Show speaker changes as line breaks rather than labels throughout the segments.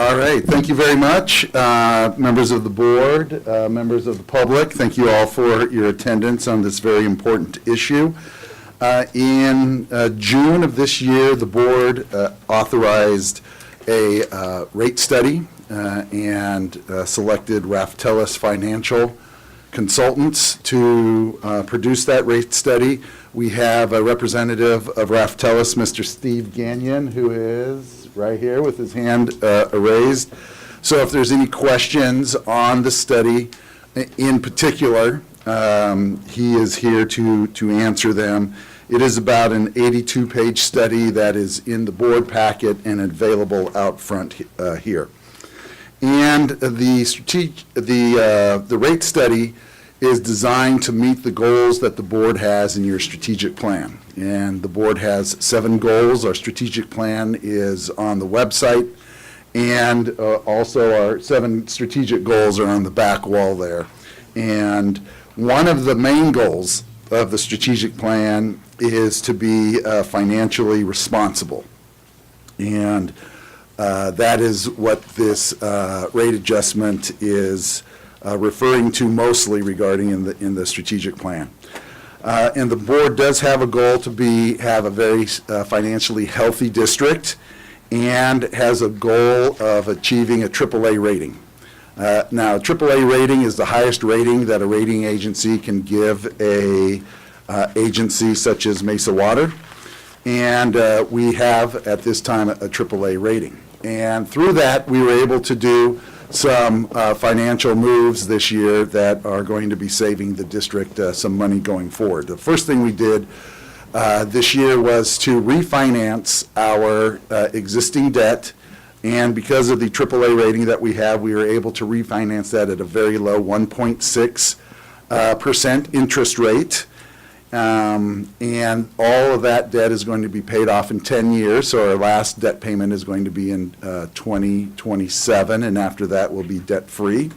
All right, thank you very much, members of the board, members of the public. Thank you all for your attendance on this very important issue. In June of this year, the board authorized a rate study and selected Raftellus Financial Consultants to produce that rate study. We have a representative of Raftellus, Mr. Steve Gagnon, who is right here with his hand raised. So if there's any questions on the study in particular, he is here to answer them. It is about an 82-page study that is in the board packet and available out front here. And the rate study is designed to meet the goals that the board has in your strategic plan. And the board has 7 goals. Our strategic plan is on the website, and also our 7 strategic goals are on the back wall there. And one of the main goals of the strategic plan is to be financially responsible. And that is what this rate adjustment is referring to mostly regarding in the strategic plan. And the board does have a goal to have a very financially healthy district, and has a goal of achieving a AAA rating. Now, a AAA rating is the highest rating that a rating agency can give a agency such as Mesa Water, and we have at this time a AAA rating. And through that, we were able to do some financial moves this year that are going to be saving the district some money going forward. The first thing we did this year was to refinance our existing debt, and because of the AAA rating that we have, we were able to refinance that at a very low 1.6% interest rate. And all of that debt is going to be paid off in 10 years, so our last debt payment is going to be in 2027, and after that we'll be debt-free.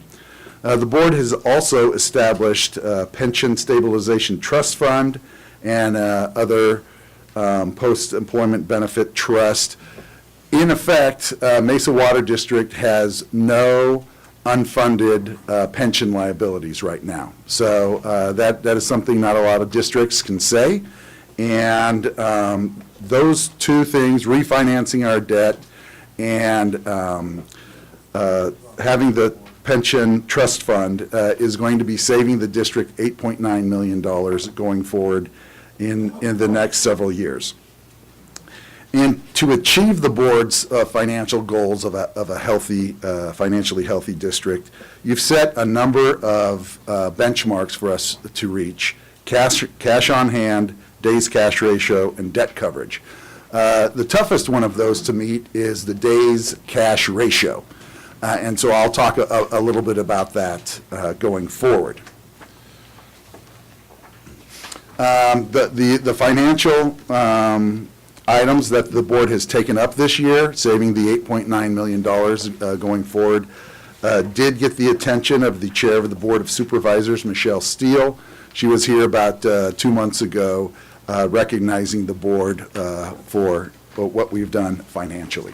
The board has also established a pension stabilization trust fund and other post-employment benefit trust. In effect, Mesa Water District has no unfunded pension liabilities right now. So that is something not a lot of districts can say. And those two things, refinancing our debt and having the pension trust fund, is going to be saving the district $8.9 million going forward in the next several years. And to achieve the board's financial goals of a healthy, financially healthy district, you've set a number of benchmarks for us to reach: cash on hand, days cash ratio, and debt coverage. The toughest one of those to meet is the days cash ratio. And so I'll talk a little bit about that going forward. The financial items that the board has taken up this year, saving the $8.9 million going forward, did get the attention of the chair of the Board of Supervisors, Michelle Steele. She was here about 2 months ago recognizing the board for what we've done financially.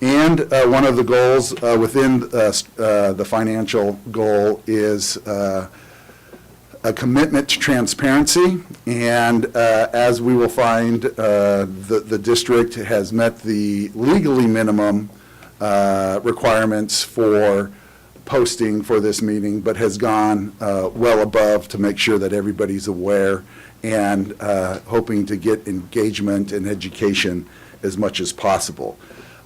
And one of the goals within the financial goal is a commitment to transparency, and as we will find, the district has met the legally minimum requirements for posting for this meeting, but has gone well above to make sure that everybody's aware, and hoping to get engagement and education as much as possible.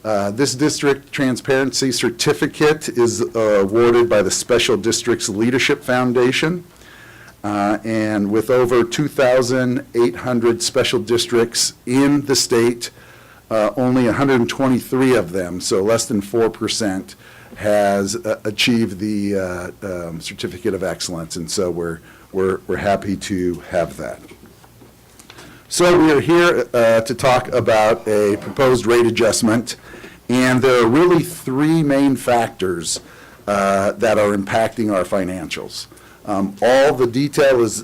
This district transparency certificate is awarded by the Special Districts Leadership Foundation. And with over 2,800 special districts in the state, only 123 of them, so less than 4%, has achieved the certificate of excellence, and so we're happy to have that. So we are here to talk about a proposed rate adjustment, and there are really 3 main factors that are impacting our financials. All the detail is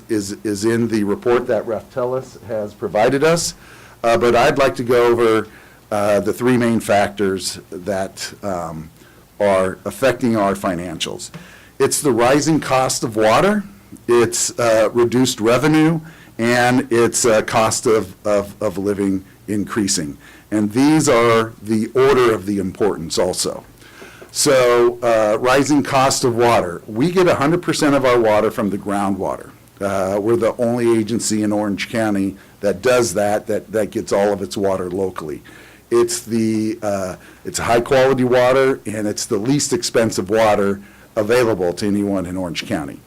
in the report that Raftellus has provided us, but I'd like to go over the three main factors that are affecting our financials. It's the rising cost of water, it's reduced revenue, and it's cost of living increasing. And these are the order of the importance also. So rising cost of water. We get 100% of our water from the groundwater. We're the only agency in Orange County that does that gets all of its water locally. It's high quality water, and it's the least expensive water available to anyone in Orange County.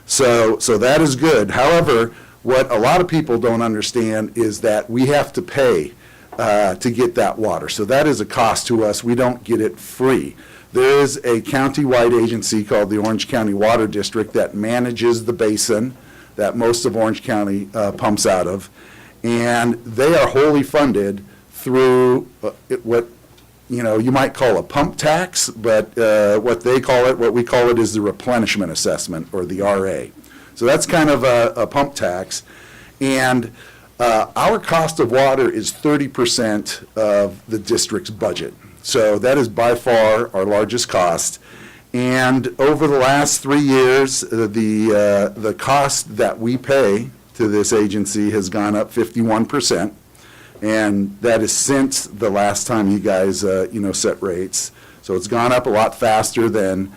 So that is good. However, what a lot of people don't understand is that we have to pay to get that water. So that is a cost to us. We don't get it free. There is a county-wide agency called the Orange County Water District that manages the basin that most of Orange County pumps out of, and they are wholly funded through what you might call a pump tax, but what we call it is the replenishment assessment, or the RA. So that's kind of a pump tax, and our cost of water is 30% of the district's budget. So that is by far our largest cost. And over the last 3 years, the cost that we pay to this agency has gone up 51%. And that is since the last time you guys, set rates. So it's gone up a lot faster than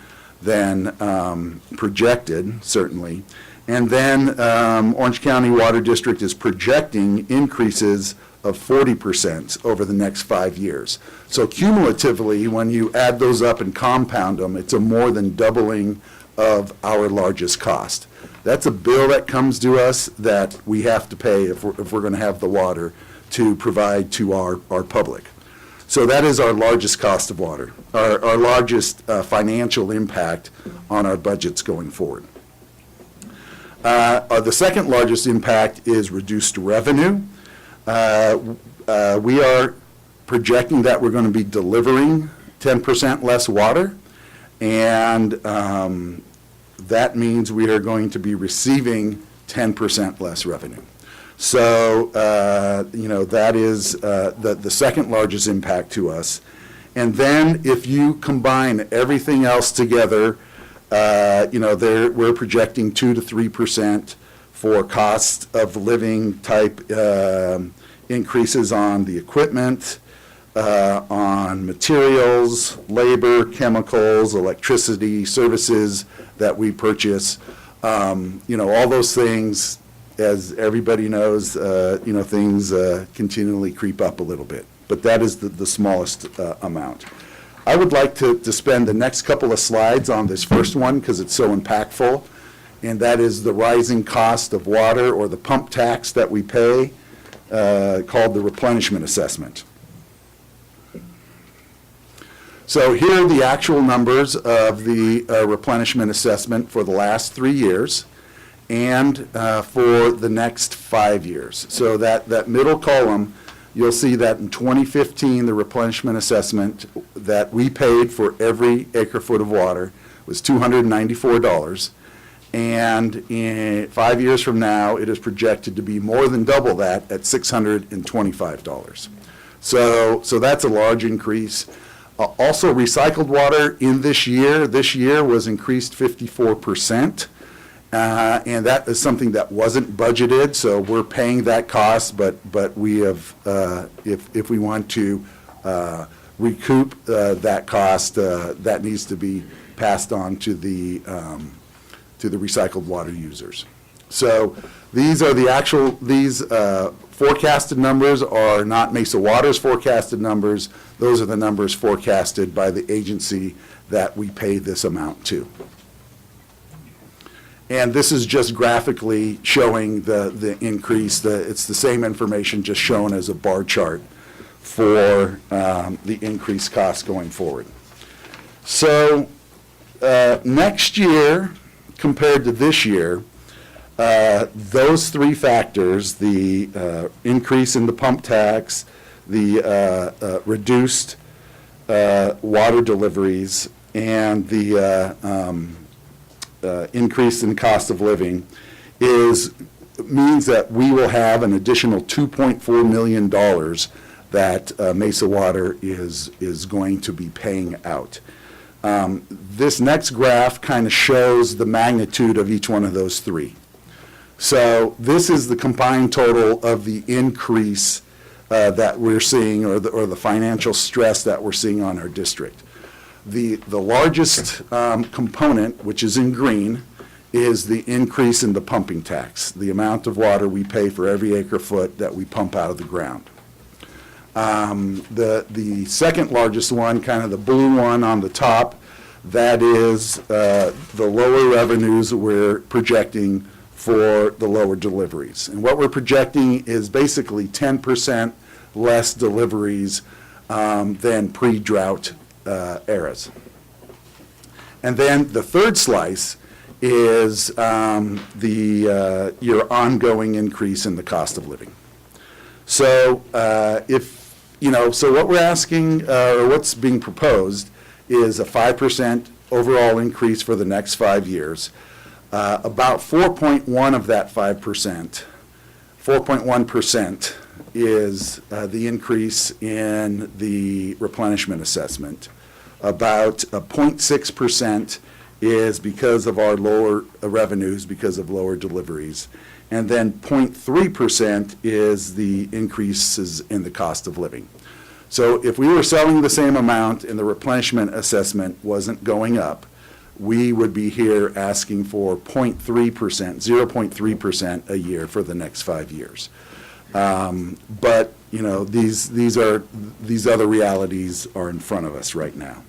projected, certainly. And then Orange County Water District is projecting increases of 40% over the next 5 years. So cumulatively, when you add those up and compound them, it's a more than doubling of our largest cost. That's a bill that comes to us that we have to pay if we're going to have the water to provide to our public. So that is our largest cost of water, our largest financial impact on our budgets going forward. The second largest impact is reduced revenue. We are projecting that we're going to be delivering 10% less water, and that means we are going to be receiving 10% less revenue. So, that is the second largest impact to us. And then if you combine everything else together, we're projecting 2 to 3% for cost of living type increases on the equipment, on materials, labor, chemicals, electricity, services that we purchase. All those things, as everybody knows, things continually creep up a little bit. But that is the smallest amount. I would like to spend the next couple of slides on this first one because it's so impactful, and that is the rising cost of water, or the pump tax that we pay, called the replenishment assessment. So here are the actual numbers of the replenishment assessment for the last 3 years and for the next 5 years. So that middle column, you'll see that in 2015, the replenishment assessment that we paid for every acre foot of water was $294. And in 5 years from now, it is projected to be more than double that at $625. So that's a large increase. Also, recycled water in this year was increased 54%. And that is something that wasn't budgeted, so we're paying that cost, but we have, if we want to recoup that cost, that needs to be passed on to the recycled water users. So these are these forecasted numbers are not Mesa Water's forecasted numbers. Those are the numbers forecasted by the agency that we pay this amount to. And this is just graphically showing the increase. It's the same information, just shown as a bar chart for the increased costs going forward. So next year, compared to this year, those three factors, the increase in the pump tax, the reduced water deliveries, and the increase in cost of living means that we will have an additional $2.4 million that Mesa Water is going to be paying out. This next graph kind of shows the magnitude of each one of those three. So this is the combined total of the increase that we're seeing, or the financial stress that we're seeing on our district. The largest component, which is in green, is the increase in the pumping tax, the amount of water we pay for every acre foot that we pump out of the ground. The second largest one, kind of the blue one on the top, that is the lower revenues we're projecting for the lower deliveries. And what we're projecting is basically 10% less deliveries than pre-drought eras. And then the third slice is your ongoing increase in the cost of living. So so what we're asking, or what's being proposed, is a 5% overall increase for the next 5 years. About 4.1 of that 5%, 4.1% is the increase in the replenishment assessment. About 0.6% is because of our lower revenues, because of lower deliveries. And then 0.3% is the increases in the cost of living. So if we were selling the same amount and the replenishment assessment wasn't going up, we would be here asking for 0.3% a year for the next 5 years. But these other realities are in front of us right now.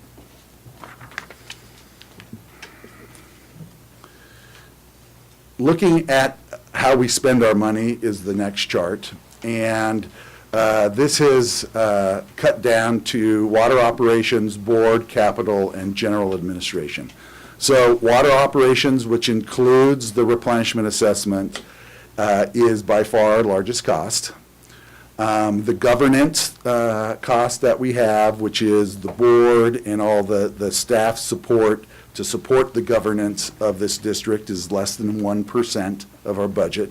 Looking at how we spend our money is the next chart, and this is cut down to water operations, board, capital, and general administration. So water operations, which includes the replenishment assessment, is by far our largest cost. The governance cost that we have, which is the board and all the staff support to support the governance of this district, is less than 1% of our budget.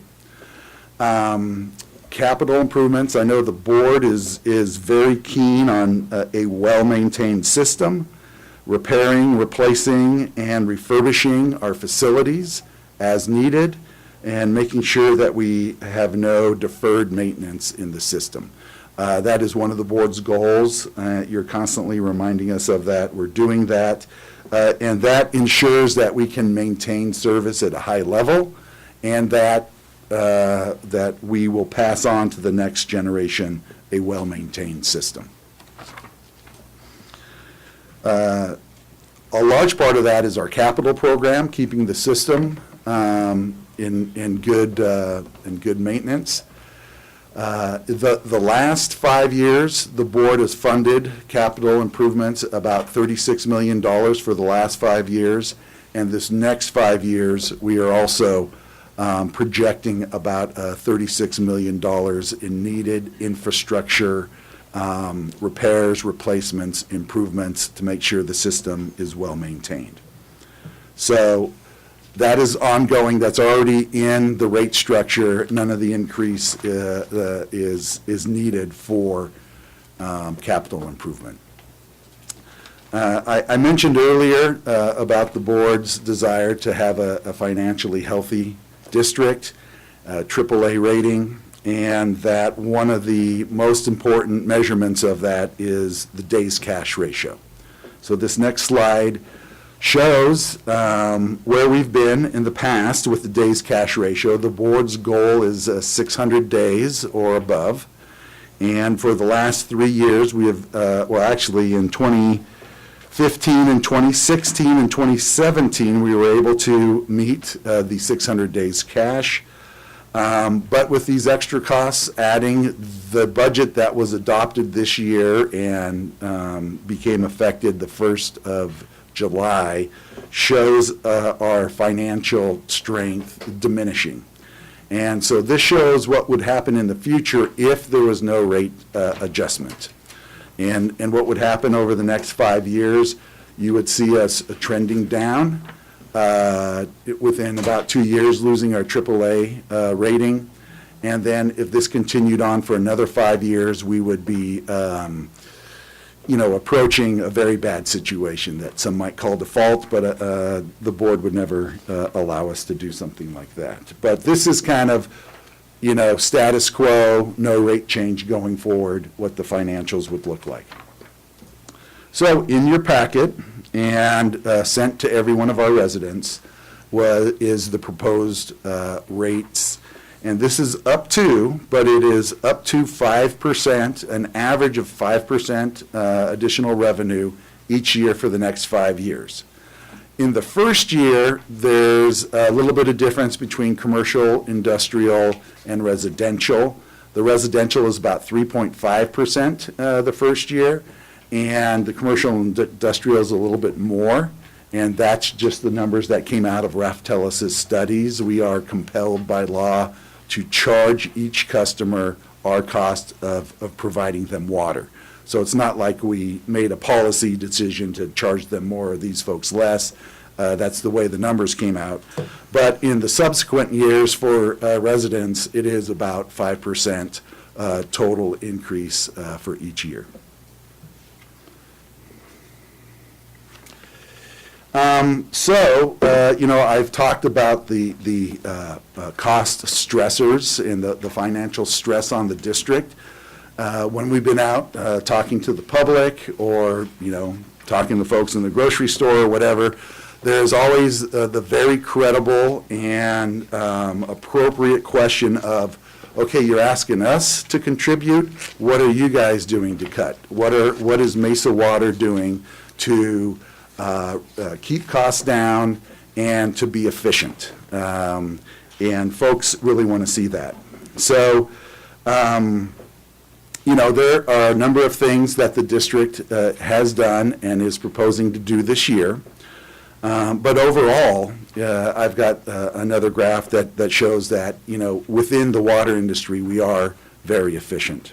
Capital improvements, I know the board is very keen on a well-maintained system, repairing, replacing, and refurbishing our facilities as needed, and making sure that we have no deferred maintenance in the system. That is one of the board's goals. You're constantly reminding us of that. We're doing that. And that ensures that we can maintain service at a high level, and that we will pass on to the next generation a well-maintained system. A large part of that is our capital program, keeping the system in good maintenance. The last 5 years, the board has funded capital improvements about $36 million for the last 5 years, and this next 5 years, we are also projecting about $36 million in needed infrastructure repairs, replacements, improvements to make sure the system is well maintained. So that is ongoing. That's already in the rate structure. None of the increase is needed for capital improvement. I mentioned earlier about the board's desire to have a financially healthy district, AAA rating, and that one of the most important measurements of that is the days cash ratio. So this next slide shows where we've been in the past with the days cash ratio. The board's goal is 600 days or above. And for the last 3 years, we have, actually in 2015 and 2016 and 2017, we were able to meet the 600 days cash. But with these extra costs, adding the budget that was adopted this year and became effective the 1st of July shows our financial strength diminishing. And so this shows what would happen in the future if there was no rate adjustment. And what would happen over the next 5 years, you would see us trending down, within about 2 years losing our AAA rating, And then if this continued on for another 5 years, we would be, approaching a very bad situation that some might call default, but the board would never allow us to do something like that. But this is kind of, status quo, no rate change going forward, what the financials would look like. So in your packet, and sent to every one of our residents, is the proposed rates. And this is up to, but it is up to 5%, an average of 5% additional revenue each year for the next 5 years. In the first year, there's a little bit of difference between commercial, industrial, and residential. The residential is about 3.5% the first year, and the commercial and industrial is a little bit more. And that's just the numbers that came out of Raftellus' studies. We are compelled by law to charge each customer our cost of providing them water. So it's not like we made a policy decision to charge them more or these folks less. That's the way the numbers came out. But in the subsequent years for residents, it is about 5% total increase for each year. I've talked about the cost stressors and the financial stress on the district. When we've been out talking to the public or, talking to folks in the grocery store or whatever, there's always the very credible and appropriate question of, okay, you're asking us to contribute. What are you guys doing to cut? What is Mesa Water doing to keep costs down and to be efficient? And folks really want to see that. So, there are a number of things that the district has done and is proposing to do this year. But overall, I've got another graph that shows that, within the water industry, we are very efficient.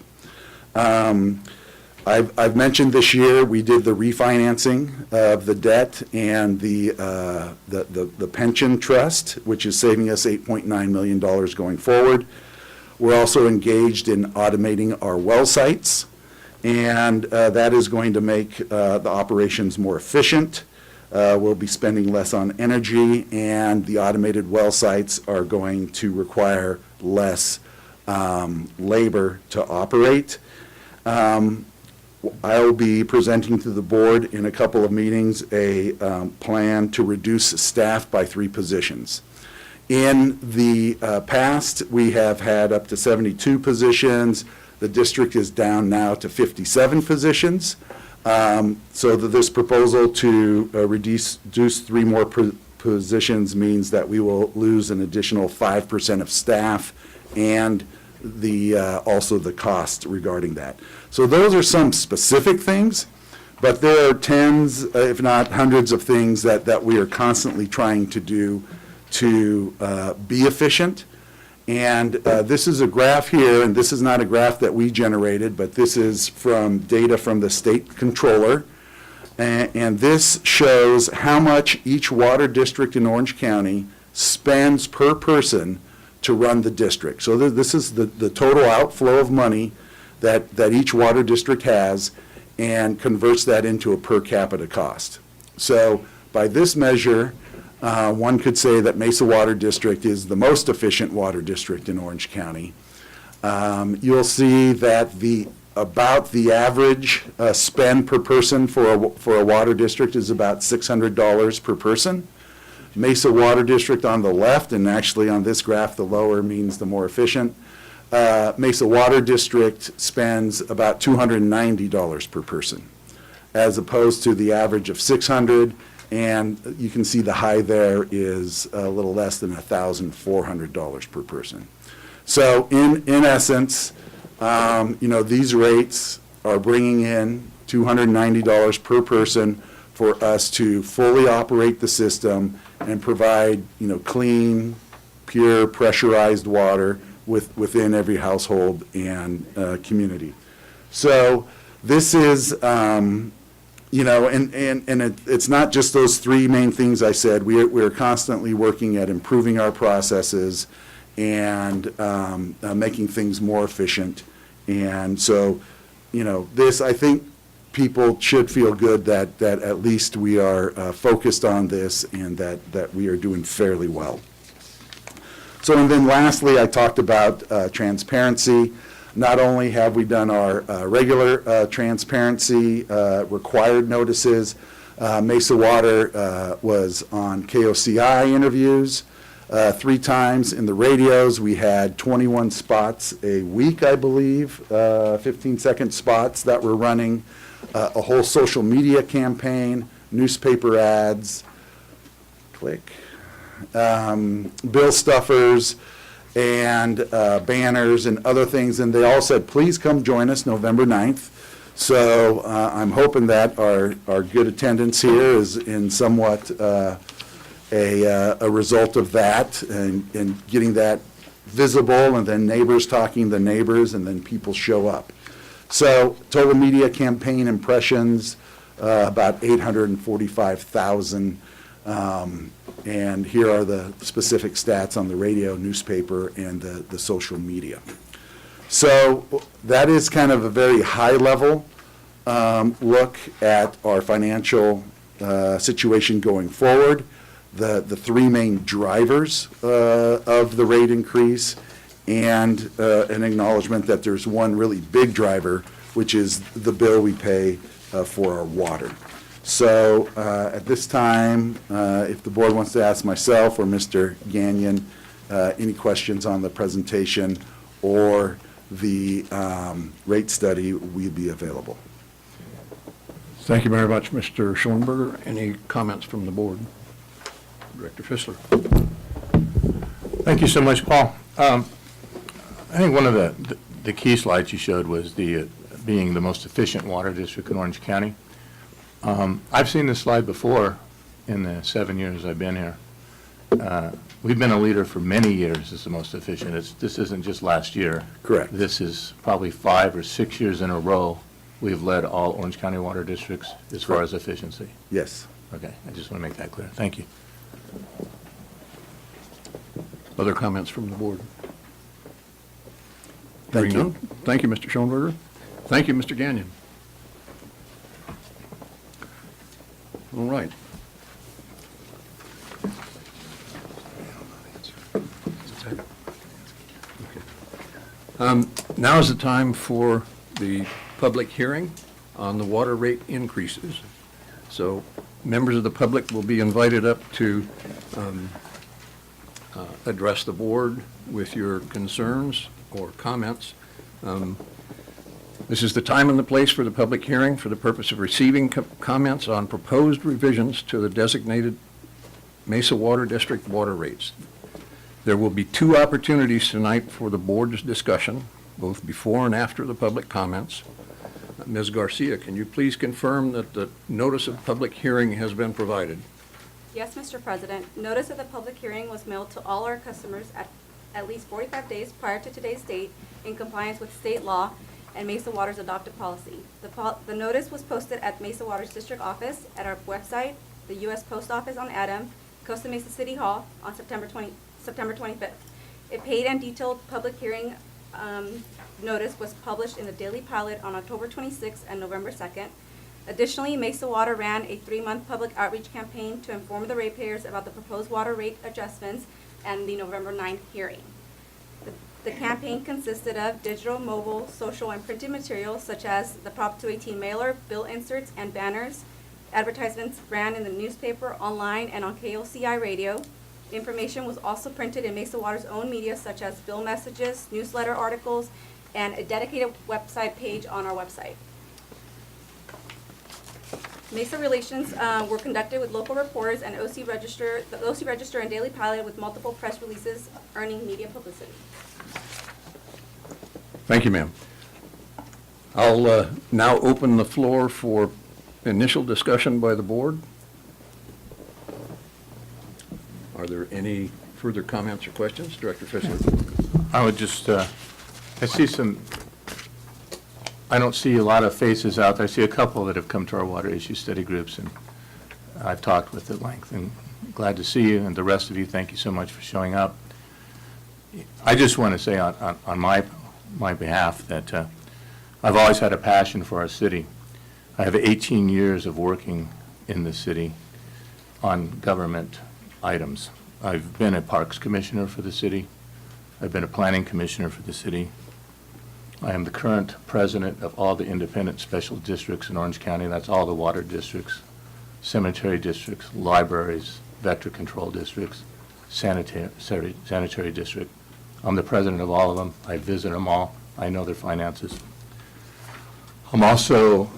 I've mentioned this year we did the refinancing of the debt and the pension trust, which is saving us $8.9 million going forward. We're also engaged in automating our well sites, and that is going to make the operations more efficient. We'll be spending less on energy, and the automated well sites are going to require less labor to operate. I'll be presenting to the board in a couple of meetings a plan to reduce staff by 3 positions. In the past, we have had up to 72 positions. The district is down now to 57 positions. So this proposal to reduce 3 more positions means that we will lose an additional 5% of staff and also the cost regarding that. So those are some specific things, but there are tens, if not hundreds of things that we are constantly trying to do to be efficient. And this is a graph here, and this is not a graph that we generated, but this is from data from the state controller. And this shows how much each water district in Orange County spends per person to run the district. So this is the total outflow of money that each water district has, and converts that into a per capita cost. So by this measure, one could say that Mesa Water District is the most efficient water district in Orange County. You'll see that about the average spend per person for a water district is about $600 per person. Mesa Water District on the left, and actually on this graph the lower means the more efficient. Mesa Water District spends about $290 per person, as opposed to the average of $600, and you can see the high there is a little less than $1,400 per person. So in essence, these rates are bringing in $290 per person for us to fully operate the system and provide, clean, pure, pressurized water within every household and community. So this is, and it's not just those 3 main things I said. We're constantly working at improving our processes and making things more efficient. And so, this, I think people should feel good that at least we are focused on this and that we are doing fairly well. So, and then lastly, I talked about transparency. Not only have we done our regular transparency required notices, Mesa Water was on KOCI interviews 3 times in the radios. We had 21 spots a week, I believe, 15-second spots that were running, a whole social media campaign, newspaper ads, bill stuffers, and banners and other things. And they all said, please come join us November 9th. So I'm hoping that our good attendance here is in somewhat a result of that and getting that visible, and then neighbors talking to neighbors, and then people show up. So total media campaign impressions, about 845,000. And here are the specific stats on the radio, newspaper, and the social media. So that is kind of a very high-level look at our financial situation going forward, the 3 main drivers of the rate increase, and an acknowledgement that there's one really big driver, which is the bill we pay for our water. So at this time, if the board wants to ask myself or Mr. Gagnon any questions on the presentation or the rate study, we'd be available.
Thank you very much, Mr. Shoenberger. Any comments from the board? Director Fissler.
Thank you so much, Paul. I think one of the key slides you showed was the being the most efficient water district in Orange County. I've seen this slide before in the 7 years I've been here. We've been a leader for many years as the most efficient. This isn't just last year.
Correct.
This is probably 5 or 6 years in a row we've led all Orange County water districts as far as efficiency.
Yes.
Okay, I just want to make that clear. Thank you.
Other comments from the board?
Thank
Hearing
you.
none. Thank you, Mr. Shoenberger. Thank you, Mr. Gagnon. All right. Now is the time for the public hearing on the water rate increases. So members of the public will be invited up to address the board with your concerns or comments. This is the time and the place for the public hearing for the purpose of receiving comments on proposed revisions to the designated Mesa Water District water rates. There will be 2 opportunities tonight for the board's discussion, both before and after the public comments. Ms. Garcia, can you please confirm that the notice of public hearing has been provided?
Yes, Mr. President. Notice of the public hearing was mailed to all our customers at least 45 days prior to today's date in compliance with state law and Mesa Water's adopted policy. The notice was posted at Mesa Water's district office, at our website, the U.S. Post Office on Adam, Costa Mesa City Hall on September 25th. A paid and detailed public hearing notice was published in the Daily Pilot on October 26th and November 2nd. Additionally, Mesa Water ran a 3-month public outreach campaign to inform the ratepayers about the proposed water rate adjustments and the November 9th hearing. The campaign consisted of digital, mobile, social, and printed materials such as the Prop 218 mailer, bill inserts, and banners. Advertisements ran in the newspaper, online, and on KOCI radio. Information was also printed in Mesa Water's own media such as bill messages, newsletter articles, and a dedicated website page on our website. Mesa relations were conducted with local reporters and the OC Register and Daily Pilot with multiple press releases earning media publicity.
Thank you, ma'am. I'll now open the floor for initial discussion by the board. Are there any further comments or questions? Director Fissler.
I would just, I don't see a lot of faces out there. I see a couple that have come to our water issue study groups, and I've talked with at length, and glad to see you, and the rest of you, thank you so much for showing up. I just want to say on my behalf that I've always had a passion for our city. I have 18 years of working in the city on government items. I've been a Parks Commissioner for the city. I've been a Planning Commissioner for the city. I am the current president of all the independent special districts in Orange County. That's all the water districts, cemetery districts, libraries, vector control districts, sanitary district. I'm the president of all of them. I visit them all. I know their finances. I'm also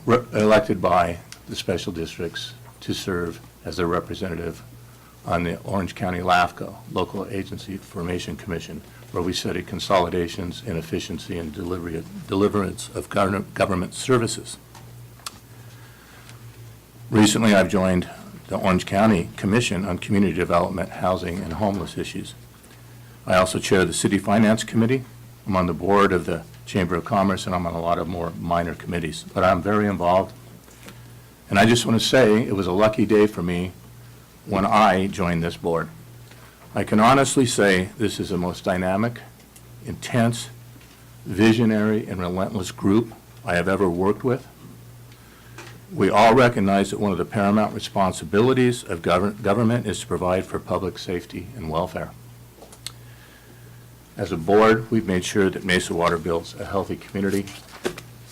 elected by the special districts to serve as their representative on the Orange County LAFCO, Local Agency Formation Commission, where we study consolidations, inefficiency, and deliverance of government services. Recently, I've joined the Orange County Commission on Community Development, Housing, and Homeless Issues. I also chair the City Finance Committee. I'm on the board of the Chamber of Commerce, and I'm on a lot of more minor committees, but I'm very involved. And I just want to say it was a lucky day for me when I joined this board. I can honestly say this is the most dynamic, intense, visionary, and relentless group I have ever worked with. We all recognize that one of the paramount responsibilities of government is to provide for public safety and welfare. As a board, we've made sure that Mesa Water builds a healthy community,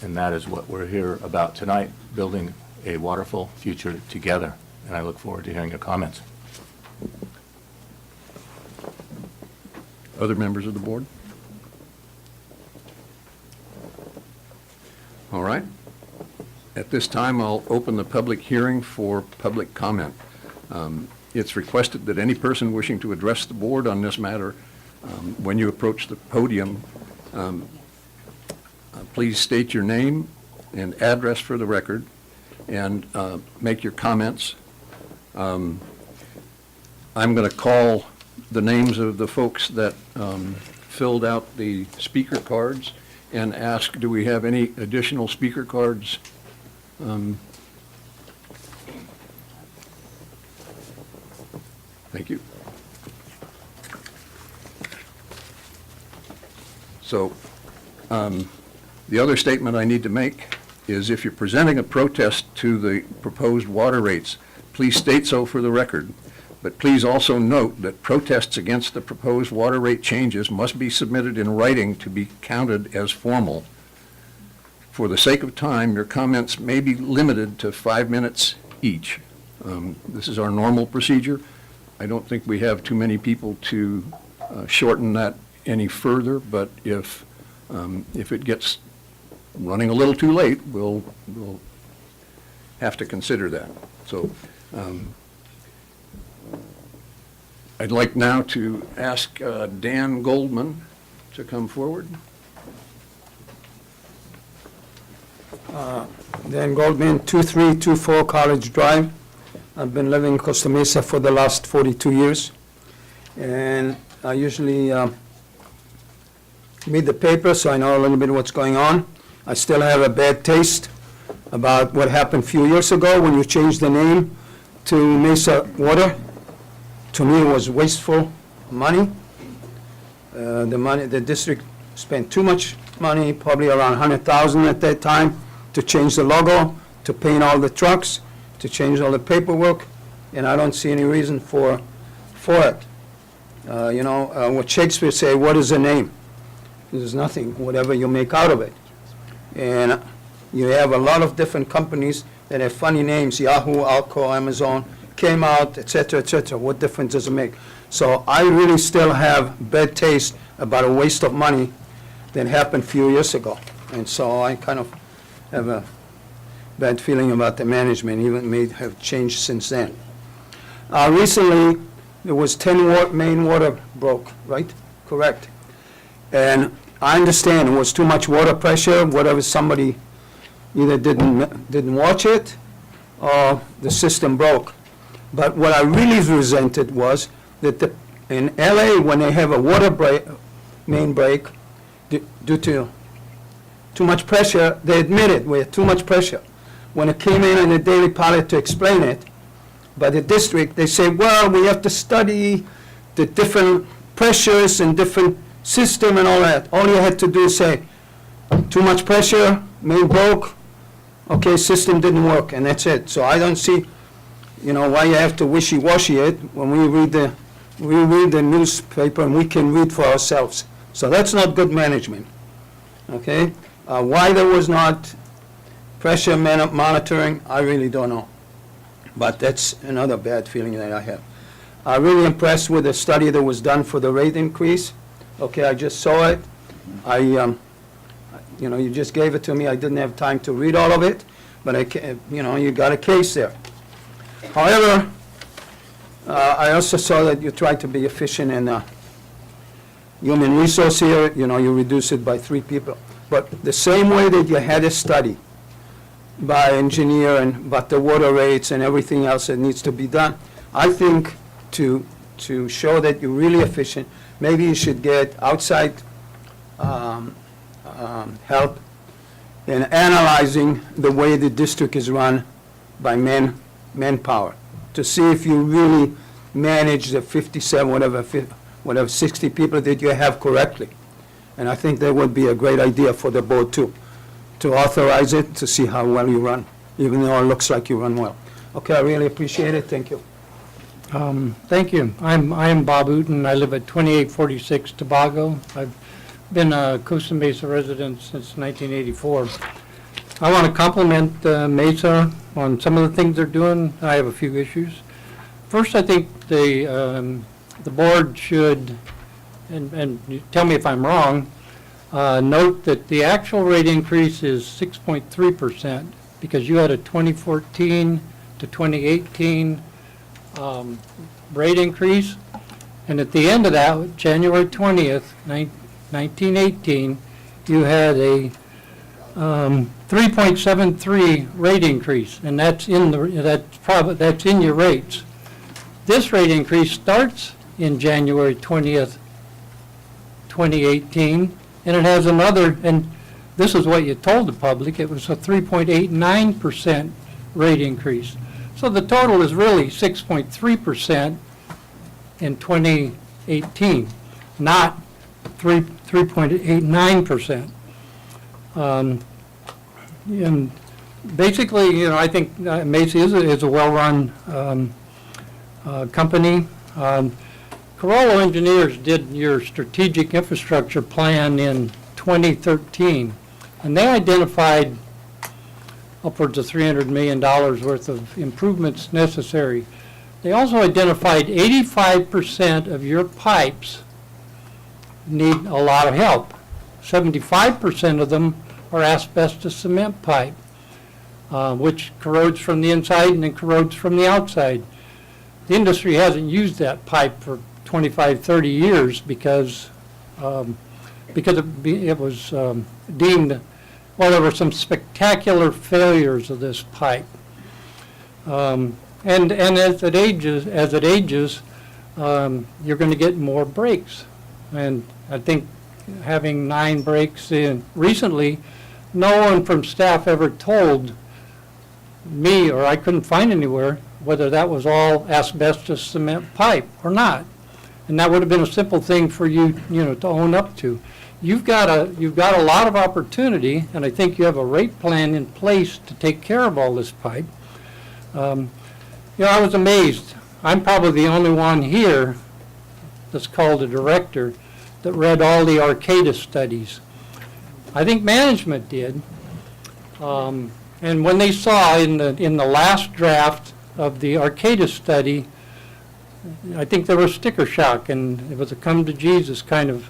and that is what we're here about tonight, building a waterful future together. And I look forward to hearing your comments.
Other members of the board? All right. At this time, I'll open the public hearing for public comment. It's requested that any person wishing to address the board on this matter, when you approach the podium, please state your name and address for the record and make your comments. I'm going to call the names of the folks that filled out the speaker cards and ask, do we have any additional speaker cards? Thank you. So the other statement I need to make is if you're presenting a protest to the proposed water rates, please state so for the record, but please also note that protests against the proposed water rate changes must be submitted in writing to be counted as formal. For the sake of time, your comments may be limited to 5 minutes each. This is our normal procedure. I don't think we have too many people to shorten that any further, but if it gets running a little too late, we'll have to consider that. So I'd like now to ask Dan Goldman to come forward.
Dan Goldman, 2324 College Drive. I've been living in Costa Mesa for the last 42 years. And I usually read the paper, so I know a little bit what's going on. I still have a bad taste about what happened a few years ago when you changed the name to Mesa Water. To me, it was wasteful money. The district spent too much money, probably around $100,000 at that time, to change the logo, to paint all the trucks, to change all the paperwork, and I don't see any reason for it. What Shakespeare say, what is a name? There's nothing, whatever you make out of it. And you have a lot of different companies that have funny names, Yahoo, Alco, Amazon, came out, et cetera, et cetera. What difference does it make? So I really still have bad taste about a waste of money that happened a few years ago. And so I kind of have a bad feeling about the management, even it may have changed since then. Recently, there was 10 main water broke, right? Correct. And I understand it was too much water pressure, whatever, somebody either didn't watch it or the system broke. But what I really resented was that in LA, when they have a water main break due to too much pressure, they admitted we had too much pressure. When it came in the Daily Pilot to explain it, by the district, they say, well, we have to study the different pressures and different system and all that. All you had to do is say, too much pressure, main broke, okay, system didn't work, and that's it. So I don't see, why you have to wishy-washy it when we read the newspaper and we can read for ourselves. So that's not good management, okay? Why there was not pressure monitoring, I really don't know. But that's another bad feeling that I have. I'm really impressed with the study that was done for the rate increase. Okay, I just saw it. You just gave it to me. I didn't have time to read all of it, but you got a case there. However, I also saw that you tried to be efficient in human resource here. You reduce it by 3 people. But the same way that you had a study by engineer and about the water rates and everything else that needs to be done, I think to show that you're really efficient, maybe you should get outside help in analyzing the way the district is run by manpower, to see if you really manage the 57, whatever 60 people that you have correctly. And I think that would be a great idea for the board too, to authorize it, to see how well you run, even though it looks like you run well. Okay, I really appreciate it. Thank you.
Thank you. I am Bob Uten. I live at 2846 Tobago. I've been a Costa Mesa resident since 1984. I want to compliment Mesa on some of the things they're doing. I have a few issues. First, I think the board should, and you tell me if I'm wrong, note that the actual rate increase is 6.3% because you had a 2014 to 2018 rate increase, and at the end of that, January 20th, 1918, you had a 3.73 rate increase, and that's in your rates. This rate increase starts in January 20th, 2018, and it has another, and this is what you told the public, it was a 3.89% rate increase. So the total is really 6.3% in 2018, not 3.89%. And basically, I think Mesa is a well-run company. Carollo Engineers did your strategic infrastructure plan in 2013, and they identified upwards of $300 million worth of improvements necessary. They also identified 85% of your pipes need a lot of help. 75% of them are asbestos cement pipe, which corrodes from the inside and then corrodes from the outside. The industry hasn't used that pipe for 25, 30 years because it was deemed, well, there were some spectacular failures of this pipe. And as it ages, you're going to get more breaks. And I think having 9 breaks in recently, no one from staff ever told me, or I couldn't find anywhere, whether that was all asbestos cement pipe or not. And that would have been a simple thing for you, to own up to. You've got a lot of opportunity, and I think you have a rate plan in place to take care of all this pipe. I was amazed. I'm probably the only one here that's called a director that read all the Arcata studies. I think management did. And when they saw in the last draft of the Arcata study, I think there was sticker shock, and it was a come to Jesus kind of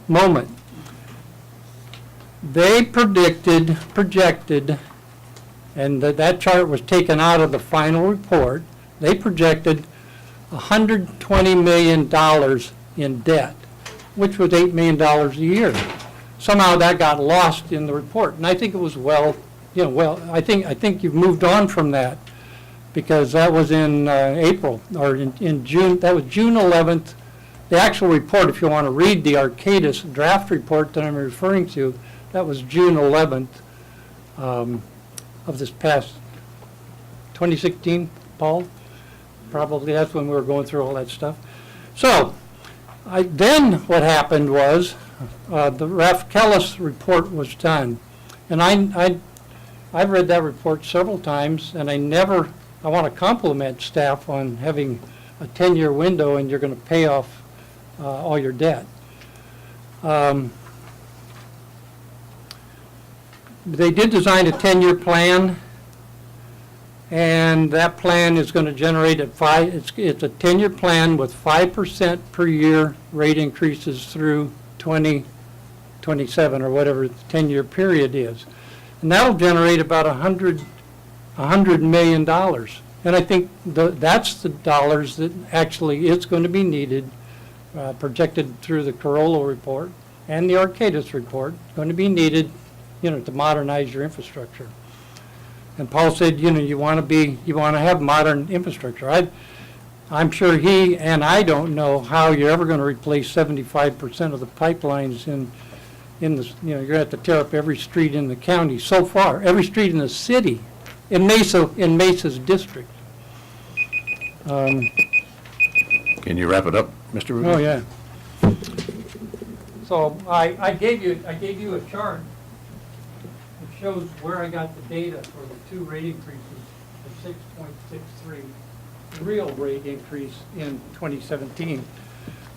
moment. They projected, and that chart was taken out of the final report, they projected $120 million in debt, which was $8 million a year. Somehow that got lost in the report, and I think it was I think you've moved on from that, because that was in April, or in June. That was June 11th. The actual report, if you want to read the Arcadis draft report that I'm referring to, that was June 11th of this past 2016, Paul? Probably that's when we were going through all that stuff. So Then what happened was, the Ralph Kellis report was done. And I've read that report several times, and I want to compliment staff on having a 10-year window and you're going to pay off all your debt. They did design a 10-year plan, and that plan is going to generate it's a 10-year plan with 5% per year rate increases through 2027 or whatever the 10-year period is. And that'll generate about $100 million. And I think that's the dollars that actually is going to be needed, projected through the Carollo report and the Arcadis report, going to be needed, to modernize your infrastructure. And Paul said, you want to have modern infrastructure. I'm sure he and I don't know how you're ever going to replace 75% of the pipelines in the, you're going to have to tear up every street in the county so far, every street in the city, in Mesa's district.
Can you wrap it up, Mr. Rubin?
Oh, yeah. So I gave you a chart that shows where I got the data for the two rate increases of 6.63, the real rate increase in 2017.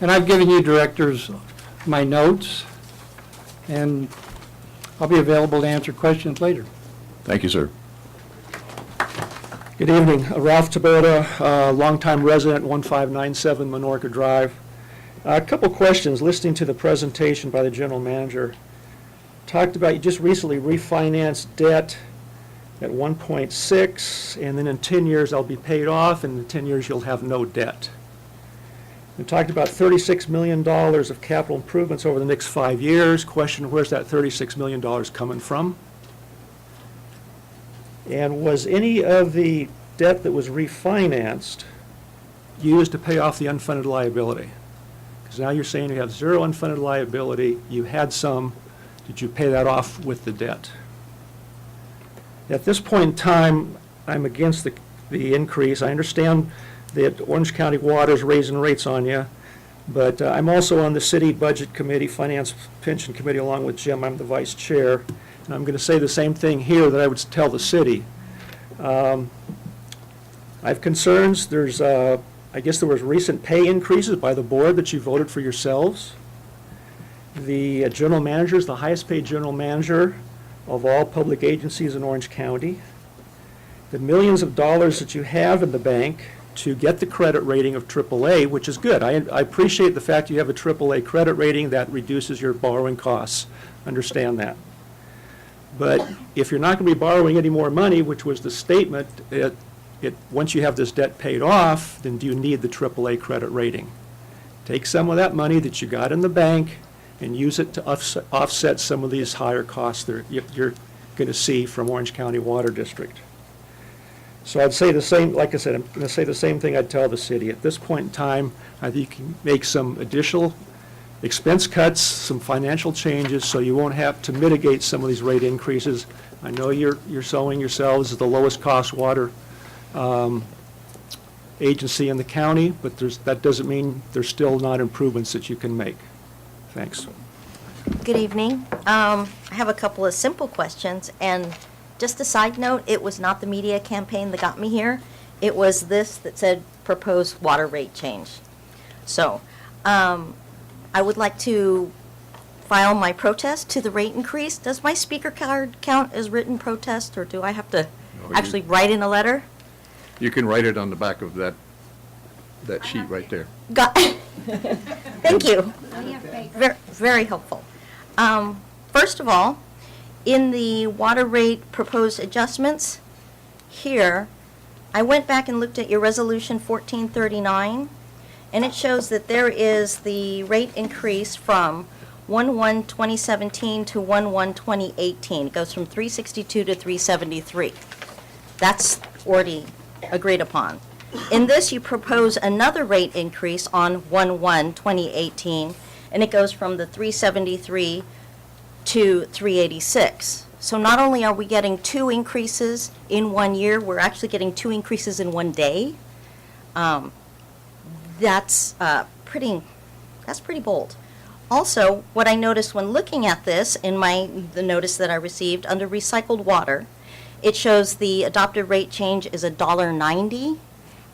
And I've given you directors my notes, and I'll be available to answer questions later.
Thank you, sir.
Good evening. Ralph Tabota, longtime resident, 1597 Minorca Drive. A couple questions. Listening to the presentation by the general manager, talked about you just recently refinanced debt at 1.6, and then in 10 years I'll be paid off, and in 10 years you'll have no debt. We talked about $36 million of capital improvements over the next 5 years. Question, where's that $36 million coming from? And was any of the debt that was refinanced used to pay off the unfunded liability? Because now you're saying you have zero unfunded liability, you had some, did you pay that off with the debt? At this point in time, I'm against the increase. I understand that Orange County Water's raising rates on you, but I'm also on the City Budget Committee, Finance Pension Committee, along with Jim. I'm the vice chair. And I'm going to say the same thing here that I would tell the city. I have concerns. I guess there was recent pay increases by the board that you voted for yourselves. The general manager is the highest paid general manager of all public agencies in Orange County. The millions of dollars that you have in the bank to get the credit rating of AAA, which is good. I appreciate the fact you have a AAA credit rating that reduces your borrowing costs. Understand that. But if you're not going to be borrowing any more money, which was the statement, once you have this debt paid off, then do you need the AAA credit rating? Take some of that money that you got in the bank and use it to offset some of these higher costs that you're going to see from Orange County Water District. So I'd say the same, like I said, I'm going to say the same thing I'd tell the city. At this point in time, I think you can make some additional expense cuts, some financial changes, so you won't have to mitigate some of these rate increases. I know you're showing yourselves as the lowest cost water agency in the county, but that doesn't mean there's still not improvements that you can make. Thanks.
Good evening. I have a couple of simple questions, and just a side note, it was not the media campaign that got me here. It was this that said proposed water rate change. So, I would like to file my protest to the rate increase. Does my speaker card count as written protest, or do I have to actually write in a letter?
You can write it on the back of that sheet right there.
Thank you. Very helpful. First of all, in the water rate proposed adjustments, here, I went back and looked at your resolution 1439, and it shows that there is the rate increase from 1/1/2017 to 1/1/2018. It goes from 362 to 373. That's already agreed upon. In this, you propose another rate increase on 1/1/2018, and it goes from the 373 to 386. So not only are we getting two increases in 1 year, we're actually getting two increases in 1 day. That's pretty That's pretty bold. Also, what I noticed when looking at this in the notice that I received under recycled water, it shows the adopted rate change is $1.90.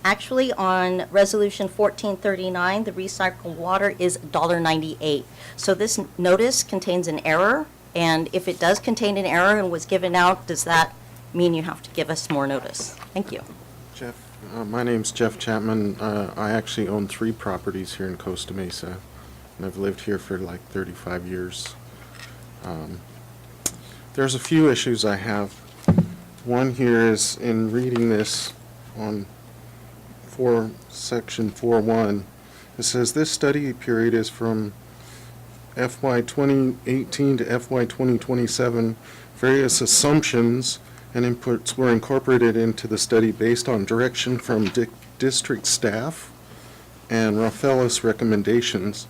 Actually, on Resolution 1439, the recycled water is $1.98. So this notice contains an error, and if it does contain an error and was given out, does that mean you have to give us more notice? Thank you.
Jeff, my name's Jeff Chapman. I actually own 3 properties here in Costa Mesa, and I've lived here for like 35 years. There's a few issues I have. One here is in reading this on Section 4.1, it says this study period is from FY 2018 to FY 2027. Various assumptions and inputs were incorporated into the study based on direction from district staff and Rafaelis recommendations.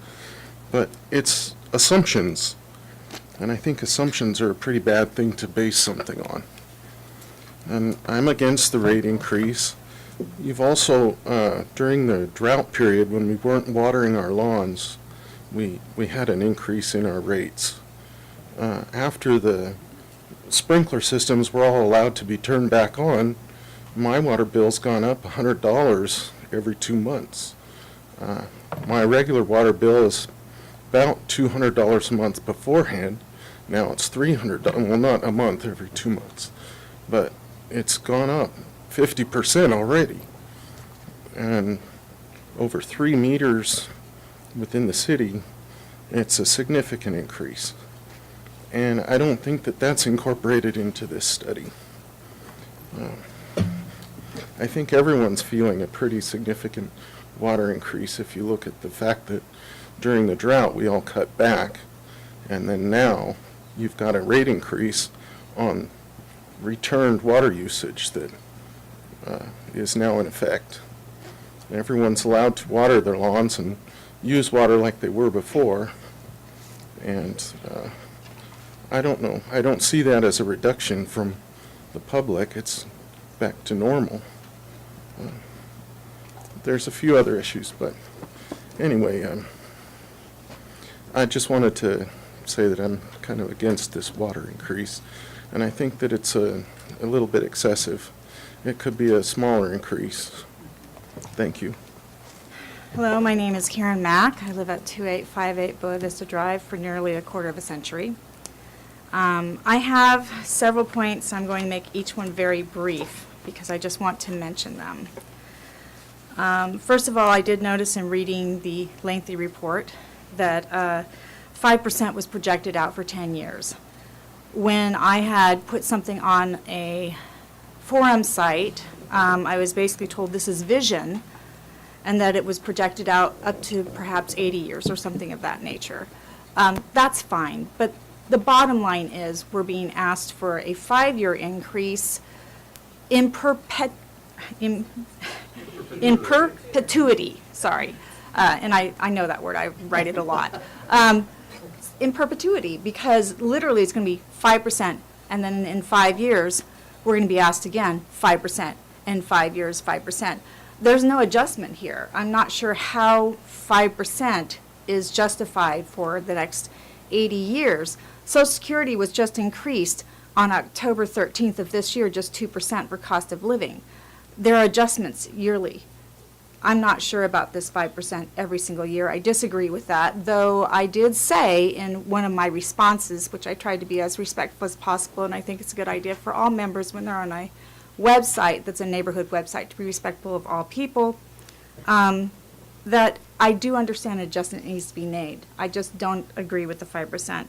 But it's assumptions, and I think assumptions are a pretty bad thing to base something on. And I'm against the rate increase. You've also, during the drought period, when we weren't watering our lawns, we had an increase in our rates. After the sprinkler systems were all allowed to be turned back on, my water bill's gone up $100 every 2 months. My regular water bill is about $200 a month beforehand. Now it's $300, well, not a month, every 2 months. But it's gone up 50% already. And over 3 meters within the city, it's a significant increase. And I don't think that that's incorporated into this study. I think everyone's feeling a pretty significant water increase if you look at the fact that during the drought we all cut back, and then now you've got a rate increase on returned water usage that is now in effect. Everyone's allowed to water their lawns and use water like they were before, and I don't know. I don't see that as a reduction from the public. It's back to normal. There's a few other issues, but anyway, I just wanted to say that I'm kind of against this water increase, and I think that it's a little bit excessive. It could be a smaller increase. Thank you.
Hello, my name is Karen Mack. I live at 2858 Boa Vista Drive for nearly a quarter of a century. I have several points. I'm going to make each one very brief because I just want to mention them. First of all, I did notice in reading the lengthy report that 5% was projected out for 10 years. When I had put something on a forum site, I was basically told this is vision, and that it was projected out up to perhaps 80 years or something of that nature. That's fine, but the bottom line is we're being asked for a 5-year increase in perpetuity, sorry. And I know that word, I write it a lot. In perpetuity, because literally it's going to be 5%, and then in 5 years, we're going to be asked again, 5%, in 5 years, 5%. There's no adjustment here. I'm not sure how 5% is justified for the next 80 years. Social Security was just increased on October 13th of this year, just 2% for cost of living. There are adjustments yearly. I'm not sure about this 5% every single year. I disagree with that, though I did say in one of my responses, which I tried to be as respectful as possible, and I think it's a good idea for all members when they're on a website that's a neighborhood website to be respectful of all people, that I do understand an adjustment needs to be made. I just don't agree with the 5%.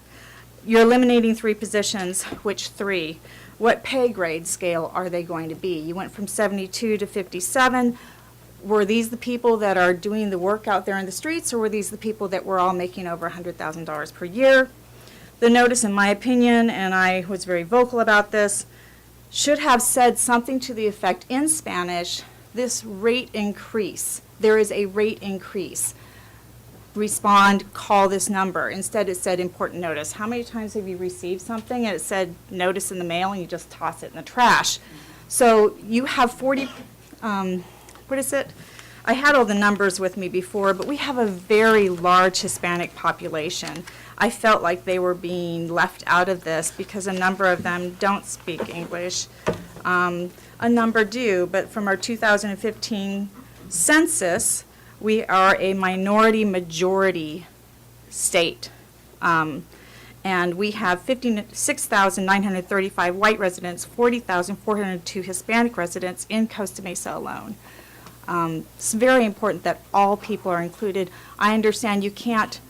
You're eliminating 3 positions. Which 3? What pay grade scale are they going to be? You went from 72 to 57. Were these the people that are doing the work out there in the streets, or were these the people that were all making over $100,000 per year? The notice, in my opinion, and I was very vocal about this, should have said something to the effect in Spanish, this rate increase. There is a rate increase. Respond, call this number. Instead it said important notice. How many times have you received something and it said notice in the mail and you just toss it in the trash? So you have 40, what is it? I had all the numbers with me before, but we have a very large Hispanic population. I felt like they were being left out of this because a number of them don't speak English. A number do, but from our 2015 census, we are a minority-majority state. And we have 56,935 white residents, 40,402 Hispanic residents in Costa Mesa alone. It's very important that all people are included. I understand you can't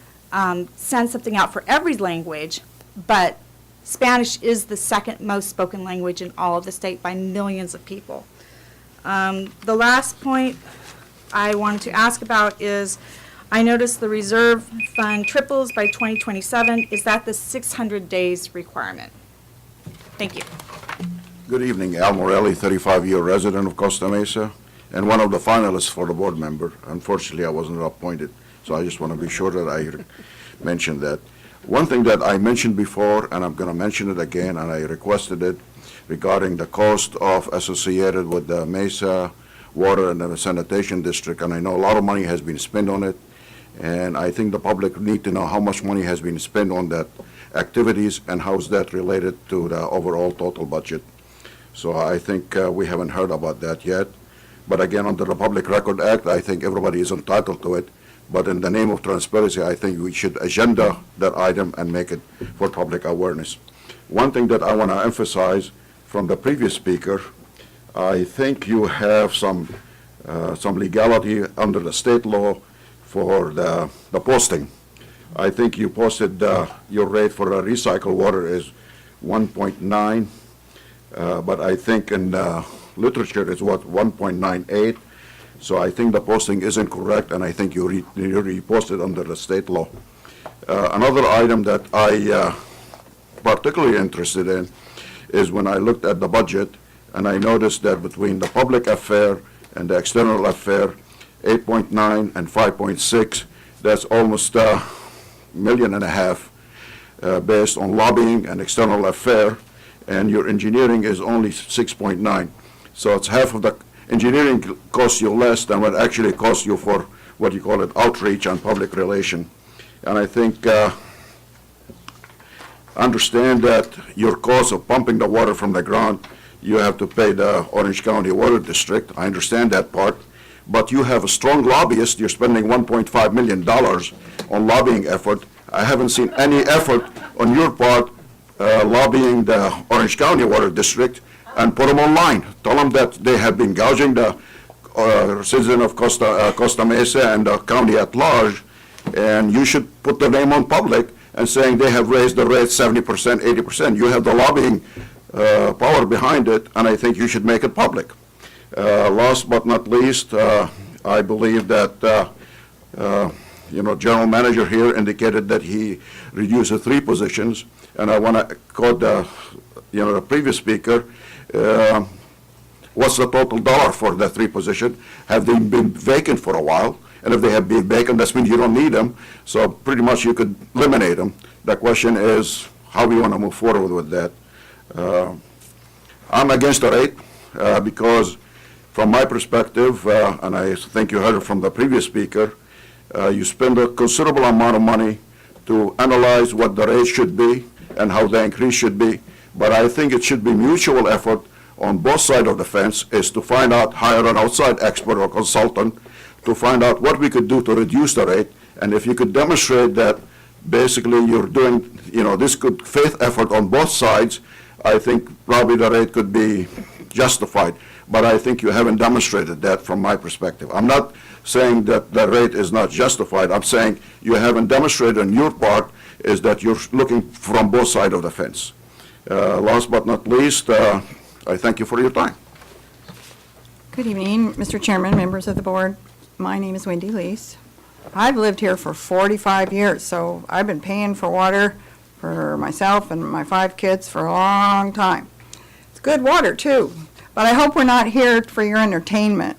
send something out for every language, but Spanish is the second most spoken language in all of the state by millions of people. The last point I wanted to ask about is, I noticed the reserve fund triples by 2027. Is that the 600 days requirement? Thank you.
Good evening, Al Morelli, 35-year resident of Costa Mesa, and one of the finalists for the board member. Unfortunately, I wasn't appointed, so I just want to be sure that I mentioned that. One thing that I mentioned before, and I'm going to mention it again, and I requested it, regarding the cost associated with the Mesa Water and the Sanitation District, and I know a lot of money has been spent on it, and I think the public need to know how much money has been spent on that activities and how is that related to the overall total budget. So I think we haven't heard about that yet. But again, under the Public Record Act, I think everybody is entitled to it. But in the name of transparency, I think we should agenda that item and make it for public awareness. One thing that I want to emphasize from the previous speaker, I think you have some legality under the state law for the posting. I think you posted your rate for recycled water is 1.9, but I think in literature it's 1.98. So I think the posting isn't correct, and I think you reposted under the state law. Another item that I particularly interested in is when I looked at the budget, and I noticed that between the public affair and the external affair, 8.9 and 5.6, that's almost $1.5 million based on lobbying and external affair, and your engineering is only 6.9. So it's half of the engineering costs you less than what actually costs you for what you call it outreach and public relation. And I think understand that your cost of pumping the water from the ground, you have to pay the Orange County Water District. I understand that part. But you have a strong lobbyist. You're spending $1.5 million on lobbying effort. I haven't seen any effort on your part lobbying the Orange County Water District, and put them online. Tell them that they have been gouging the citizens of Costa Mesa and the county at large, and you should put the name on public and saying they have raised the rate 70%, 80%. You have the lobbying power behind it, and I think you should make it public. Last but not least, I believe that General Manager here indicated that he reduced the 3 positions, and I want to quote the previous speaker. What's the total dollar for the 3 positions? Have they been vacant for a while? And if they have been vacant, that means you don't need them. So pretty much you could eliminate them. The question is how we want to move forward with that. I'm against the rate because from my perspective, and I think you heard it from the previous speaker, you spend a considerable amount of money to analyze what the rate should be and how the increase should be. But I think it should be mutual effort on both sides of the fence, is to find out, hire an outside expert or consultant to find out what we could do to reduce the rate. And if you could demonstrate that basically you're doing, this good faith effort on both sides, I think probably the rate could be justified. But I think you haven't demonstrated that from my perspective. I'm not saying that the rate is not justified. I'm saying you haven't demonstrated on your part is that you're looking from both sides of the fence. Last but not least, I thank you for your time.
Good evening, Mr. Chairman, members of the board. My name is Wendy Lease. I've lived here for 45 years, so I've been paying for water for myself and my 5 kids for a long time. It's good water, too, but I hope we're not here for your entertainment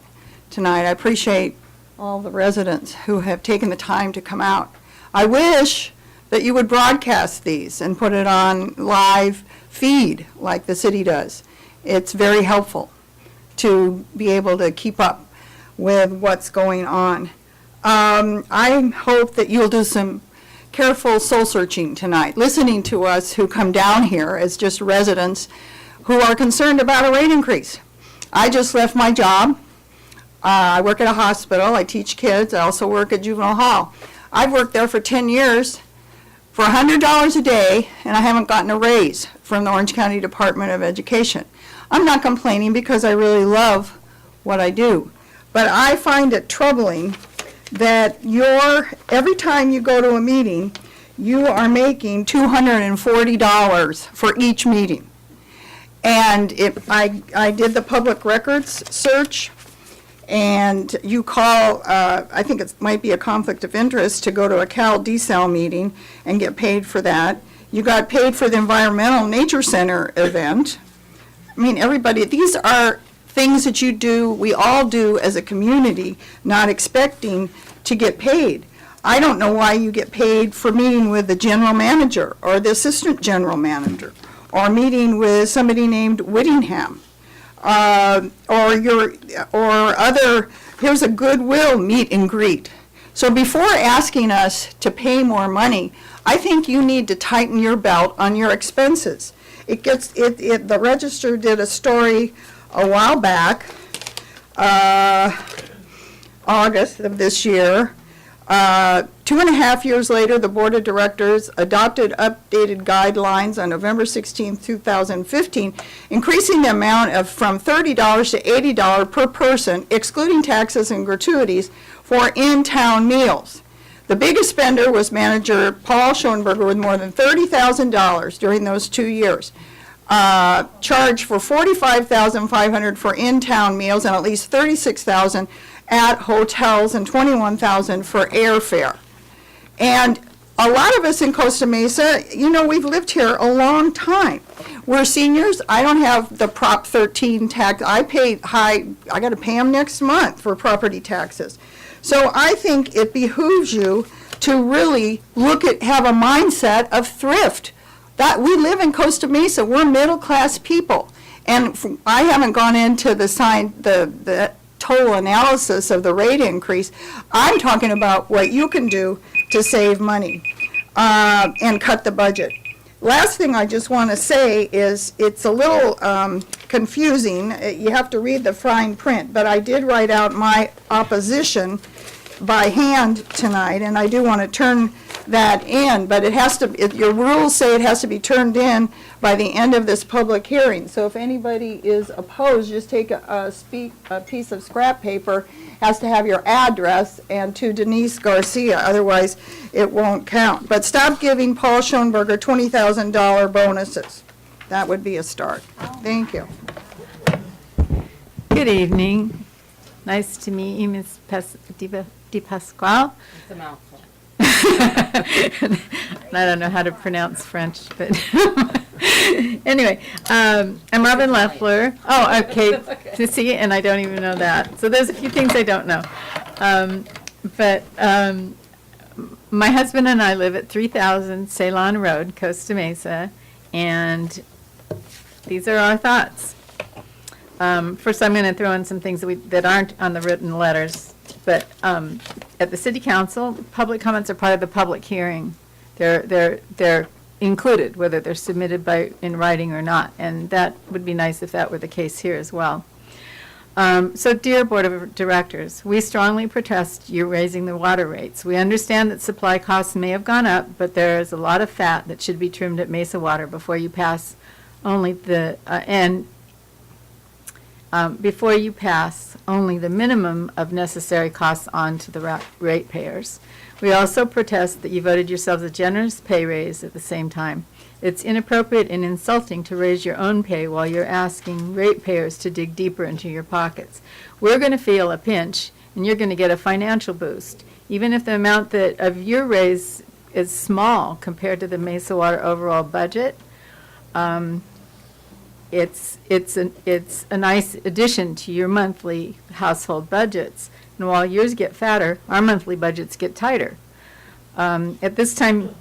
tonight. I appreciate all the residents who have taken the time to come out. I wish that you would broadcast these and put it on live feed like the city does. It's very helpful to be able to keep up with what's going on. I hope that you'll do some careful soul searching tonight, listening to us who come down here as just residents who are concerned about a rate increase. I just left my job. I work at a hospital. I teach kids. I also work at juvenile hall. I've worked there for 10 years for $100 a day, and I haven't gotten a raise from the Orange County Department of Education. I'm not complaining because I really love what I do, but I find it troubling that every time you go to a meeting, you are making $240 for each meeting. And I did the public records search, and you call, I think it might be a conflict of interest to go to a Cal D-Cell meeting and get paid for that. You got paid for the Environmental Nature Center event. I mean, everybody, these are things that you do, we all do as a community, not expecting to get paid. I don't know why you get paid for meeting with the general manager or the assistant general manager, or meeting with somebody named Whittingham, here's a Goodwill meet and greet. So before asking us to pay more money, I think you need to tighten your belt on your expenses. The Register did a story a while back, August of this year. 2.5 years later, the Board of Directors adopted updated guidelines on November 16, 2015, increasing the amount from $30 to $80 per person, excluding taxes and gratuities, for in-town meals. The biggest spender was manager Paul Shoenberger with more than $30,000 during those 2 years. Charged for $45,500 for in-town meals and at least $36,000 at hotels and $21,000 for airfare. And a lot of us in Costa Mesa, we've lived here a long time. We're seniors. I don't have the Prop 13 tax. I got to pay them next month for property taxes. So I think it behooves you to really have a mindset of thrift. That we live in Costa Mesa. We're middle-class people. And I haven't gone into the total analysis of the rate increase. I'm talking about what you can do to save money and cut the budget. Last thing I just want to say is it's a little confusing. You have to read the fine print, but I did write out my opposition by hand tonight, and I do want to turn that in, but it has to, your rules say it has to be turned in by the end of this public hearing. So if anybody is opposed, just take a piece of scrap paper, has to have your address, and to Denise Garcia, otherwise it won't count. But stop giving Paul Shoenberger $20,000 bonuses. That would be a start. Thank you.
Good evening. Nice to meet you, Ms. Di Pasquale.
It's a mouthful.
I don't know how to pronounce French, but anyway, I'm Robin Leffler. Oh, okay. See, and I don't even know that. So there's a few things I don't know. But my husband and I live at 3000 Ceylon Road, Costa Mesa, and these are our thoughts. First, I'm going to throw in some things that aren't on the written letters. But at the City Council, public comments are part of the public hearing. They're included, whether they're submitted in writing or not, and that would be nice if that were the case here as well. So, dear Board of Directors, we strongly protest you raising the water rates. We understand that supply costs may have gone up, but there is a lot of fat that should be trimmed at Mesa Water before you pass only the minimum of necessary costs on to the ratepayers. We also protest that you voted yourselves a generous pay raise at the same time. It's inappropriate and insulting to raise your own pay while you're asking ratepayers to dig deeper into your pockets. We're going to feel a pinch, and you're going to get a financial boost, even if the amount of your raise is small compared to the Mesa Water overall budget. It's a nice addition to your monthly household budgets. And while yours get fatter, our monthly budgets get tighter. At this time,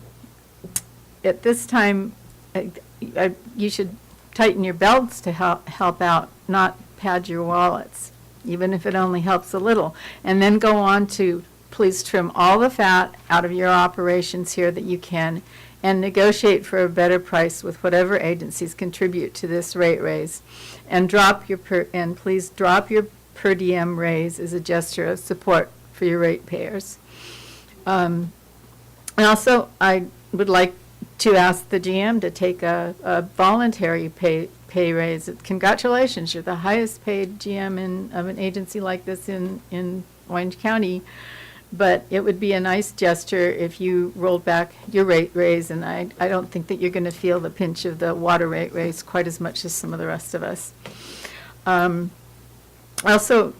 you should tighten your belts to help out, not pad your wallets. even if it only helps a little. And then go on to please trim all the fat out of your operations here that you can, and negotiate for a better price with whatever agencies contribute to this rate raise. And please drop your per diem raise as a gesture of support for your ratepayers. And also, I would like to ask the GM to take a voluntary pay raise. Congratulations, you're the highest paid GM of an agency like this in Orange County. But it would be a nice gesture if you rolled back your rate raise, and I don't think that you're going to feel the pinch of the water rate raise quite as much as some of the rest of us. Also,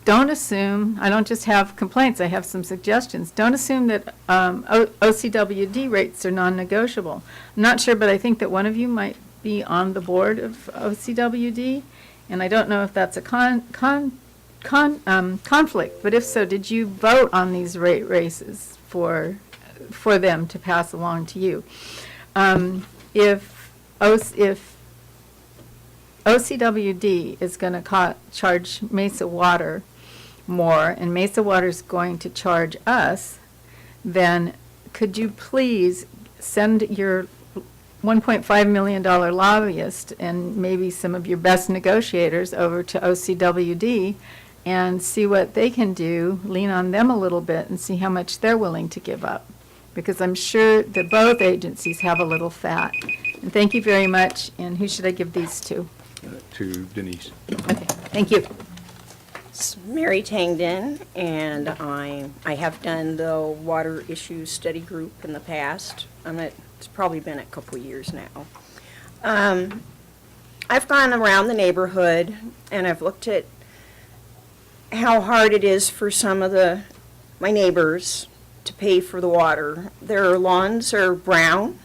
don't assume, I don't just have complaints, I have some suggestions. Don't assume that OCWD rates are non-negotiable. I'm not sure, but I think that one of you might be on the board of OCWD, and I don't know if that's a conflict, but if so, did you vote on these rate raises for them to pass along to you? If OCWD is going to charge Mesa Water more, and Mesa Water is going to charge us, then could you please send your $1.5 million lobbyist and maybe some of your best negotiators over to OCWD and see what they can do, lean on them a little bit and see how much they're willing to give up. Because I'm sure that both agencies have a little fat. And thank you very much. And who should I give these to?
To Denise.
Okay, thank you.
It's Mary Tangden, and I have done the water issues study group in the past. It's probably been a couple years now. I've gone around the neighborhood and I've looked at how hard it is for some of my neighbors to pay for the water. Their lawns are brown.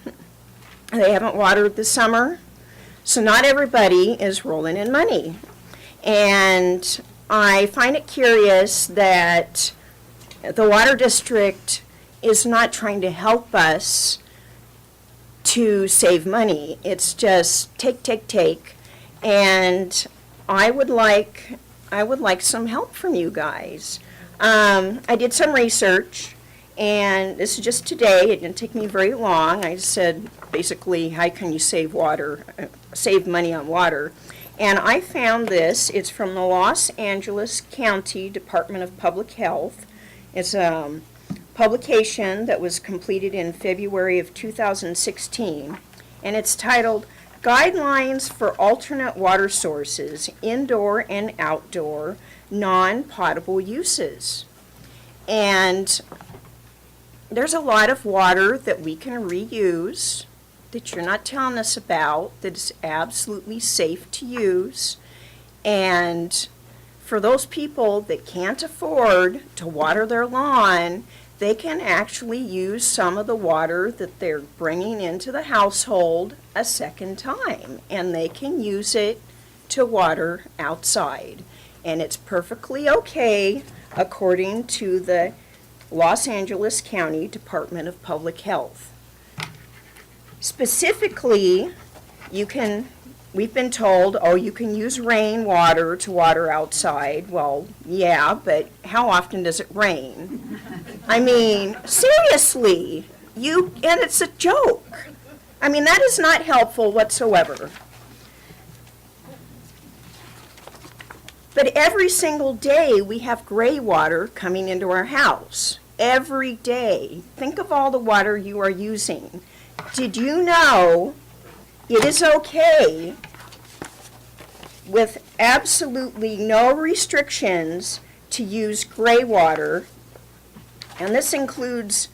They haven't watered this summer. So not everybody is rolling in money. And I find it curious that the water district is not trying to help us to save money. It's just take. And I would like some help from you guys. I did some research, and this is just today. It didn't take me very long. I said, basically, how can you save money on water? And I found this. It's from the Los Angeles County Department of Public Health. It's a publication that was completed in February of 2016, and it's titled Guidelines for Alternate Water Sources, Indoor and Outdoor Non-Potable Uses. And there's a lot of water that we can reuse that you're not telling us about, that is absolutely safe to use. And for those people that can't afford to water their lawn, they can actually use some of the water that they're bringing into the household a second time, and they can use it to water outside. And it's perfectly okay according to the Los Angeles County Department of Public Health. Specifically, we've been told, you can use rainwater to water outside. Well, yeah, but how often does it rain? I mean, seriously, and it's a joke. I mean, that is not helpful whatsoever. But every single day we have gray water coming into our house. Every day. Think of all the water you are using. Did you know it is okay with absolutely no restrictions to use gray water? And this includes,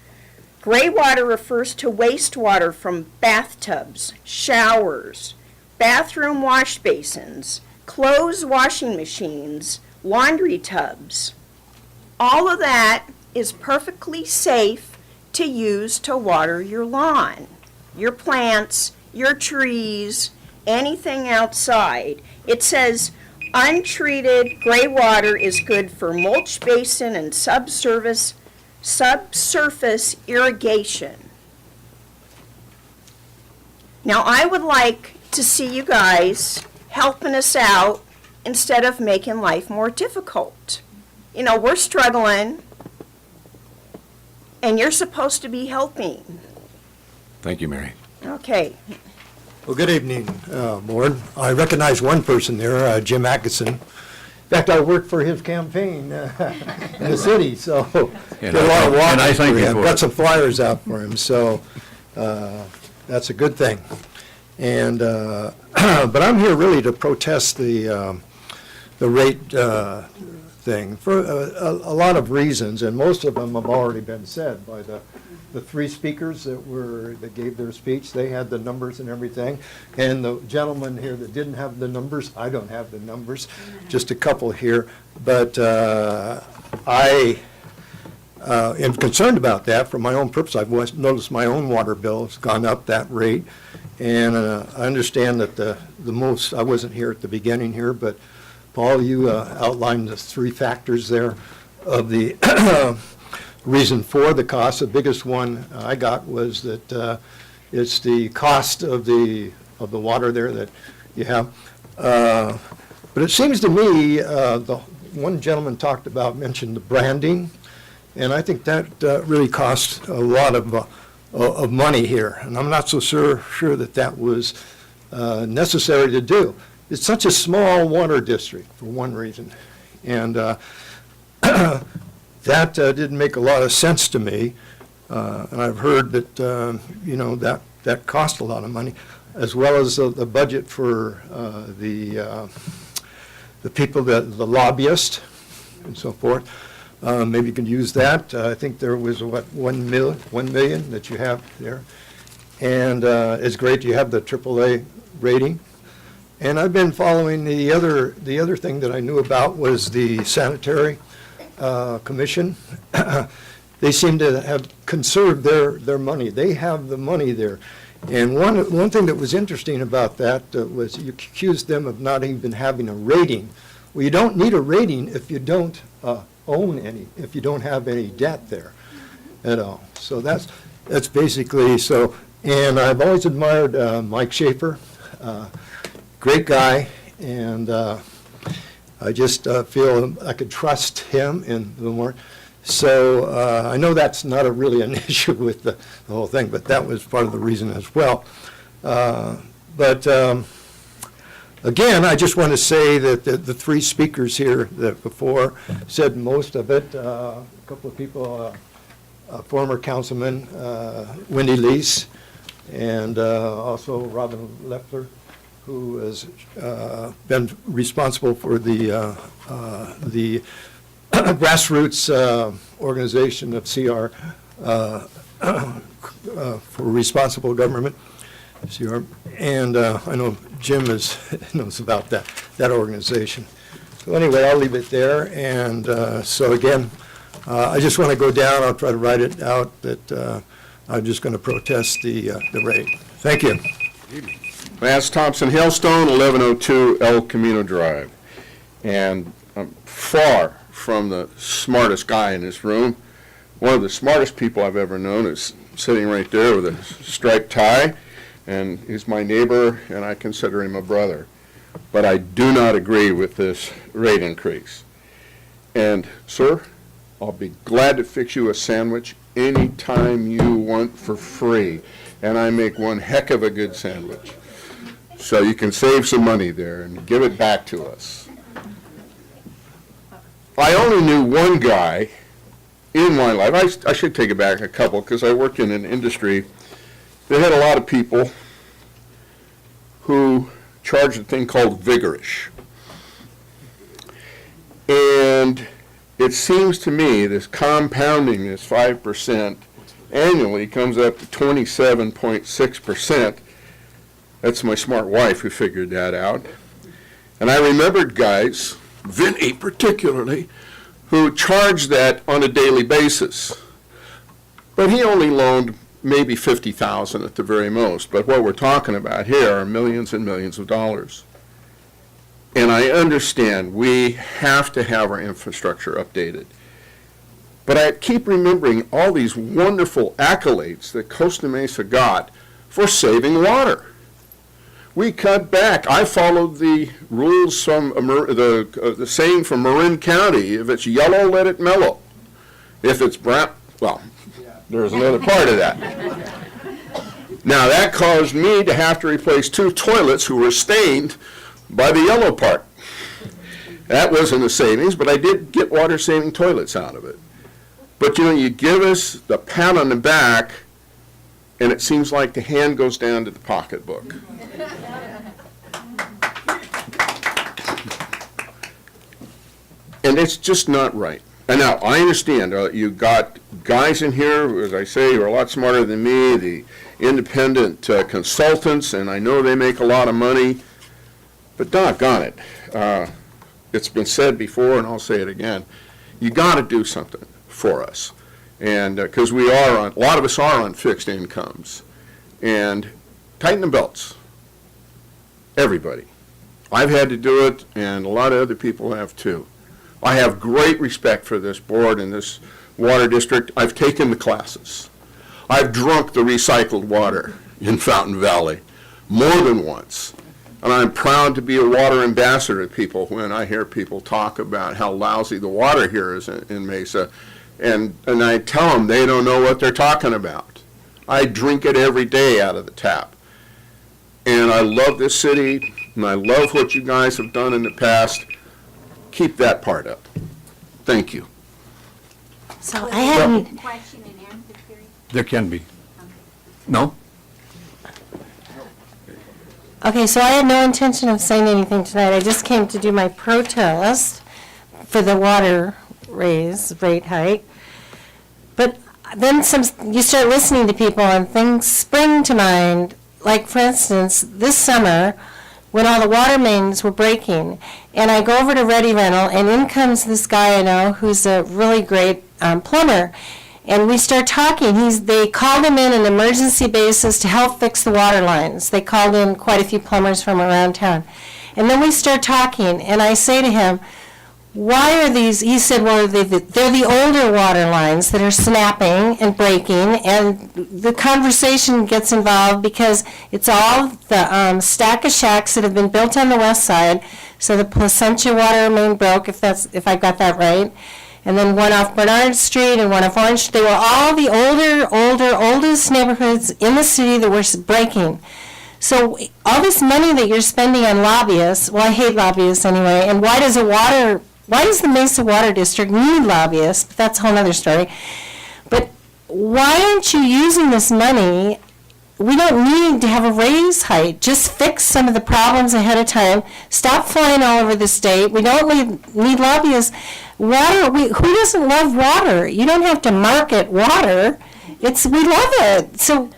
gray water refers to wastewater from bathtubs, showers, bathroom wash basins, clothes washing machines, laundry tubs. All of that is perfectly safe to use to water your lawn, your plants, your trees, anything outside. It says untreated gray water is good for mulch basin and subsurface irrigation. Now, I would like to see you guys helping us out instead of making life more difficult. You know, we're struggling, and you're supposed to be helping.
Thank you, Mary.
Okay.
Well, good evening, Board. I recognize one person there, Jim Atkinson. In fact, I worked for his campaign in the city, so did a lot of
And I
walking
thank
for
you
him.
for
Got
it.
some flyers out for him, so that's a good thing. And, but I'm here really to protest the rate thing for a lot of reasons, and most of them have already been said by the three speakers that gave their speech. They had the numbers and everything. And the gentleman here that didn't have the numbers, I don't have the numbers, just a couple here. But I am concerned about that for my own purpose. I've noticed my own water bill has gone up that rate. And I understand that the most, I wasn't here at the beginning here, but Paul, you outlined the three factors there of the reason for the cost. The biggest one I got was that it's the cost of the water there that you have. But it seems to me, the one gentleman mentioned the branding, and I think that really costs a lot of money here, and I'm not so sure that was necessary to do. It's such a small water district for one reason, and that didn't make a lot of sense to me, and I've heard that, that cost a lot of money, as well as the budget for the people, the lobbyists and so forth. Maybe you can use that. I think there was, what, 1 million that you have there. And it's great you have the AAA rating. And I've been following the other thing that I knew about was the sanitary commission. They seem to have conserved their money. They have the money there. And one thing that was interesting about that was you accused them of not even having a rating. Well, you don't need a rating if you don't own any, if you don't have any debt there at all. So that's basically so. And I've always admired Mike Schaefer, great guy, and I just feel I could trust him in the more. So I know that's not really an issue with the whole thing, but that was part of the reason as well. Again, I just want to say that the three speakers here that before said most of it. A couple of people, former councilman Wendy Lease, and also Robin Leffler, who has been responsible for the grassroots organization of CR for responsible government. CR, and I know Jim knows about that organization. So anyway, I'll leave it there. And so again, I just want to go down. I'll try to write it out that I'm just going to protest the rate. Thank you.
Lance Thompson Hailstone, 1102 El Camino Drive. And I'm far from the smartest guy in this room. One of the smartest people I've ever known is sitting right there with a striped tie, and he's my neighbor, and I consider him a brother. But I do not agree with this rate increase. And, sir, I'll be glad to fix you a sandwich anytime you want for free, and I make one heck of a good sandwich. So you can save some money there and give it back to us. I only knew one guy in my life. I should take it back a couple, because I worked in an industry that had a lot of people who charged a thing called vigorish. And it seems to me this compounding, this 5% annually, comes up to 27.6%. That's my smart wife who figured that out. And I remembered guys, Vinny particularly, who charged that on a daily basis. But he only loaned maybe $50,000 at the very most. But what we're talking about here are millions and millions of dollars. And I understand we have to have our infrastructure updated. But I keep remembering all these wonderful accolades that Costa Mesa got for saving water. We cut back. I followed the rules from the saying from Marin County, if it's yellow, let it mellow. If it's brown, well, there's another part of that. Now, that caused me to have to replace 2 toilets who were stained by the yellow part. That wasn't a savings, but I did get water-saving toilets out of it. But, you know, you give us the pat on the back, and it seems like the hand goes down to the pocketbook. And it's just not right. And now, I understand, you've got guys in here, as I say, who are a lot smarter than me, the independent consultants, and I know they make a lot of money, but doggone it. It's been said before, and I'll say it again, you got to do something for us. And because a lot of us are on fixed incomes. And tighten the belts. Everybody. I've had to do it, and a lot of other people have too. I have great respect for this board and this water district. I've taken the classes. I've drunk the recycled water in Fountain Valley more than once. And I'm proud to be a water ambassador to people when I hear people talk about how lousy the water here is in Mesa. And I tell them they don't know what they're talking about. I drink it every day out of the tap. And I love this city, and I love what you guys have done in the past. Keep that part up. Thank you.
So I hadn't,
Question and answer period.
There can be. No?
okay, so I had no intention of saying anything tonight. I just came to do my protest for the water rate hike. But then you start listening to people and things spring to mind. Like, for instance, this summer, when all the water mains were breaking, and I go over to Ready Rental, and in comes this guy I know who's a really great plumber, and we start talking. They called him in an emergency basis to help fix the water lines. They called in quite a few plumbers from around town. And then we start talking, and I say to him, why are these, he said, well, they're the older water lines that are snapping and breaking, and the conversation gets involved because it's all the stack of shacks that have been built on the west side. So the Placentia water main broke, if I got that right, and then one off Bernard Street and one off Orange. They were all the oldest neighborhoods in the city that were breaking. So all this money that you're spending on lobbyists, well, I hate lobbyists anyway, and why does the Mesa Water District need lobbyists? That's a whole other story. But why aren't you using this money? We don't need to have a raise hike. Just fix some of the problems ahead of time. Stop flying all over the state. We don't need lobbyists. Water, who doesn't love water? You don't have to market water. We love it. So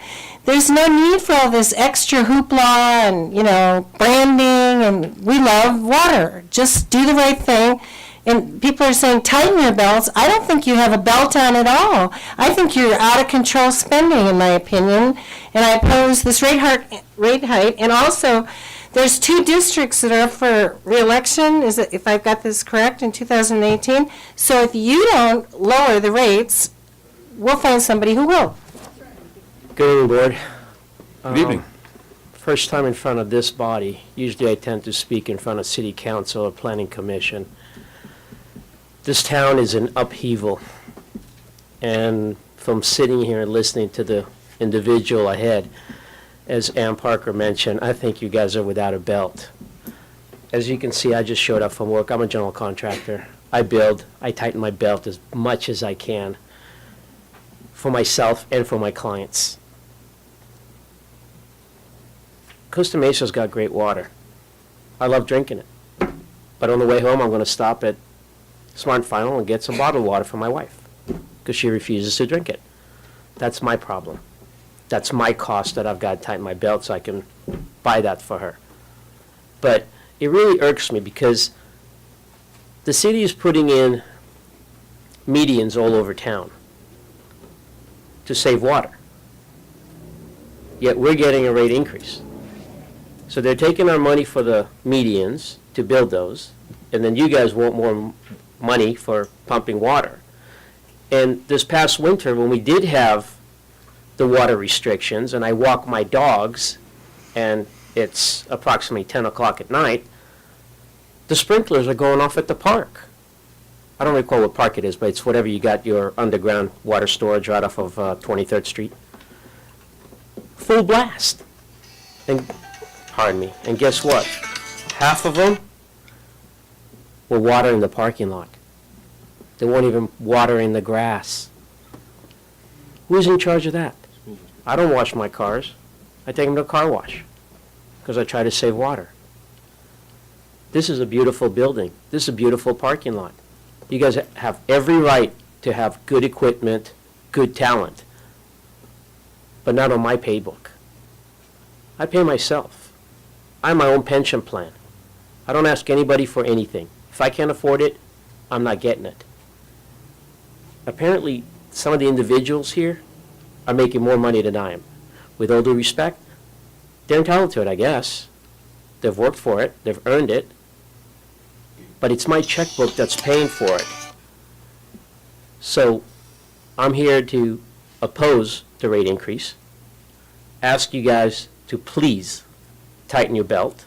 there's no need for all this extra hoopla and, branding, and we love water. Just do the right thing. And people are saying, tighten your belts. I don't think you have a belt on at all. I think you're out of control spending, in my opinion. And I oppose this rate hike. And also, there's 2 districts that are up for re-election, if I've got this correct, in 2018. So if you don't lower the rates, we'll find somebody who will.
Good evening, Board.
Good evening.
First time in front of this body. Usually I tend to speak in front of City Council or Planning Commission. This town is in upheaval. And from sitting here and listening to the individual ahead, as Ann Parker mentioned, I think you guys are without a belt. As you can see, I just showed up from work. I'm a general contractor. I build. I tighten my belt as much as I can for myself and for my clients. Costa Mesa's got great water. I love drinking it. But on the way home, I'm going to stop at Smart and Final and get some bottled water for my wife because she refuses to drink it. That's my problem. That's my cost that I've got to tighten my belt so I can buy that for her. But it really irks me because the city is putting in medians all over town to save water. Yet we're getting a rate increase. So they're taking our money for the medians to build those, and then you guys want more money for pumping water. And this past winter, when we did have the water restrictions, and I walk my dogs, and it's approximately 10 o'clock at night, the sprinklers are going off at the park. I don't recall what park it is, but it's whatever you got your underground water storage right off of 23rd Street. Full blast. And, pardon me, and guess what? Half of them were watering the parking lot. They weren't even watering the grass. Who's in charge of that? I don't wash my cars. I take them to a car wash because I try to save water. This is a beautiful building. This is a beautiful parking lot. You guys have every right to have good equipment, good talent, but not on my paybook. I pay myself. I have my own pension plan. I don't ask anybody for anything. If I can't afford it, I'm not getting it. Apparently, some of the individuals here are making more money than I am. With all due respect, they're entitled to it, I guess. They've worked for it, they've earned it, but it's my checkbook that's paying for it. So I'm here to oppose the rate increase, ask you guys to please tighten your belt.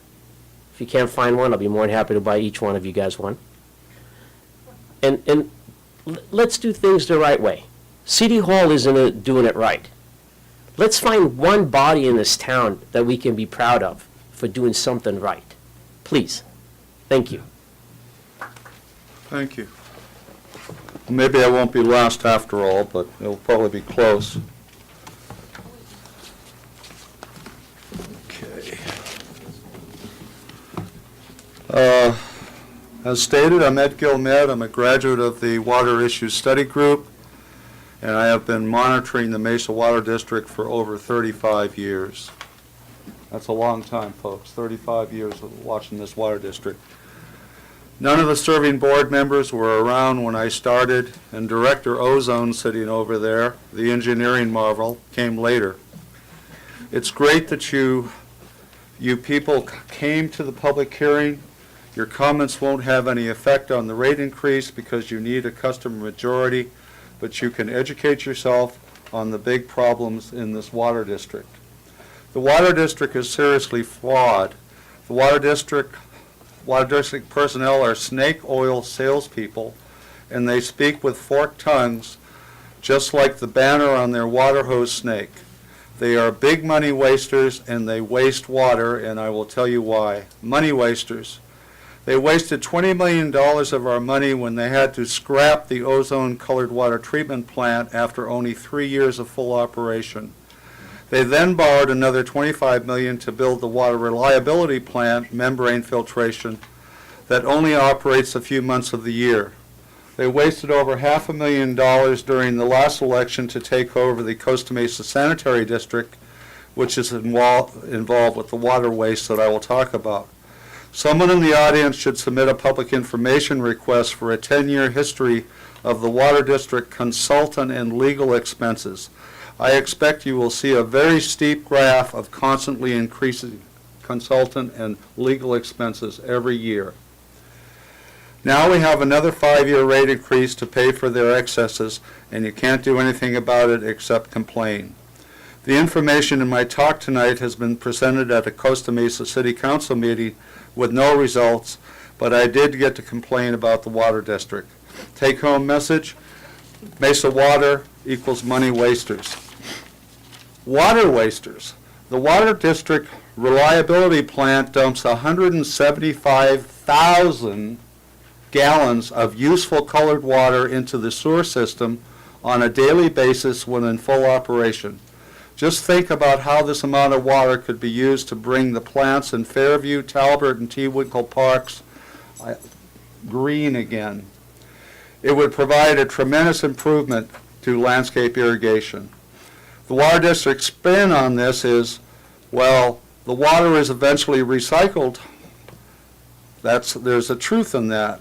If you can't find one, I'll be more than happy to buy each one of you guys one. And let's do things the right way. City Hall isn't doing it right. Let's find one body in this town that we can be proud of for doing something right. Please. Thank you.
Thank you. Maybe I won't be last after all, but it'll probably be close. Okay. As stated, I'm Ed Gilmed. I'm a graduate of the Water Issues Study Group, and I have been monitoring the Mesa Water District for over 35 years. That's a long time, folks, 35 years of watching this water district. None of the serving board members were around when I started, and Director Ozone, sitting over there, the engineering marvel, came later. It's great that you people came to the public hearing. Your comments won't have any effect on the rate increase because you need a customer majority, but you can educate yourself on the big problems in this water district. The water district is seriously flawed. The water district personnel are snake oil salespeople, and they speak with forked tongues, just like the banner on their water hose snake. They are big money wasters, and they waste water, and I will tell you why. Money wasters. They wasted $20 million of our money when they had to scrap the ozone-colored water treatment plant after only 3 years of full operation. They then borrowed another $25 million to build the water reliability plant, membrane filtration, that only operates a few months of the year. They wasted over $500,000 during the last election to take over the Costa Mesa Sanitary District, which is involved with the water waste that I will talk about. Someone in the audience should submit a public information request for a 10-year history of the water district consultant and legal expenses. I expect you will see a very steep graph of constantly increasing consultant and legal expenses every year. Now we have another 5-year rate increase to pay for their excesses, and you can't do anything about it except complain. The information in my talk tonight has been presented at a Costa Mesa City Council meeting with no results, but I did get to complain about the water district. Take-home message, Mesa Water equals money wasters. Water wasters. The water district reliability plant dumps 175,000 gallons of useful colored water into the sewer system on a daily basis when in full operation. Just think about how this amount of water could be used to bring the plants in Fairview, Talbert, and Tewinkle Parks green again. It would provide a tremendous improvement to landscape irrigation. The water district's spin on this is, well, the water is eventually recycled. There's a truth in that.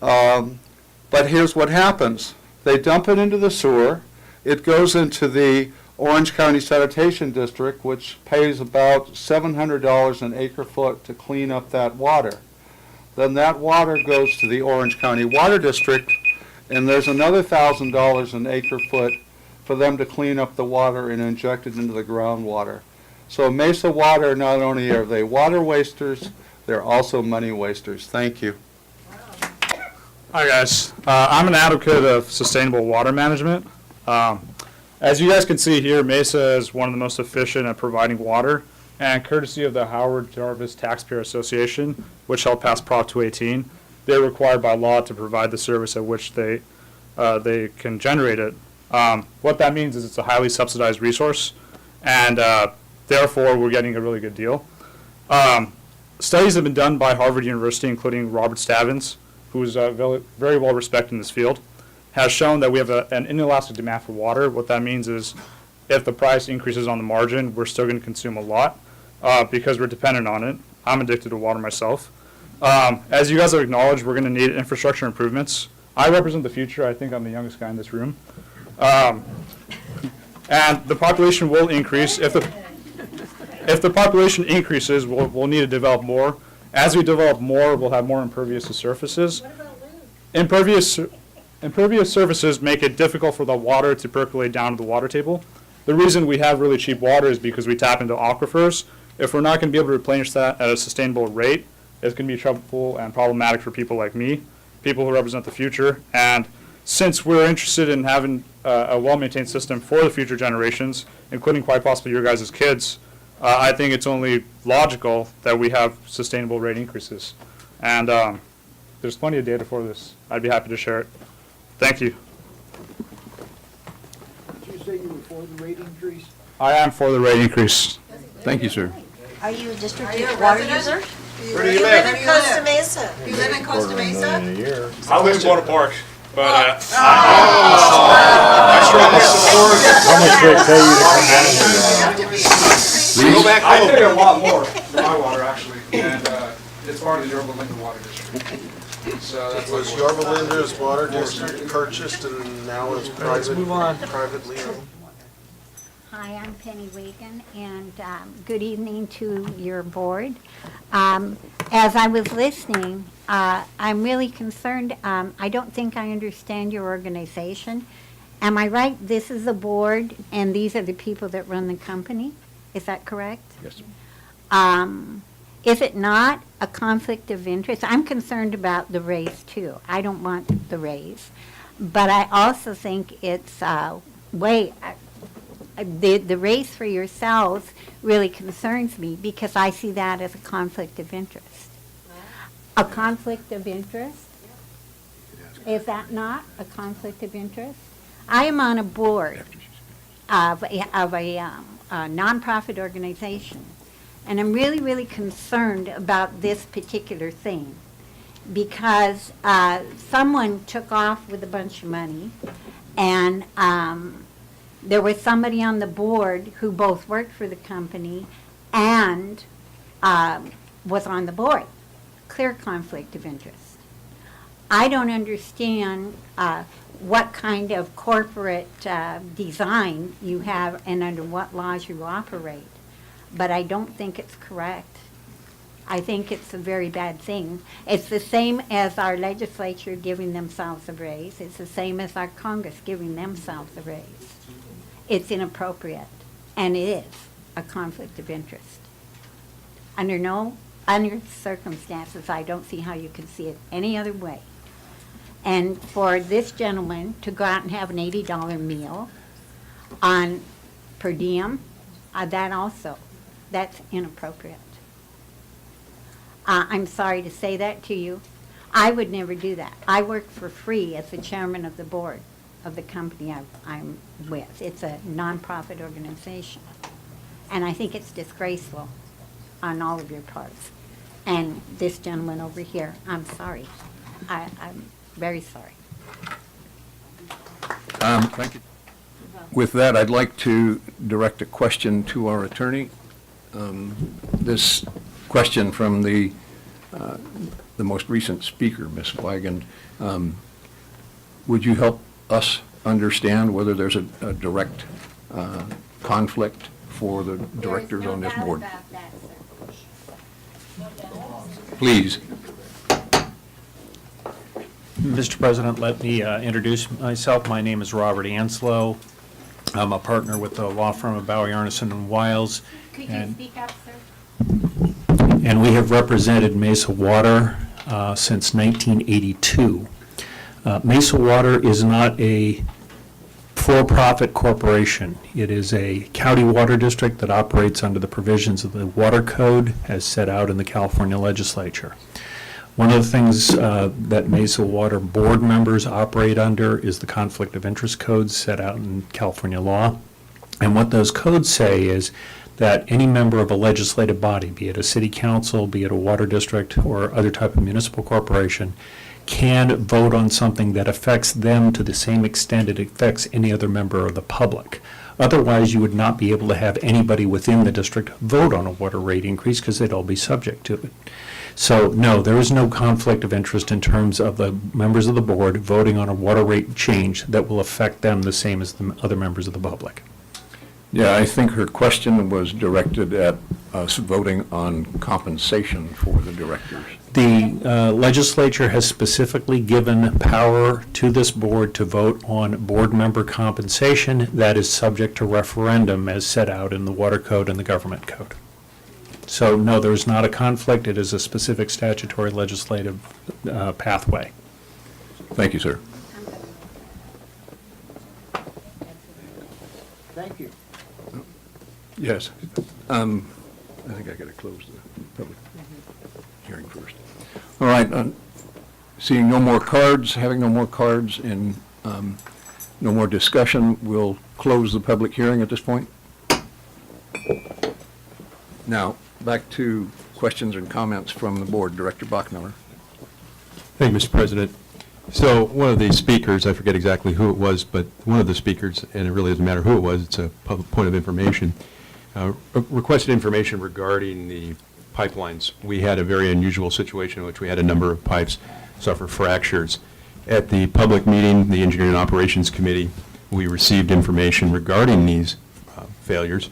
But here's what happens. They dump it into the sewer. It goes into the Orange County Sanitation District, which pays about $700 an acre foot to clean up that water. Then that water goes to the Orange County Water District, and there's another $1,000 an acre foot for them to clean up the water and inject it into the groundwater. So Mesa Water, not only are they water wasters, they're also money wasters. Thank you.
Hi, guys. I'm an advocate of sustainable water management. As you guys can see here, Mesa is one of the most efficient at providing water, and courtesy of the Howard Jarvis Taxpayer Association, which helped pass Prop 218, they're required by law to provide the service at which they can generate it. What that means is it's a highly subsidized resource, and therefore we're getting a really good deal. Studies have been done by Harvard University, including Robert Stavins, who is very well respected in this field, has shown that we have an inelastic demand for water. What that means is if the price increases on the margin, we're still going to consume a lot because we're dependent on it. I'm addicted to water myself. As you guys have acknowledged, we're going to need infrastructure improvements. I represent the future. I think I'm the youngest guy in this room. And the population will increase. If the population increases, we'll need to develop more. As we develop more, we'll have more impervious surfaces. Impervious surfaces make it difficult for the water to percolate down to the water table. The reason we have really cheap water is because we tap into aquifers. If we're not going to be able to replenish that at a sustainable rate, it's going to be troubleful and problematic for people like me, people who represent the future. And since we're interested in having a well-maintained system for the future generations, including quite possibly your guys' kids, I think it's only logical that we have sustainable rate increases. And there's plenty of data for this. I'd be happy to share it. Thank you.
Did you say you were for the rate increase?
I am for the rate increase.
Thank you, sir.
Are you a district water user?
Where do you live?
in Costa Mesa.
You live in Costa Mesa?
I live in Bona Park, but
I
strongly support.
How much
they pay you to come
Go back
I
home.
pay a lot more for my water, actually, and it's part of the Yorba Linda Water District. So that's
Was Yorba Linda's water district purchased and now it's privately owned?
Hi, I'm Penny Wiegand, and good evening to your board. As I was listening, I'm really concerned. I don't think I understand your organization. Am I right? This is the board, and these are the people that run the company? Is that correct?
Yes.
Is it not a conflict of interest? I'm concerned about the raise, too. I don't want the raise. But I also think it's the raise for yourselves really concerns me because I see that as a conflict of interest. A conflict of interest? Is that not a conflict of interest? I am on a board of a nonprofit organization, and I'm really, really concerned about this particular thing because someone took off with a bunch of money, and there was somebody on the board who both worked for the company and was on the board. Clear conflict of interest. I don't understand what kind of corporate design you have and under what laws you operate, but I don't think it's correct. I think it's a very bad thing. It's the same as our legislature giving themselves a raise. It's the same as our Congress giving themselves a raise. It's inappropriate, and it is a conflict of interest. Under circumstances, I don't see how you can see it any other way. And for this gentleman to go out and have an $80 meal on per diem, that's inappropriate. I'm sorry to say that to you. I would never do that. I work for free as the chairman of the board of the company I'm with. It's a nonprofit organization. And I think it's disgraceful on all of your parts. And this gentleman over here, I'm sorry. I'm very sorry.
Thank you. With that, I'd like to direct a question to our attorney. This question from the most recent speaker, Ms. Wigand. Would you help us understand whether there's a direct conflict for the directors on this board? Please.
Mr. President, let me introduce myself. My name is Robert Anslow.
I'm a partner with the law firm of Bowie, Arneson and Wiles.
Could you
and-
speak up, sir?
And we have represented Mesa Water since 1982. Mesa Water is not a for-profit corporation. It is a county water district that operates under the provisions of the Water Code as set out in the California legislature. One of the things that Mesa Water board members operate under is the conflict of interest codes set out in California law. And what those codes say is that any member of a legislative body, be it a city council, be it a water district, or other type of municipal corporation, can vote on something that affects them to the same extent it affects any other member of the public. Otherwise, you would not be able to have anybody within the district vote on a water rate increase because they'd all be subject to it. So, no, there is no conflict of interest in terms of the members of the board voting on a water rate change that will affect them the same as the other members of the public.
Yeah, I think her question was directed at us voting on compensation for the directors.
The legislature has specifically given power to this board to vote on board member compensation that is subject to referendum as set out in the Water Code and the Government Code. So, no, there is not a conflict. It is a specific statutory legislative pathway.
Thank you, sir.
Thank you.
Yes. I think I got to close the public hearing first. All right. Seeing no more cards, having no more cards, and no more discussion, we'll close the public hearing at this point. Now, back to questions and comments from the board. Director Bachmiller.
Thank you, Mr. President. So one of the speakers, I forget exactly who it was, but one of the speakers, and it really doesn't matter who it was, it's a public point of information, requested information regarding the pipelines. We had a very unusual situation in which we had a number of pipes suffer fractures. At the public meeting, the Engineering and Operations Committee, we received information regarding these failures.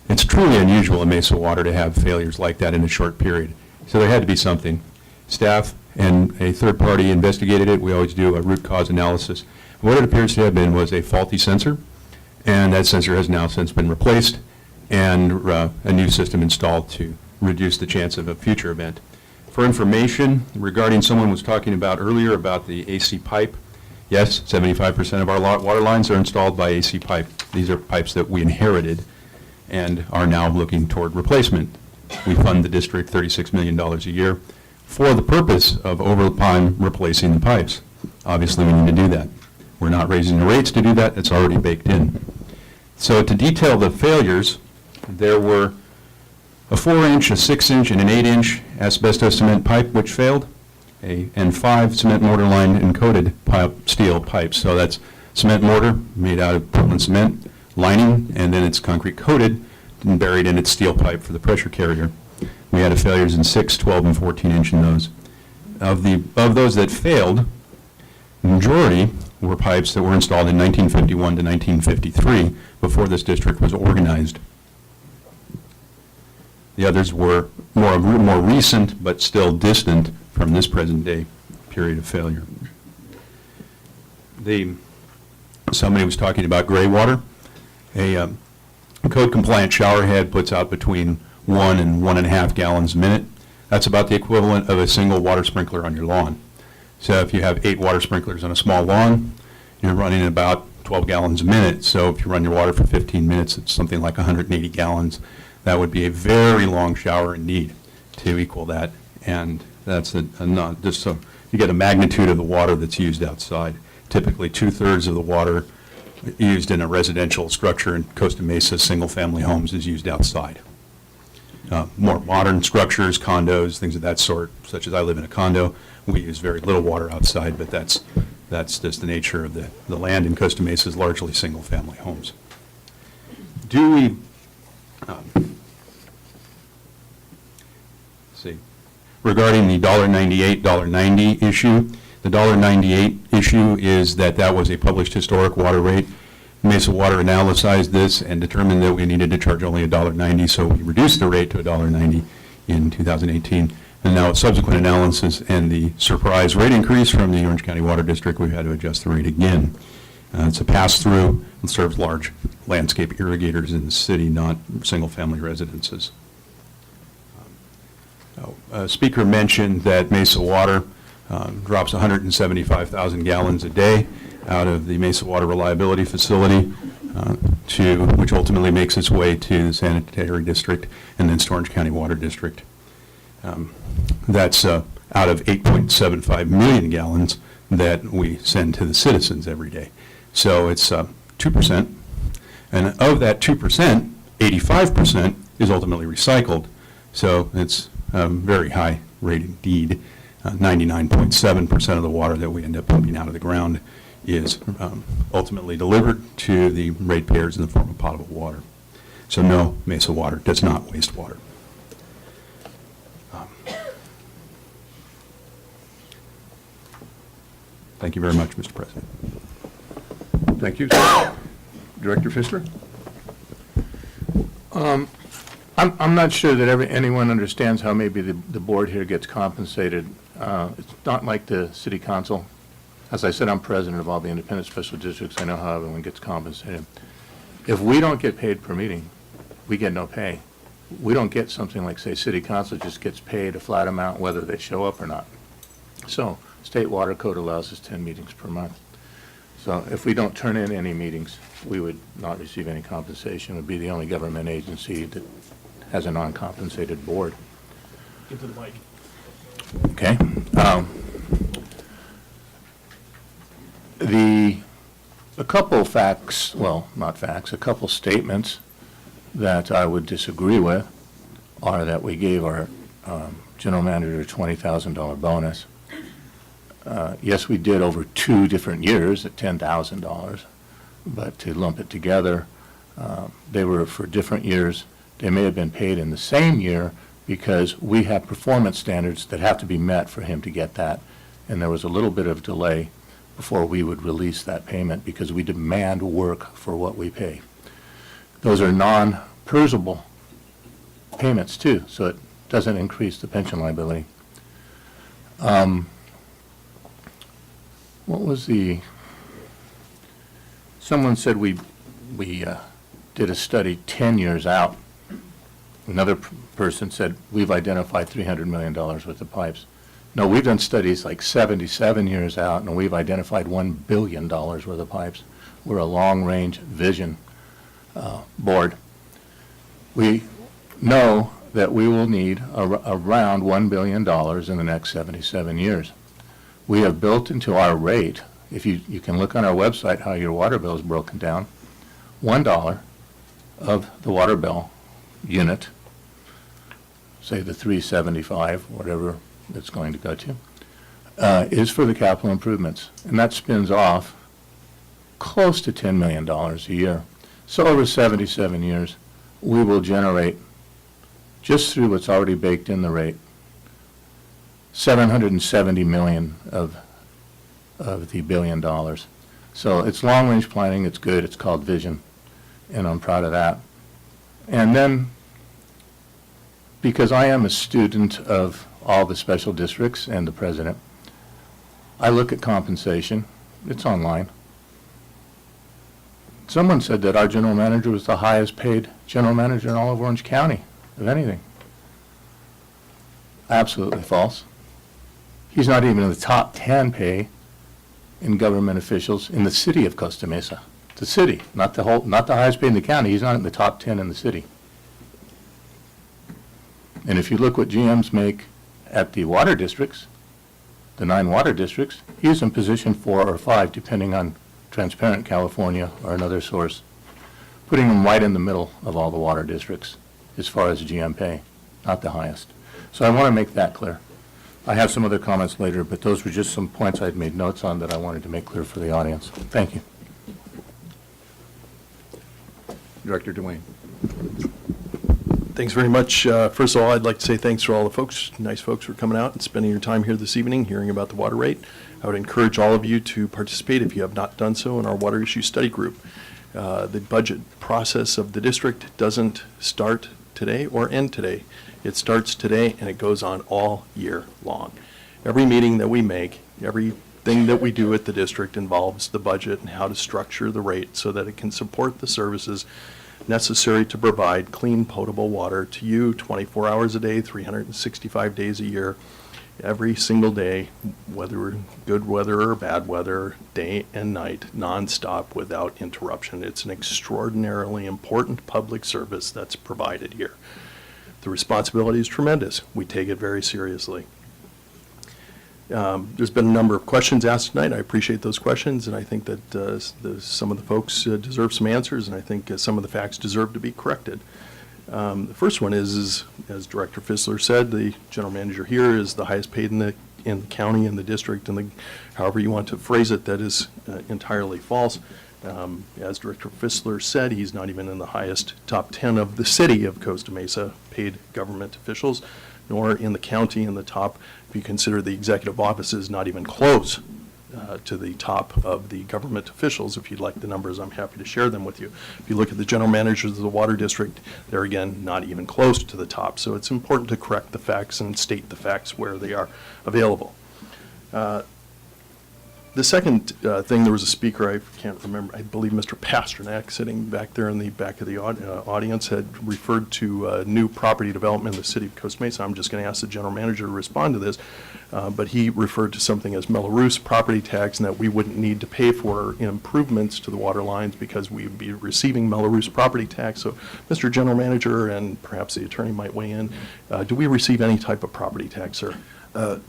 It's truly unusual in Mesa Water to have failures like that in a short period. So there had to be something. Staff and a third party investigated it. We always do a root cause analysis. What it appears to have been was a faulty sensor, and that sensor has now since been replaced and a new system installed to reduce the chance of a future event. For information regarding, someone was talking about earlier about the AC pipe. Yes, 75% of our water lines are installed by AC pipe. These are pipes that we inherited and are now looking toward replacement. We fund the district $36 million a year for the purpose of over time replacing the pipes. Obviously, we need to do that. We're not raising the rates to do that. It's already baked in. So to detail the failures, there were a 4-inch, a 6-inch, and an 8-inch asbestos cement pipe which failed, and 5 cement mortar lined and coated steel pipes. So that's cement mortar made out of Portland cement, lining, and then it's concrete coated and buried in its steel pipe for the pressure carrier. We had failures in 6, 12, and 14-inch in those. Of those that failed, the majority were pipes that were installed in 1951 to 1953 before this district was organized. The others were more recent, but still distant from this present day period of failure. Somebody was talking about gray water. A code compliant shower head puts out between 1 and 1.5 gallons a minute. That's about the equivalent of a single water sprinkler on your lawn. So if you have 8 water sprinklers on a small lawn, you're running about 12 gallons a minute. So if you run your water for 15 minutes, it's something like 180 gallons. That would be a very long shower in need to equal that. And that's not just so you get a magnitude of the water that's used outside. Typically 2/3 of the water used in a residential structure in Costa Mesa, single-family homes, is used outside. More modern structures, condos, things of that sort, such as I live in a condo, we use very little water outside, but that's just the nature of the land in Costa Mesa is largely single-family homes. Do we, see, regarding the $1.98, $1.90 issue, the $1.98 issue is that was a published historic water rate. Mesa Water analyzed this and determined that we needed to charge only $1.90, so we reduced the rate to $1.90 in 2018. And now, with subsequent analysis and the surprise rate increase from the Orange County Water District, we've had to adjust the rate again. It's a pass-through. serves large landscape irrigators in the city, not single-family residences. A speaker mentioned that Mesa Water drops 175,000 gallons a day out of the Mesa Water Reliability Facility, which ultimately makes its way to the Sanitary District and then Orange County Water District. That's out of 8.75 million gallons that we send to the citizens every day. So it's 2%, and of that 2%, 85% is ultimately recycled. So it's a very high rate indeed. 99.7% of the water that we end up pumping out of the ground is ultimately delivered to the ratepayers in the form of potable water. So no, Mesa Water does not waste water. Thank you very much, Mr. President.
Thank you. Director Pfister?
I'm not sure that anyone understands how maybe the board here gets compensated. It's not like the city council. As I said, I'm president of all the independent special districts. I know how everyone gets compensated. If we don't get paid per meeting, we get no pay. We don't get something like, say, city council just gets paid a flat amount whether they show up or not. So state water code allows us 10 meetings per month. So if we don't turn in any meetings, we would not receive any compensation. It would be the only government agency that has a non-compensated board.
Get to the mic.
Okay. A couple facts, well, not facts, a couple statements that I would disagree with are that we gave our general manager a $20,000 bonus. Yes, we did over 2 different years at $10,000, but to lump it together, they were for different years. They may have been paid in the same year because we have performance standards that have to be met for him to get that, and there was a little bit of delay before we would release that payment because we demand work for what we pay. Those are non-PERSable payments too, so it doesn't increase the pension liability. What was someone said we did a study 10 years out. Another person said we've identified $300 million worth of pipes. No, we've done studies like 77 years out, and we've identified $1 billion worth of pipes. We're a long-range vision board. We know that we will need around $1 billion in the next 77 years. We have built into our rate, if you can look on our website how your water bill is broken down, $1 of the water bill unit, say the 375, whatever it's going to go to, is for the capital improvements. And that spins off close to $10 million a year. So over 77 years, we will generate, just through what's already baked in the rate, $770 million of the $1 billion. So it's long-range planning, it's good, it's called vision, and I'm proud of that. And then, because I am a student of all the special districts and the president, I look at compensation. It's online. Someone said that our general manager was the highest paid general manager in all of Orange County, of anything. Absolutely false. He's not even in the top 10 pay in government officials in the city of Costa Mesa. The city, not the highest paid in the county. He's not in the top 10 in the city. And if you look what GMs make at the water districts, the 9 water districts, he's in position 4 or 5, depending on Transparent California or another source, putting him right in the middle of all the water districts as far as GM pay, not the highest. So I want to make that clear. I have some other comments later, but those were just some points I'd made notes on that I wanted to make clear for the audience. Thank you.
Director Dwayne.
Thanks very much. First of all, I'd like to say thanks for all the folks, nice folks for coming out and spending your time here this evening hearing about the water rate. I would encourage all of you to participate if you have not done so in our water issue study group. The budget process of the district doesn't start today or end today. It starts today and it goes on all year long. Every meeting that we make, every
everything that we do at the district involves the budget and how to structure the rate so that it can support the services necessary to provide clean, potable water to you 24 hours a day, 365 days a year, every single day, whether good weather or bad weather, day and night, nonstop, without interruption. It's an extraordinarily important public service that's provided here. The responsibility is tremendous. We take it very seriously. There's been a number of questions asked tonight. I appreciate those questions, and I think that some of the folks deserve some answers, and I think some of the facts deserve to be corrected. The first one is, as Director Fissler said, the general manager here is the highest paid in the county, in the district, and however you want to phrase it, that is entirely false. As Director Fissler said, he's not even in the highest top 10 of the city of Costa Mesa paid government officials, nor in the county in the top, if you consider the executive offices, not even close to the top of the government officials. If you'd like the numbers, I'm happy to share them with you. If you look at the general managers of the water district, they're again not even close to the top. So it's important to correct the facts and state the facts where they are available. The second thing, there was a speaker, I can't remember, I believe Mr. Pasternak, sitting back there in the back of the audience, had referred to new property development in the city of Costa Mesa. I'm just going to ask the general manager to respond to this, but he referred to something as Melrose property tax, and that we wouldn't need to pay for improvements to the water lines because we would be receiving Melrose property tax. So, Mr. General Manager, and perhaps the attorney might weigh in, do we receive any type of property tax, sir?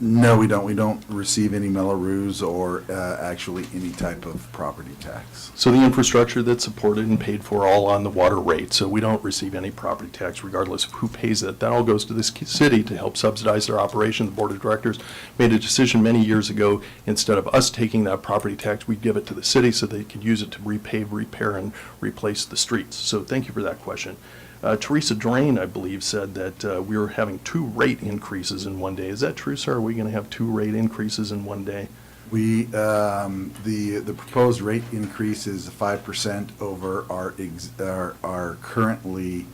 No, we don't. We don't receive any Melrose or actually any type of property tax.
So the infrastructure that's supported and paid for all on the water rate, so we don't receive any property tax regardless of who pays it. That all goes to this city to help subsidize their operation. The board of directors made a decision many years ago, instead of us taking that property tax, we give it to the city so they could use it to repave, repair, and replace the streets. So thank you for that question. Teresa Drain, I believe, said that we were having 2 rate increases in one day. Is that true, sir? Are we going to have 2 rate increases in one day?
We, the proposed rate increase is 5% over our currently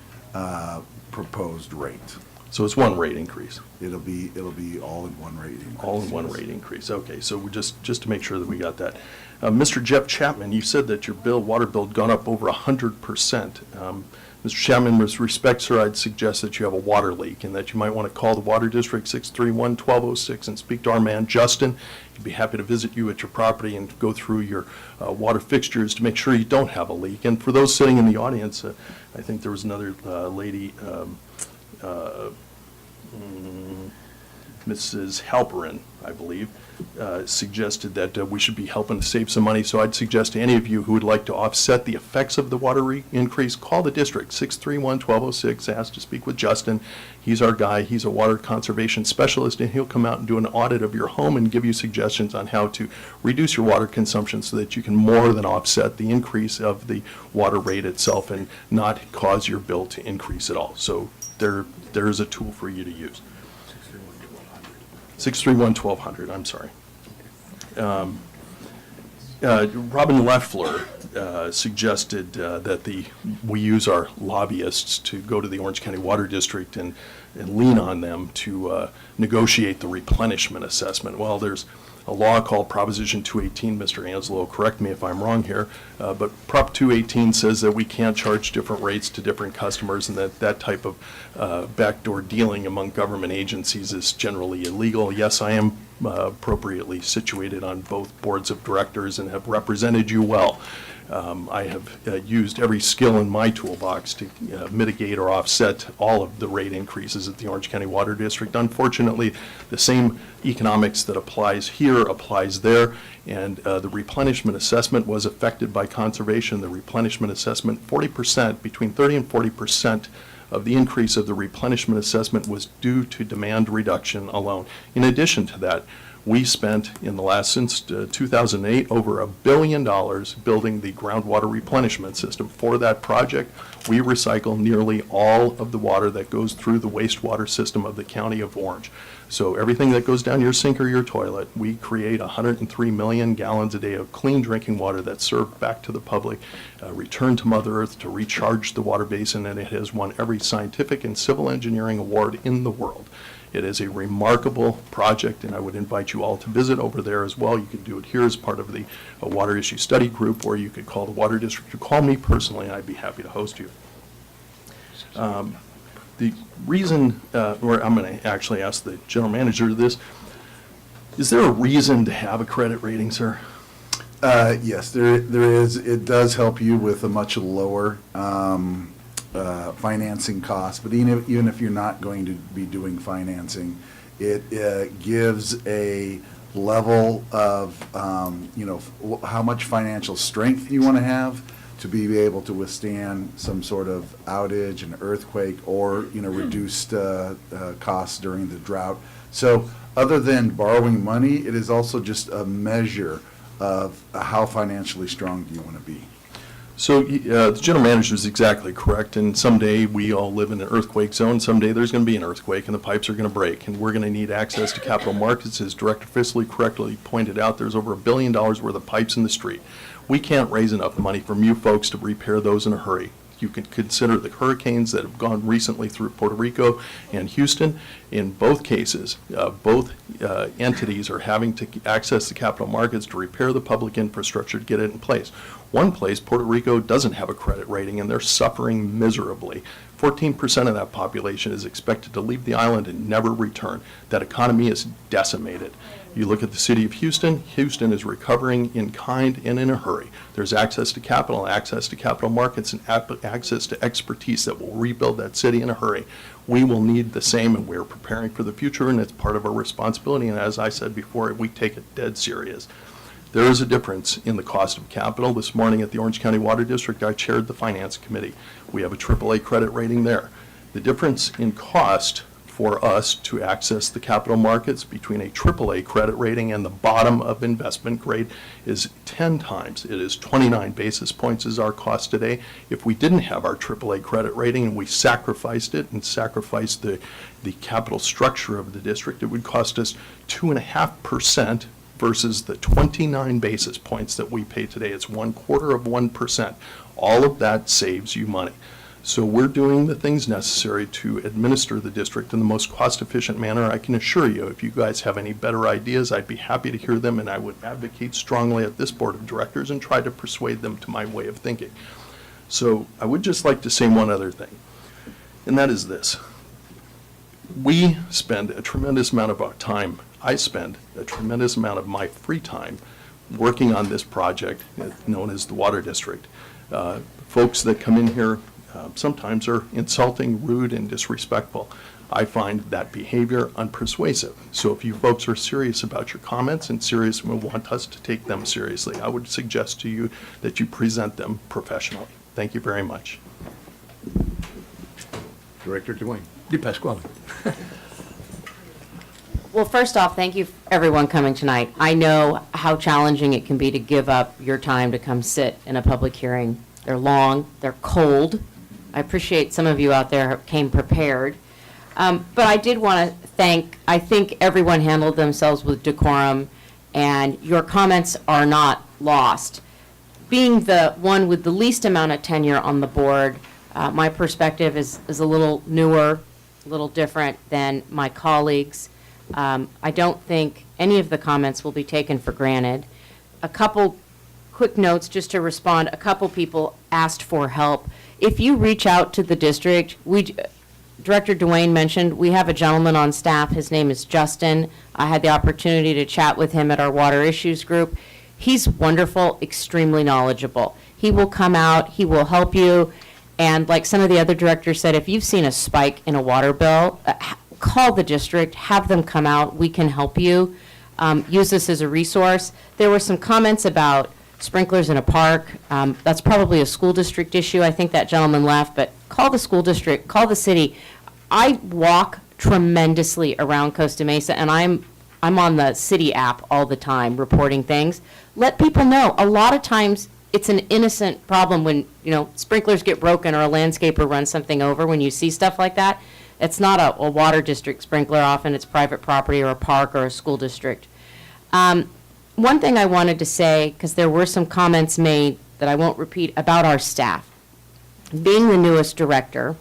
proposed rate.
So it's one rate increase?
It'll be all in one rate increase.
All in one rate increase. Okay, so we're just to make sure that we got that. Mr. Jeff Chapman, you said that your water bill had gone up over 100%. Mr. Chapman, with respect, sir, I'd suggest that you have a water leak and that you might want to call the Water District 631-1206 and speak to our man, Justin. He'd be happy to visit you at your property and go through your water fixtures to make sure you don't have a leak. And for those sitting in the audience, I think there was another lady, Mrs. Halperin, I believe, suggested that we should be helping to save some money. So I'd suggest to any of you who would like to offset the effects of the water increase, call the district, 631-1206, ask to speak with Justin. He's our guy. He's a water conservation specialist, and he'll come out and do an audit of your home and give you suggestions on how to reduce your water consumption so that you can more than offset the increase of the water rate itself and not cause your bill to increase at all. So there's a tool for you to use. 631-1200, I'm sorry. Robin Leffler suggested that we use our lobbyists to go to the Orange County Water District and lean on them to negotiate the replenishment assessment. Well, there's a law called Proposition 218, Mr. Anselo, correct me if I'm wrong here, but Prop 218 says that we can't charge different rates to different customers, and that type of backdoor dealing among government agencies is generally illegal. Yes, I am appropriately situated on both boards of directors and have represented you well. I have used every skill in my toolbox to mitigate or offset all of the rate increases at the Orange County Water District. Unfortunately, the same economics that applies here applies there, and the replenishment assessment was affected by conservation. The replenishment assessment, 40%, between 30 and 40% of the increase of the replenishment assessment was due to demand reduction alone. In addition to that, we spent since 2008 over $1 billion building the groundwater replenishment system. For that project, we recycle nearly all of the water that goes through the wastewater system of the County of Orange. So everything that goes down your sink or your toilet, we create 103 million gallons a day of clean drinking water that's served back to the public, returned to Mother Earth to recharge the water basin, and it has won every scientific and civil engineering award in the world. It is a remarkable project, and I would invite you all to visit over there as well. You can do it here as part of the Water Issue Study Group, or you could call the Water District or call me personally, and I'd be happy to host you. The reason, or I'm going to actually ask the general manager this, is there a reason to have a credit rating, sir?
Yes, there is. It does help you with a much lower financing cost, but even if you're not going to be doing financing, it gives a level of, how much financial strength you want to have to be able to withstand some sort of outage, an earthquake, or, reduced costs during the drought. So other than borrowing money, it is also just a measure of how financially strong do you want to be.
So the general manager is exactly correct, and someday we all live in an earthquake zone. Someday there's going to be an earthquake, and the pipes are going to break, and we're going to need access to capital markets. As Director Fisley correctly pointed out, there's over $1 billion worth of pipes in the street. We can't raise enough money from you folks to repair those in a hurry. You can consider the hurricanes that have gone recently through Puerto Rico and Houston. In both cases, both entities are having to access the capital markets to repair the public infrastructure to get it in place. One place, Puerto Rico, doesn't have a credit rating, and they're suffering miserably. 14% of that population is expected to leave the island and never return. That economy is decimated. You look at the city of Houston. Houston is recovering in kind and in a hurry. There's access to capital markets, and access to expertise that will rebuild that city in a hurry. We will need the same, and we're preparing for the future, and it's part of our responsibility. And as I said before, we take it dead serious. There is a difference in the cost of capital. This morning at the Orange County Water District, I chaired the Finance Committee. We have a AAA credit rating there. The difference in cost for us to access the capital markets between a AAA credit rating and the bottom of investment grade is 10 times. It is 29 basis points is our cost today. If we didn't have our AAA credit rating and we sacrificed it and sacrificed the capital structure of the district, it would cost us 2.5% versus the 29 basis points that we pay today. It's 1/4%. All of that saves you money. So we're doing the things necessary to administer the district in the most cost-efficient manner. I can assure you, if you guys have any better ideas, I'd be happy to hear them, and I would advocate strongly at this board of directors and try to persuade them to my way of thinking. So I would just like to say one other thing, and that is this. We spend a tremendous amount of our time, I spend a tremendous amount of my free time working on this project known as the Water District. Folks that come in here sometimes are insulting, rude, and disrespectful. I find that behavior unpersuasive. So if you folks are serious about your comments and serious and want us to take them seriously, I would suggest to you that you present them professionally. Thank you very much.
Director Dwayne DePasquale.
Well, first off, thank you everyone coming tonight. I know how challenging it can be to give up your time to come sit in a public hearing. They're long, they're cold. I appreciate some of you out there came prepared. But I did want to I think everyone handled themselves with decorum, and your comments are not lost. Being the one with the least amount of tenure on the board, my perspective is a little newer, a little different than my colleagues. I don't think any of the comments will be taken for granted. A couple quick notes just to respond. A couple people asked for help. If you reach out to the district, Director Dwayne mentioned, we have a gentleman on staff. His name is Justin. I had the opportunity to chat with him at our water issues group. He's wonderful, extremely knowledgeable. He will come out, he will help you. And like some of the other directors said, if you've seen a spike in a water bill, call the district, have them come out, we can help you. Use this as a resource. There were some comments about sprinklers in a park. That's probably a school district issue. I think that gentleman left, but call the school district, call the city. I walk tremendously around Costa Mesa, and I'm on the city app all the time reporting things. Let people know. A lot of times it's an innocent problem when, sprinklers get broken or a landscaper runs something over. When you see stuff like that, it's not a water district sprinkler. Often it's private property or a park or a school district. One thing I wanted to say, because there were some comments made that I won't repeat about our staff. Being the newest director,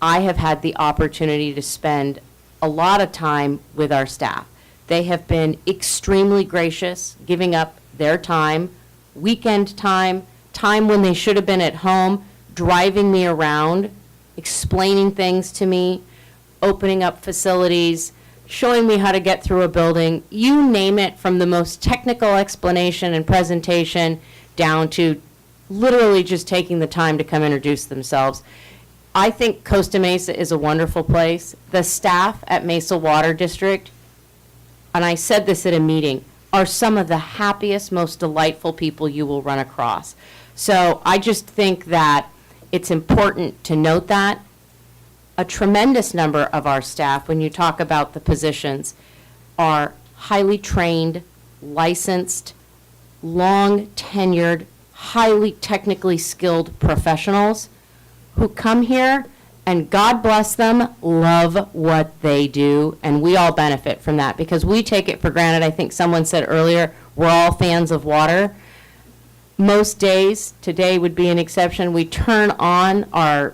I have had the opportunity to spend a a lot of time with our staff. They have been extremely gracious, giving up their time, weekend time, time when they should have been at home, driving me around, explaining things to me, opening up facilities, showing me how to get through a building, you name it, from the most technical explanation and presentation down to literally just taking the time to come introduce themselves. I think Costa Mesa is a wonderful place. The staff at Mesa Water District, and I said this at a meeting, are some of the happiest, most delightful people you will run across. So I just think that it's important to note that. A tremendous number of our staff, when you talk about the positions, are highly trained, licensed, long tenured, highly technically skilled professionals who come here, and God bless them, love what they do, and we all benefit from that because we take it for granted. I think someone said earlier, we're all fans of water. Most days, today would be an exception, we turn on our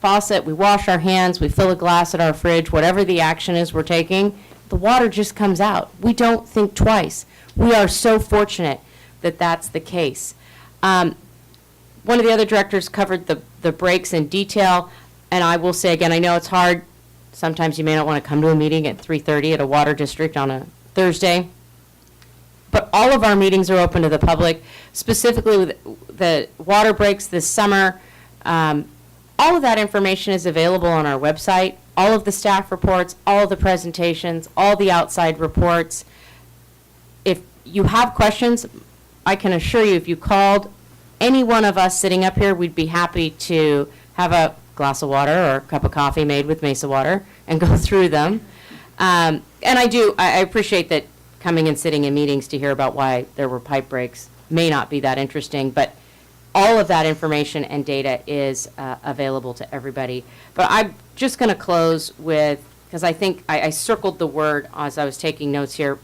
faucet, we wash our hands, we fill a glass at our fridge, whatever the action is we're taking, the water just comes out. We don't think twice. We are so fortunate that that's the case. One of the other directors covered the breaks in detail, and I will say again, I know it's hard. Sometimes you may not want to come to a meeting at 3:30 at a water district on a Thursday, but all of our meetings are open to the public, specifically with the water breaks this summer. All of that information is available on our website, all of the staff reports, all of the presentations, all the outside reports. If you have questions, I can assure you if you called any one of us sitting up here, we'd be happy to have a glass of water or a cup of coffee made with Mesa Water and go through them. And I appreciate that coming and sitting in meetings to hear about why there were pipe breaks may not be that interesting, but all of that information and data is available to everybody. But I'm just going to close with, because I think I circled the word as I was taking notes here.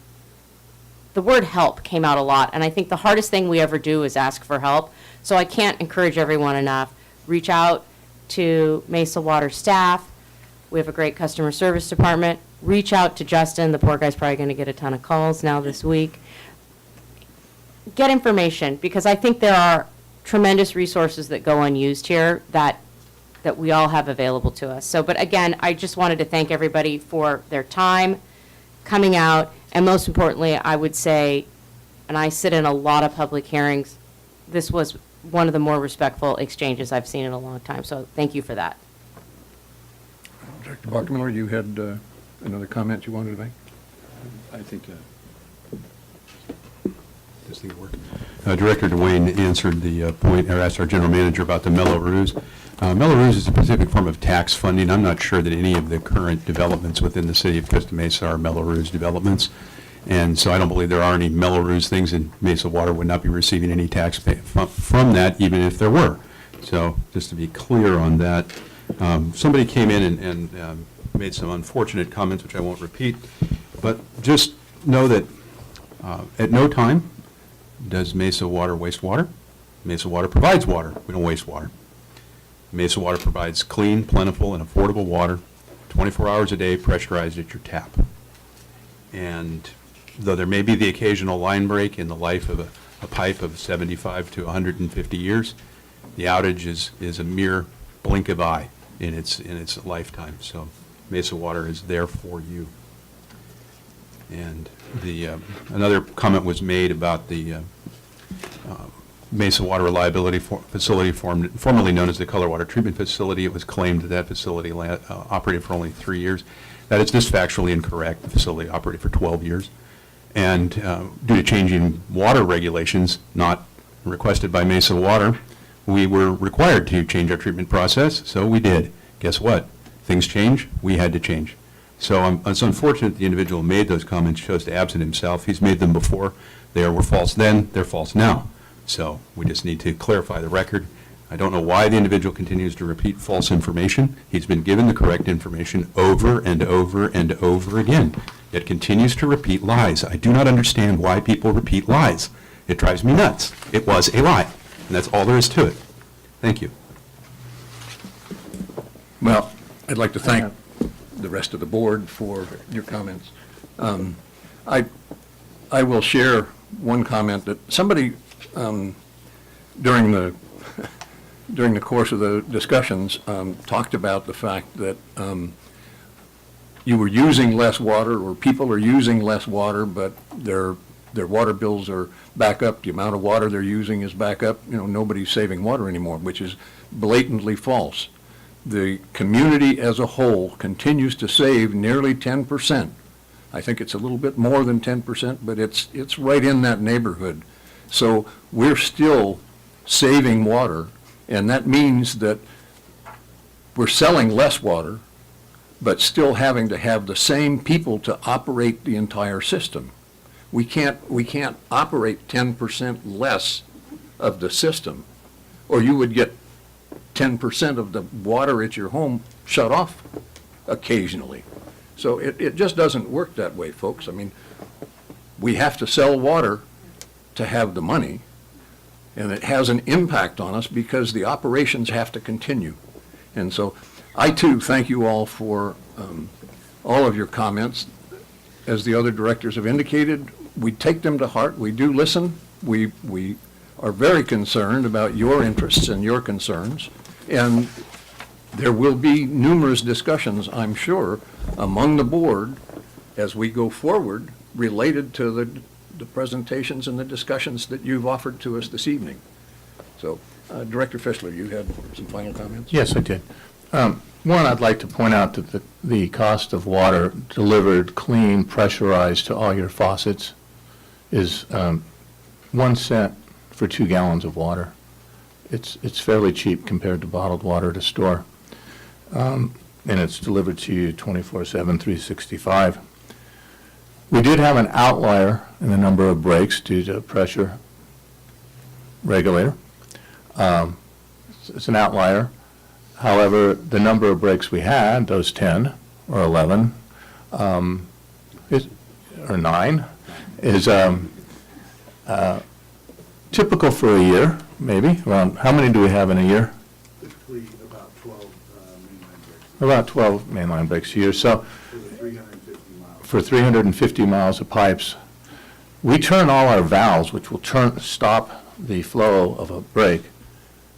The word help came out a lot, and I think the hardest thing we ever do is ask for help. So I can't encourage everyone enough. Reach out to Mesa Water staff. We have a great customer service department. Reach out to Justin. The poor guy's probably going to get a ton of calls now this week. Get information, because I think there are tremendous resources that go unused here that we all have available to us. So, but again, I just wanted to thank everybody for their time, coming out, and most importantly, I would say, and I sit in a lot of public hearings, this was one of the more respectful exchanges I've seen in a long time, so thank you for that.
Dr. Bachmiller, you had another comment you wanted to make?
I think this thing worked. Director Dwayne answered the point, or asked our general manager about the Mello-Roos. Mello-Roos is a specific form of tax funding. I'm not sure that any of the current developments within the city of Costa Mesa are Mello-Roos developments. And so I don't believe there are any Mello-Roos things, and Mesa Water would not be receiving any tax pay from that, even if there were. So just to be clear on that, somebody came in and made some unfortunate comments, which I won't repeat, but just know that at no time does Mesa Water waste water. Mesa Water provides water. We don't waste water. Mesa Water provides clean, plentiful, and affordable water 24 hours a day, pressurized at your tap. And though there may be the occasional line break in the life of a pipe of 75 to 150 years, the outage is a mere blink of eye in its lifetime. So Mesa Water is there for you. And another comment was made about the Mesa Water Reliability Facility, formerly known as the Color Water Treatment Facility. It was claimed that facility operated for only 3 years. That is just factually incorrect. The facility operated for 12 years. And due to changing water regulations, not requested by Mesa Water, we were required to change our treatment process, so we did. Guess what? Things change, we had to change. So it's unfortunate the individual who made those comments chose to absent himself. He's made them before. They were false then, they're false now. So we just need to clarify the record. I don't know why the individual continues to repeat false information. He's been given the correct information over and over and over again, yet continues to repeat lies. I do not understand why people repeat lies. It drives me nuts. It was a lie, and that's all there is to it. Thank you.
Well, I'd like to thank the rest of the board for your comments. I will share one comment that somebody, during the course of the discussions, talked about the fact that you were using less water, or people are using less water, but their water bills are back up. The amount of water they're using is back up. Nobody's saving water anymore, which is blatantly false. The community as a whole continues to save nearly 10%. I think it's a little bit more than 10%, but it's right in that neighborhood. So we're still saving water, and that means that we're selling less water, but still having to have the same people to operate the entire system. We can't operate 10% less of the system, or you would get 10% of the water at your home shut off occasionally. So it just doesn't work that way, folks. I mean, we have to sell water to have the money, and it has an impact on us because the operations have to continue. And so I, too, thank you all for all of your comments. As the other directors have indicated, we take them to heart. We do listen. We are very concerned about your interests and your concerns. And there will be numerous discussions, I'm sure, among the board as we go forward related to the presentations and the discussions that you've offered to us this evening. So, Director Fischler, you had some final comments?
Yes, I did. One, I'd like to point out that the cost of water delivered clean, pressurized to all your faucets is 1 cent for 2 gallons of water. It's fairly cheap compared to bottled water at a store. And it's delivered to you 24/7, 365. We did have an outlier in the number of breaks due to pressure regulator. It's an outlier. However, the number of breaks we had, those 10 or 11, or 9, is typical for a year, maybe. Around, how many do we have in a year?
Typically about 12 mainline breaks.
About 12 mainline breaks a year. So
For the 350 miles.
for 350 miles of pipes, we turn all our valves, which will stop the flow of a break,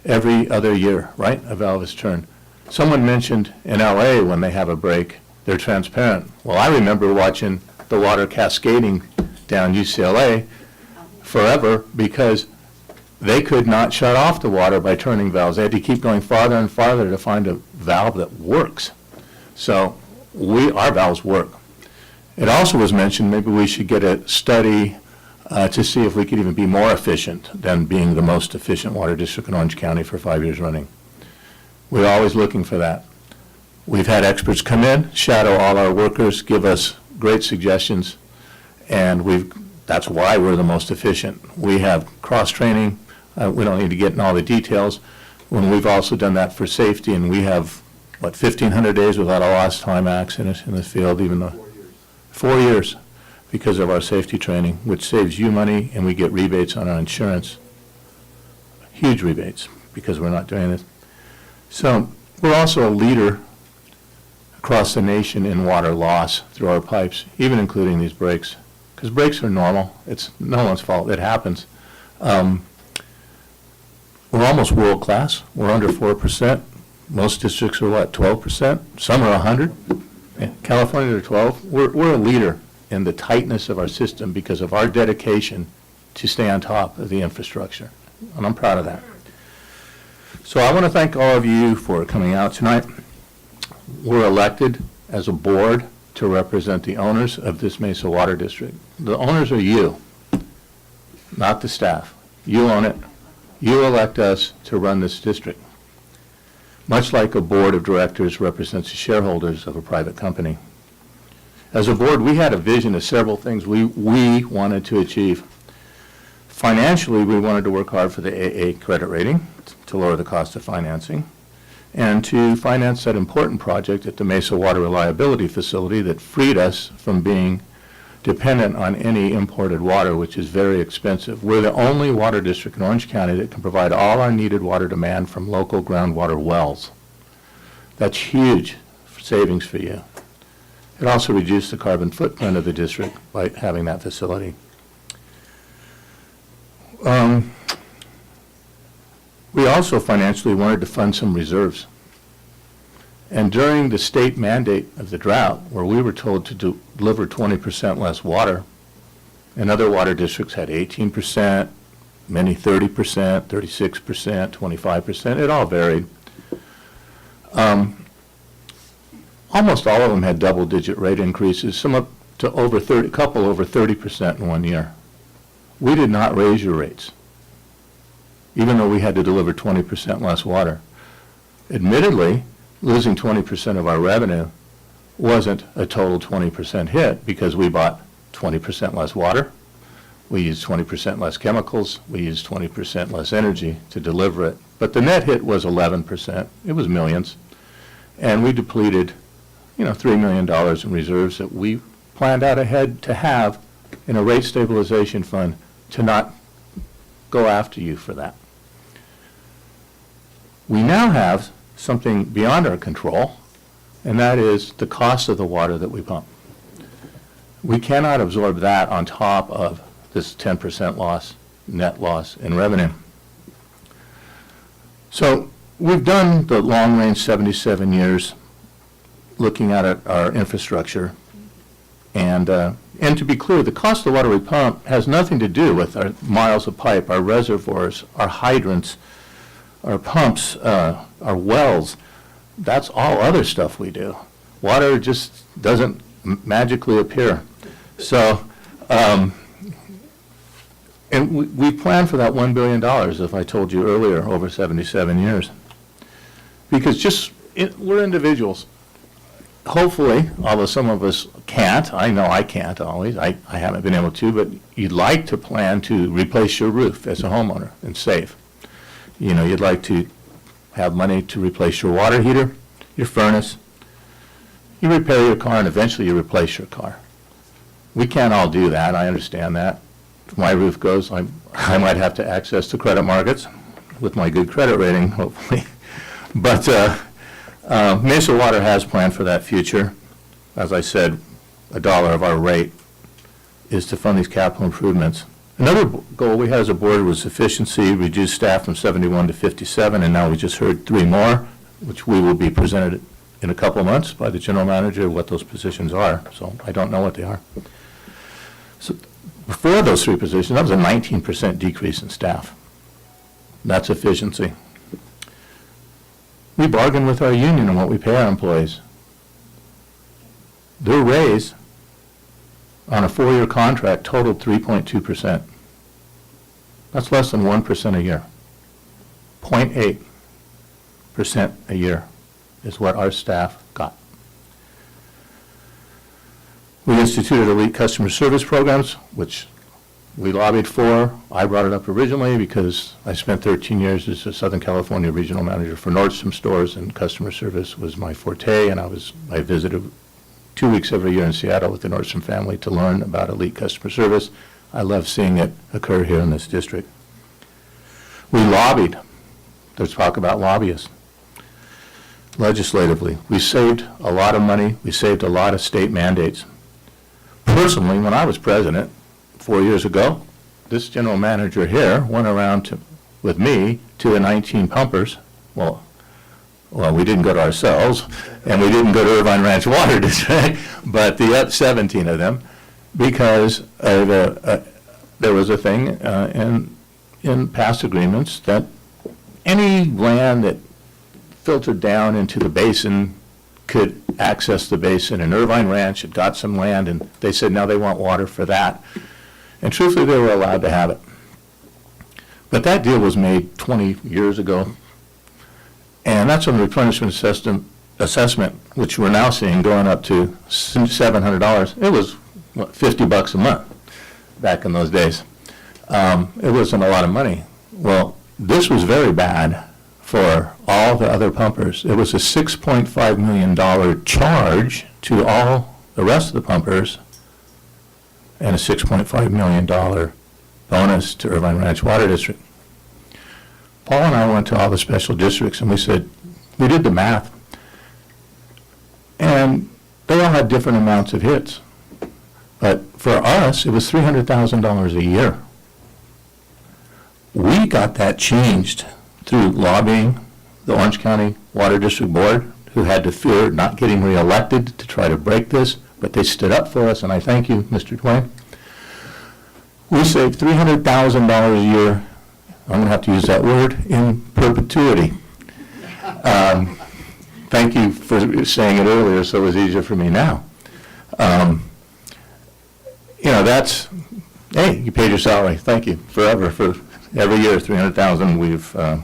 every other year, right? A valve is turned. Someone mentioned in LA when they have a break, they're transparent. Well, I remember watching the water cascading down UCLA forever because they could not shut off the water by turning valves. They had to keep going farther and farther to find a valve that works. So our valves work. It also was mentioned maybe we should get a study to see if we could even be more efficient than being the most efficient water district in Orange County for 5 years running. We're always looking for that. We've had experts come in, shadow all our workers, give us great suggestions, and that's why we're the most efficient. We have cross-training. We don't need to get in all the details. When we've also done that for safety, and we have, 1,500 days without a lost time accident in the field, even though 4 years because of our safety training, which saves you money, and we get rebates on our insurance. Huge rebates because we're not doing this. So we're also a leader across the nation in water loss through our pipes, even including these breaks, because breaks are normal. It's no one's fault. It happens. We're almost world class. We're under 4%. Most districts are 12%? Some are 100. California are 12. We're a leader in the tightness of our system because of our dedication to stay on top of the infrastructure. And I'm proud of that. So I want to thank all of you for coming out tonight. We're elected as a board to represent the owners of this Mesa Water District. The owners are you, not the staff. You own it. You elect us to run this district, much like a board of directors represents the shareholders of a private company. As a board, we had a vision of several things we wanted to achieve. Financially, we wanted to work hard for the AA credit rating to lower the cost of financing and to finance that important project at the Mesa Water Reliability Facility that freed us from being dependent on any imported water, which is very expensive. We're the only water district in Orange County that can provide all our needed water demand from local groundwater wells. That's huge savings for you. It also reduced the carbon footprint of the district by having that facility. We also financially wanted to fund some reserves. And during the state mandate of the drought, where we were told to deliver 20% less water, and other water districts had 18%, many 30%, 36%, 25%, it all varied. Almost all of them had double-digit rate increases, some up to over 30, a couple over 30% in 1 year. We did not raise your rates, even though we had to deliver 20% less water. Admittedly, losing 20% of our revenue wasn't a total 20% hit because we bought 20% less water, we used 20% less chemicals, we used 20% less energy to deliver it. But the net hit was 11%. It was millions. And we depleted, $3 million in reserves that we planned out ahead to have in a rate stabilization fund to not go after you for that. We now have something beyond our control, and that is the cost of the water that we pump. We cannot absorb that on top of this 10% loss, net loss in revenue. So we've done the long range 77 years looking at our infrastructure. And to be clear, the cost of the water we pump has nothing to do with our miles of pipe, our reservoirs, our hydrants, our pumps, our wells. That's all other stuff we do. Water just doesn't magically appear. So, and we planned for that $1 billion, as I told you earlier, over 77 years. Because we're individuals. Hopefully, although some of us can't, I know I can't always, I haven't been able to, but you'd like to plan to replace your roof as a homeowner and save. You'd like to have money to replace your water heater, your furnace. You repair your car and eventually you replace your car. We can't all do that, I understand that. If my roof goes, I might have to access the credit markets with my good credit rating, hopefully. But Mesa Water has planned for that future. As I said, $1 of our rate is to fund these capital improvements. Another goal we had as a board was efficiency, reduce staff from 71 to 57, and now we just heard 3 more, which we will be presented in a couple of months by the general manager what those positions are. So I don't know what they are. So before those 3 positions, that was a 19% decrease in staff. That's efficiency. We bargain with our union on what we pay our employees. Their raise on a 4-year contract totaled 3.2%. That's less than 1% a year. 0.8% a year is what our staff got. We instituted elite customer service programs, which we lobbied for. I brought it up originally because I spent 13 years as a Southern California regional manager for Nordstrom stores, and customer service was my forte, and I visited 2 weeks every year in Seattle with the Nordstrom family to learn about elite customer service. I love seeing it occur here in this district. We lobbied. There's talk about lobbyists. Legislatively, we saved a lot of money. We saved a lot of state mandates. Personally, when I was president 4 years ago, this general manager here went around with me to the 19 pumpers. Well, we didn't go to ourselves, and we didn't go to Irvine Ranch Water District, but the 17 of them, because there was a thing in past agreements that any land that filtered down into the basin could access the basin, and Irvine Ranch had got some land, and they said now they want water for that. And truthfully, they were allowed to have it. But that deal was made 20 years ago. And that's when the replenishment assessment, which we're now seeing going up to $700. It was, $50 a month back in those days. It wasn't a lot of money. Well, this was very bad for all the other pumpers. It was a $6.5 million charge to all the rest of the pumpers and a $6.5 million bonus to Irvine Ranch Water District. Paul and I went to all the special districts and we did the math. And they all had different amounts of hits. But for us, it was $300,000 a year. We got that changed through lobbying the Orange County Water District Board, who had to fear not getting reelected to try to break this, but they stood up for us, and I thank you, Mr. Twain. We saved $300,000 a year, I'm going to have to use that word, in perpetuity. Thank you for saying it earlier, so it was easier for me now. That's, hey, you paid your salary, thank you, forever, for every year, $300,000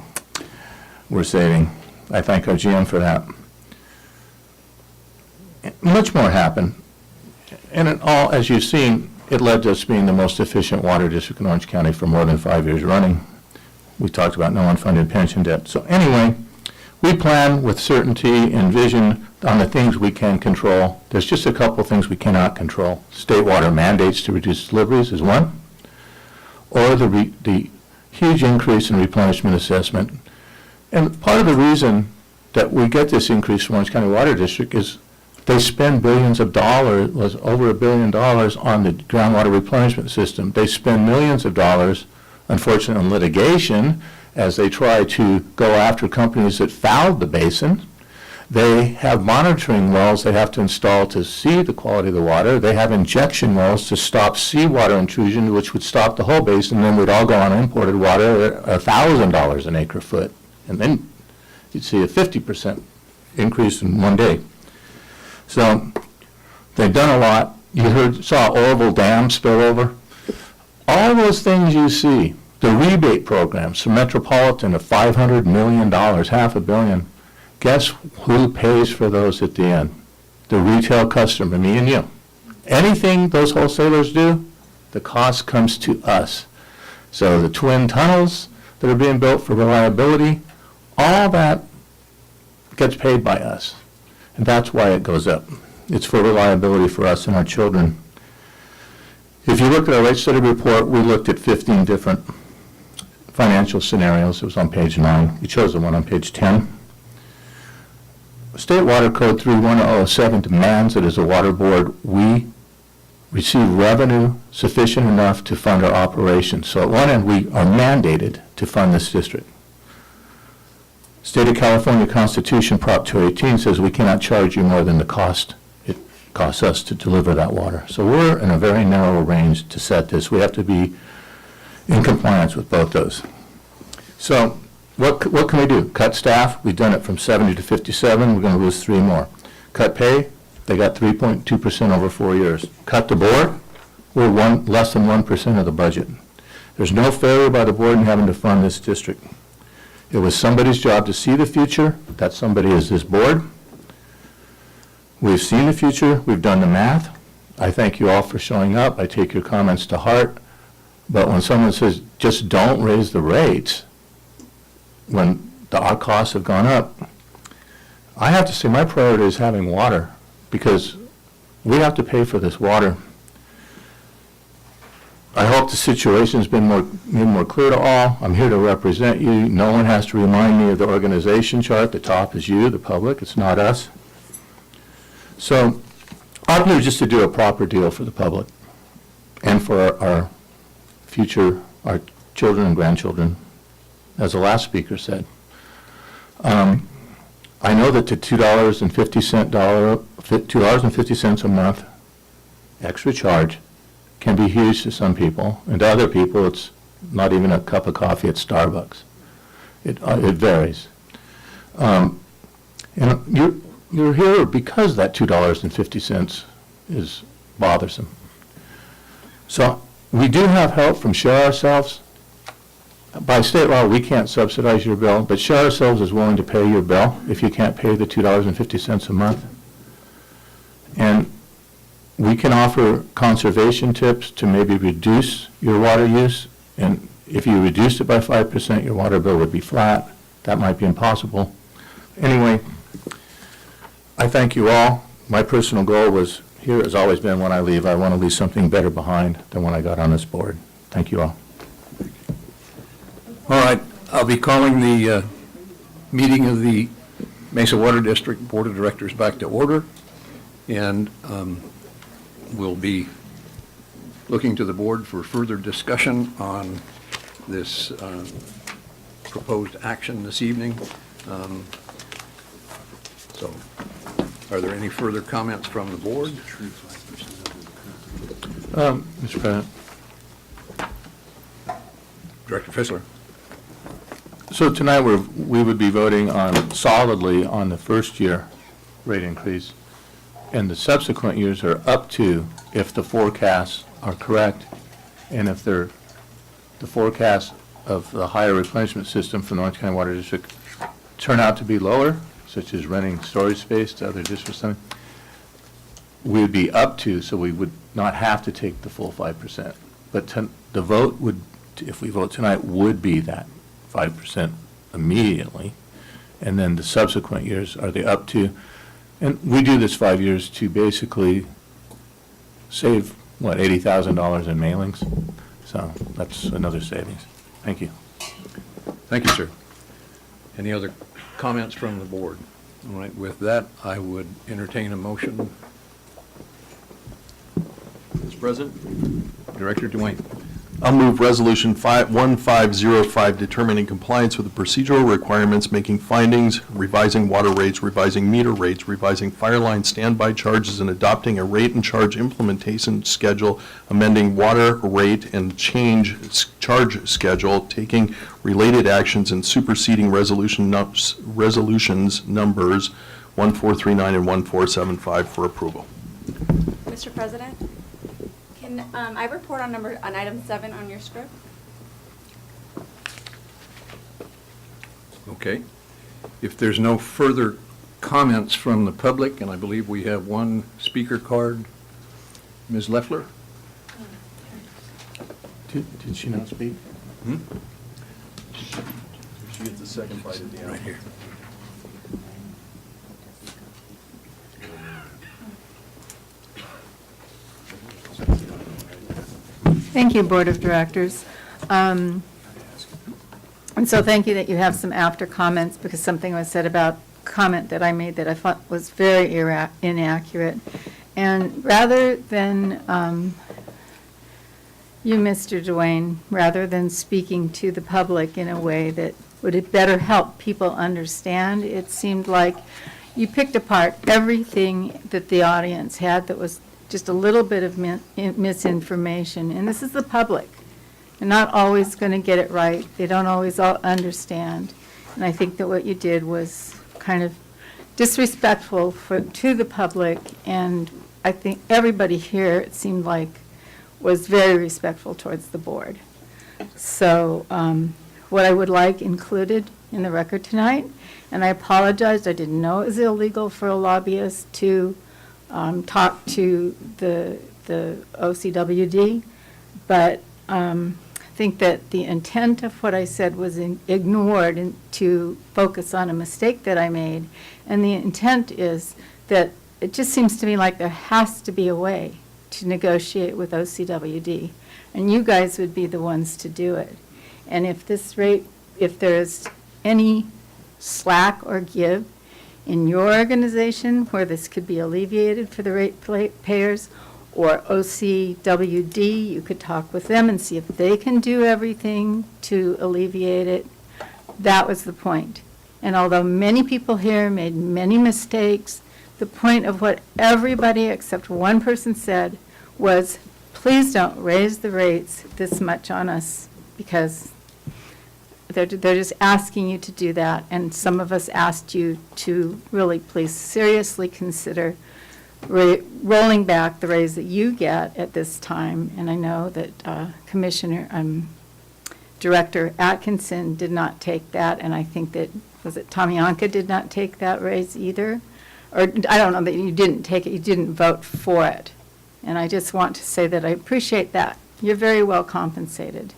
we're saving. I thank our GM for that. Much more happened, and it all, as you've seen, it led to us being the most efficient water district in Orange County for more than 5 years running. We talked about no unfunded pension debt. So anyway, we plan with certainty and vision on the things we can control. There's just a couple things we cannot control. State water mandates to reduce deliveries is one, or the huge increase in replenishment assessment. And part of the reason that we get this increase from Orange County Water District is they spend billions of dollars, was over $1 billion on the groundwater replenishment system. They spend millions of dollars, unfortunately, on litigation as they try to go after companies that fouled the basin. They have monitoring wells they have to install to see the quality of the water. They have injection wells to stop seawater intrusion, which would stop the whole basin, and then we'd all go on imported water at $1,000 an acre foot. And then you'd see a 50% increase in one day. So they've done a lot. You saw Orville Dam spill over. All those things you see, the rebate programs from Metropolitan of $500 million, $500 million. Guess who pays for those at the end? The retail customer, me and you. Anything those wholesalers do, the cost comes to us. So the twin tunnels that are being built for reliability, all that gets paid by us. And that's why it goes up. It's for reliability for us and our children. If you look at our rate study report, we looked at 15 different financial scenarios. It was on page 9. We chose the one on page 10. State Water Code 31007 demands that as a water board, we receive revenue sufficient enough to fund our operations. So at one end, we are mandated to fund this district. State of California Constitution, Prop 218, says we cannot charge you more than the cost it costs us to deliver that water. So we're in a very narrow range to set this. We have to be in compliance with both those. So what can we do? Cut staff, we've done it from 70 to 57, we're going to lose 3 more. Cut pay, they got 3.2% over 4 years. Cut the board, we're less than 1% of the budget. There's no failure by the board in having to fund this district. It was somebody's job to see the future. That somebody is this board. We've seen the future. We've done the math. I thank you all for showing up. I take your comments to heart. But when someone says, just don't raise the rates, when our costs have gone up, I have to say my priority is having water, because we have to pay for this water. I hope the situation's been made more clear to all. I'm here to represent you. No one has to remind me of the organization chart. The top is you, the public. It's not us. So I'm here just to do a proper deal for the public and for our future, our children and grandchildren, as the last speaker said. I know that the $2.50 a month extra charge can be huge to some people, and to other people it's not even a cup of coffee at Starbucks. It varies. And you're here because that $2.50 is bothersome. So we do have help from Share Ourselves. By state law, we can't subsidize your bill, but Share Ourselves is willing to pay your bill if you can't pay the $2.50 a month. And we can offer conservation tips to maybe reduce your water use, and if you reduced it by 5%, your water bill would be flat. That might be impossible. Anyway, I thank you all. My personal goal was, here has always been when I leave, I want to leave something better behind than when I got on this board. Thank you all.
All right, I'll be calling the meeting of the Mesa Water District Board of Directors back to order. And we'll be looking to the board for further discussion on this proposed action this evening. So, are there any further comments from the board?
Mr. President.
Director Fissler.
So tonight, we would be voting solidly on the first year rate increase, and the subsequent years are up to if the forecasts are correct, and if the forecasts of the higher replenishment system from the Orange County Water District turn out to be lower, such as renting storage space to other districts, we would be up to, so we would not have to take the full 5%. But the vote would, if we vote tonight, would be that 5% immediately, and then the subsequent years are the up to. And we do this 5 years to basically save, what, $80,000 in mailings? So that's another savings. Thank you.
Thank you, sir. Any other comments from the board? All right, with that, I would entertain a motion.
Mr. President?
Director Dwayne.
I'll move Resolution 1505, determining compliance with the procedural requirements, making findings, revising water rates, revising meter rates, revising fire line standby charges, and adopting a rate and charge implementation schedule, amending water rate and charge schedule, taking related actions, and superseding resolutions numbers 1439 and 1475 for approval.
Mr. President, can I report on item 7 on your script?
Okay. If there's no further comments from the public, and I believe we have one speaker card, Ms. Leffler?
Did she not speak?
She gets the second bite at the end.
Right here.
Thank you, Board of Directors. And so thank you that you have some after comments, because something was said about comment that I made that I thought was very inaccurate. And rather than, you, Mr. Dwayne, rather than speaking to the public in a way that would better help people understand, it seemed like you picked apart everything that the audience had that was just a little bit of misinformation. And this is the public. They're not always going to get it right. They don't always all understand. And I think that what you did was kind of disrespectful to the public. And I think everybody here, it seemed like, was very respectful towards the board. So what I would like included in the record tonight, and I apologized, I didn't know it was illegal for a lobbyist to talk to the OCWD, but I think that the intent of what I said was ignored and to focus on a mistake that I made. And the intent is that it just seems to me like there has to be a way to negotiate with OCWD, and you guys would be the ones to do it. And if there's any slack or give in your organization where this could be alleviated for the ratepayers, or OCWD, you could talk with them and see if they can do everything to alleviate it. That was the point. And although many people here made many mistakes, the point of what everybody except one person said was, please don't raise the rates this much on us, because they're just asking you to do that. And some of us asked you to really please seriously consider rolling back the raise that you get at this time. And I know that Director Atkinson did not take that, and I think that, was it Tamianka did not take that raise either? Or I don't know that you didn't take it, you didn't vote for it. And I just want to say that I appreciate that. You're very well compensated.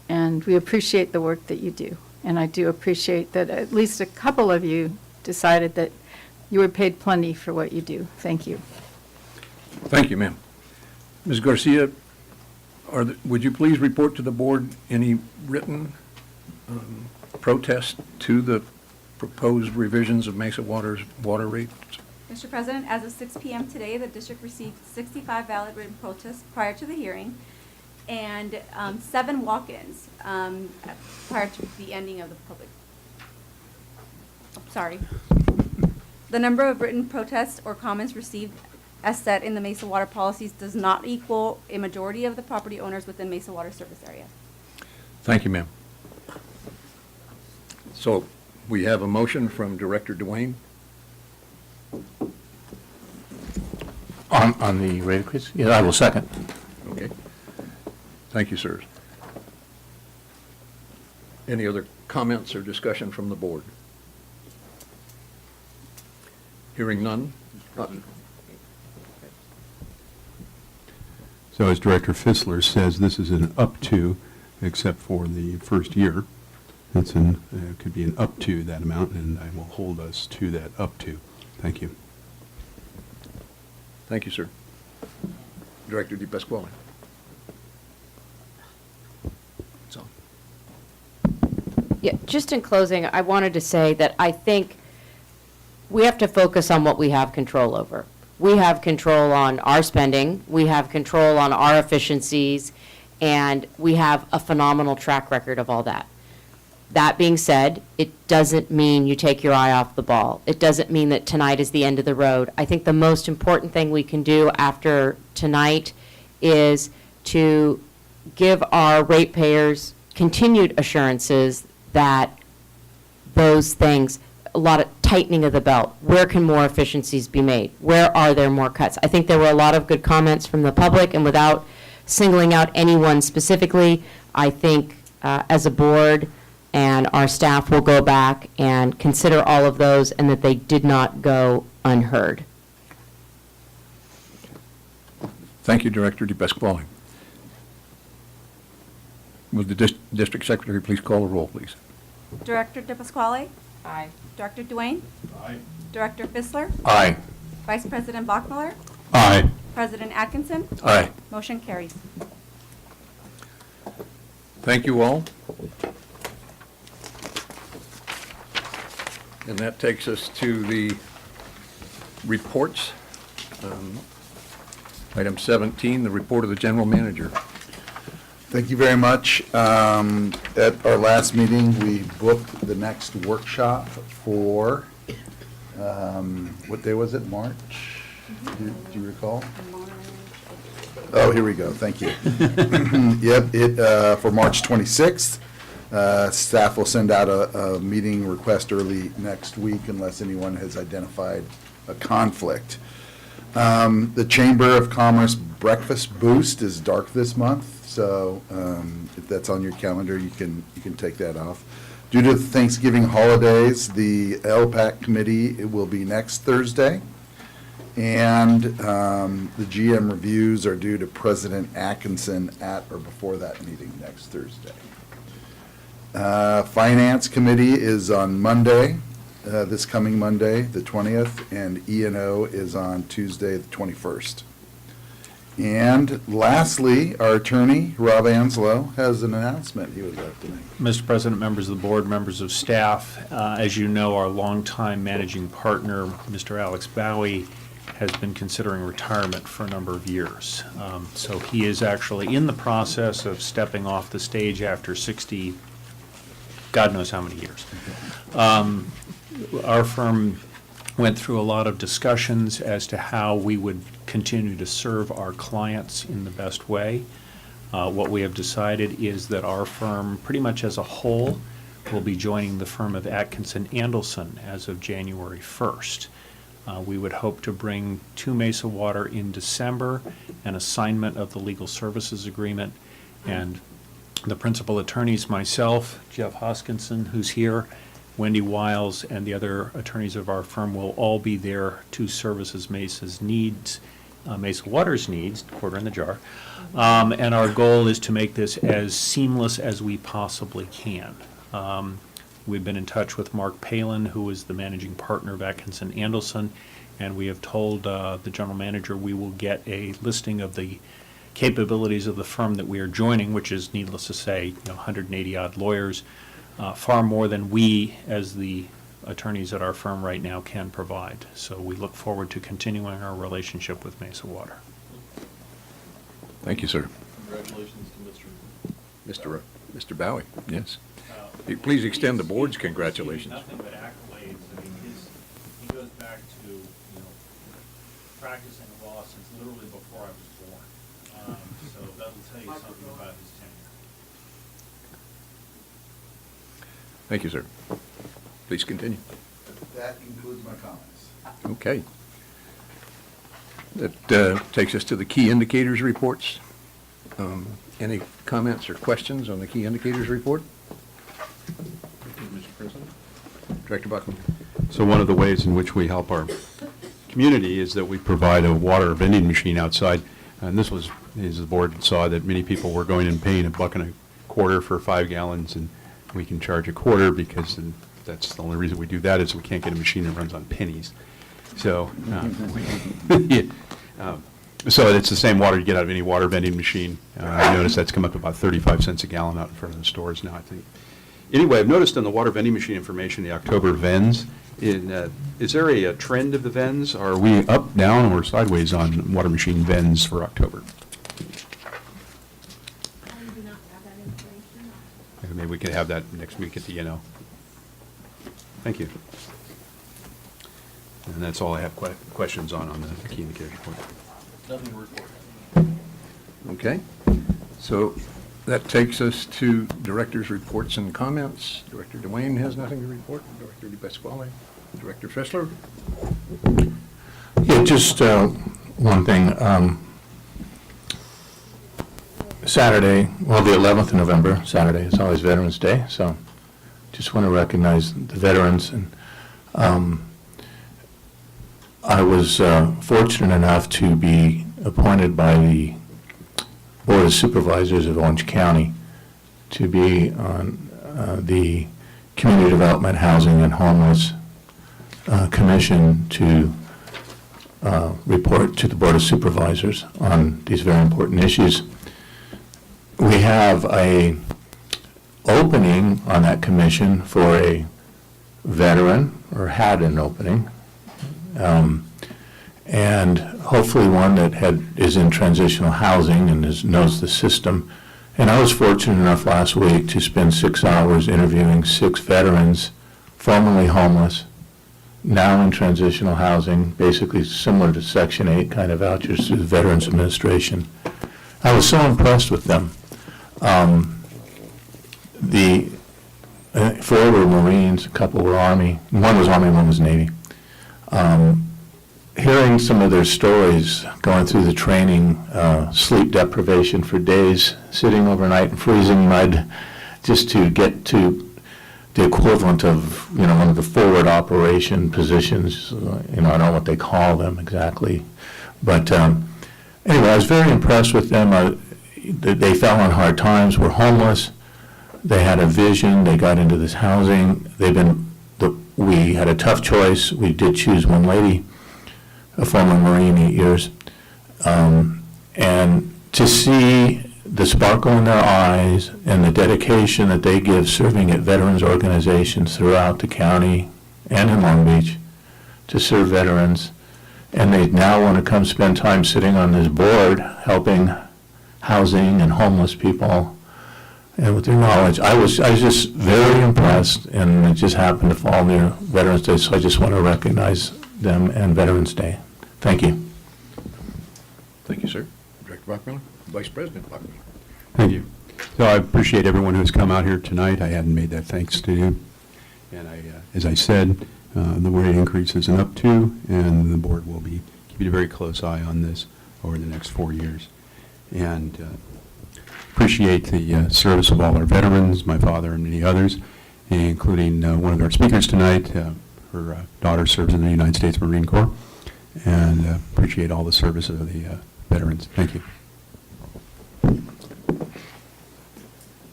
And we appreciate the work that you do. And I do appreciate that at least a couple of you decided that you were paid plenty for what you do. Thank you.
Thank you, ma'am. Ms. Garcia, would you please report to the board any written protest to the proposed revisions of Mesa Water's water rates?
Mr. President, as of 6 p.m. today, the district received 65 valid written protests prior to the hearing and 7 walk-ins prior to the ending of the public. Sorry. The number of written protests or comments received as set in the Mesa Water policies does not equal a majority of the property owners within Mesa Water service area.
Thank you, ma'am. So we have a motion from Director Dwayne.
On the rate increase? Yeah, I will second.
Okay. Thank you, sirs. Any other comments or discussion from the board? Hearing none?
So as Director Fissler says, this is an up to, except for the first year. It could be an up to that amount, and I will hold us to that up to. Thank you.
Thank you, sir. Director DePasquale. So,
Yeah, just in closing, I wanted to say that I think we have to focus on what we have control over. We have control on our spending, we have control on our efficiencies, and we have a phenomenal track record of all that. That being said, it doesn't mean you take your eye off the ball. It doesn't mean that tonight is the end of the road. I think the most important thing we can do after tonight is to give our ratepayers continued assurances that those things, a lot of tightening of the belt, where can more efficiencies be made? Where are there more cuts? I think there were a lot of good comments from the public, and without singling out anyone specifically, I think as a board and our staff will go back and consider all of those and that they did not go unheard.
thank you, Director DePasquale. Will the district secretary please call the roll, please?
Director DePasquale?
Aye.
Director Dwayne?
Aye.
Director Fissler?
Aye.
Vice President Bachmiller?
Aye.
President Atkinson?
Aye.
Motion carries.
Thank you all. And that takes us to the reports. Item 17, the report of the general manager.
Thank you very much. At our last meeting, we booked the next workshop for, what day was it, March? Do you recall? Oh, here we go, thank you. Yep, for March 26th. Staff will send out a meeting request early next week unless anyone has identified a conflict. The Chamber of Commerce Breakfast Boost is dark this month, so if that's on your calendar, you can take that off. Due to the Thanksgiving holidays, the LPAC committee, it will be next Thursday. And the GM reviews are due to President Atkinson at or before that meeting next Thursday. Finance Committee is on Monday, this coming Monday, the 20th, and E&O is on Tuesday, the 21st. And lastly, our attorney, Rob Anslow, has an announcement he would like to make.
Mr. President, members of the board, members of staff, as you know, our longtime managing partner, Mr. Alex Bowie, has been considering retirement for a number of years. So he is actually in the process of stepping off the stage after 60, God knows how many years. Our firm went through a lot of discussions as to how we would continue to serve our clients in the best way. What we have decided is that our firm, pretty much as a whole, will be joining the firm of Atkinson Andelson as of January 1st. We would hope to bring to Mesa Water in December an assignment of the legal services agreement, and the principal attorneys, myself, Jeff Hoskinson, who's here, Wendy Wiles, and the other attorneys of our firm will all be there to service Mesa's needs, Mesa Water's needs, quarter in the jar. And our goal is to make this as seamless as we possibly can. We've been in touch with Mark Palin, who is the managing partner of Atkinson Andelson, and we have told the general manager we will get a listing of the capabilities of the firm that we are joining, which is, needless to say, 180-odd lawyers, far more than we, as the attorneys at our firm right now can provide. So we look forward to continuing our relationship with Mesa Water.
Thank you, sir.
Congratulations to
Mr. Bowie, yes. Please extend the board's congratulations.
Nothing but accolades. I mean, he goes back to, practicing law since literally before I was born. So that will tell you something about his tenure.
Thank you, sir. Please continue.
That concludes my comments.
Okay. That takes us to the key indicators reports. Any comments or questions on the key indicators report?
Mr. President.
Director Buckman.
So one of the ways in which we help our community is that we provide a water vending machine outside. And this was, as the board saw, that many people were going and paying $1.25 for 5 gallons, and we can charge $0.25 because that's the only reason we do that is we can't get a machine that runs on pennies. So, so it's the same water you get out of any water vending machine. I noticed that's come up about 35 cents a gallon out in front of the stores now, I think. Anyway, I've noticed on the water vending machine information, the October vends, is there a trend of the vends? Are we up, down, or sideways on water machine vends for October? Maybe we could have that next week at the Thank you. And that's all I have questions on the key indicators report.
Nothing to report.
Okay. So that takes us to director's reports and comments. Director Dwayne has nothing to report. Director DePasquale. Director Fessler.
Yeah, just one thing. Saturday, well, the 11th of November, Saturday, it's always Veterans Day, so just want to recognize the veterans. And I was fortunate enough to be appointed by the Board of Supervisors of Orange County to be on the Community Development, Housing, and Homeless Commission to report to the Board of Supervisors on these very important issues. We have a opening on that commission for a veteran, or had an opening, and hopefully one that is in transitional housing and knows the system. And I was fortunate enough last week to spend 6 hours interviewing 6 veterans, formerly homeless, now in transitional housing, basically similar to Section 8 kind of vouchers through the Veterans Administration. I was so impressed with them. 4 were Marines, a couple were Army. One was Army, one was Navy. Hearing some of their stories, going through the training, sleep deprivation for days, sitting overnight in freezing mud, just to get to the equivalent of, one of the forward operation positions. I don't know what they call them exactly. But anyway, I was very impressed with them. They fell on hard times, were homeless. They had a vision. They got into this housing. We had a tough choice. We did choose one lady, a former Marine, 8 years. And to see the sparkle in their eyes and the dedication that they give serving at veterans organizations throughout the county and in Long Beach to serve veterans, and they now want to come spend time sitting on this board helping housing and homeless people, and with their knowledge, I was just very impressed, and it just happened to fall near Veterans Day, so I just want to recognize them and Veterans Day. Thank you.
Thank you, sir. Director Buckmiller, Vice President Buckmiller.
Thank you. So I appreciate everyone who's come out here tonight. I hadn't made that thanks to you. And as I said, the rate increase is an up to, and the board will be keeping a very close eye on this over the next 4 years. And appreciate the service of all our veterans, my father and many others, including one of our speakers tonight. Her daughter serves in the United States Marine Corps, and appreciate all the service of the veterans. Thank you.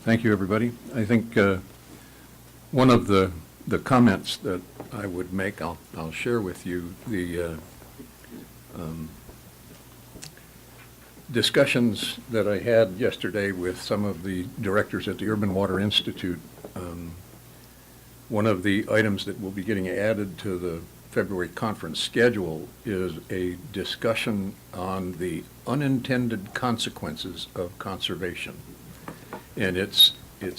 Thank you, everybody. I think one of the comments that I would make, I'll share with you, the discussions that I had yesterday with some of the directors at the Urban Water Institute One of the items that will be getting added to the February conference schedule is a discussion on the unintended consequences of conservation. And it's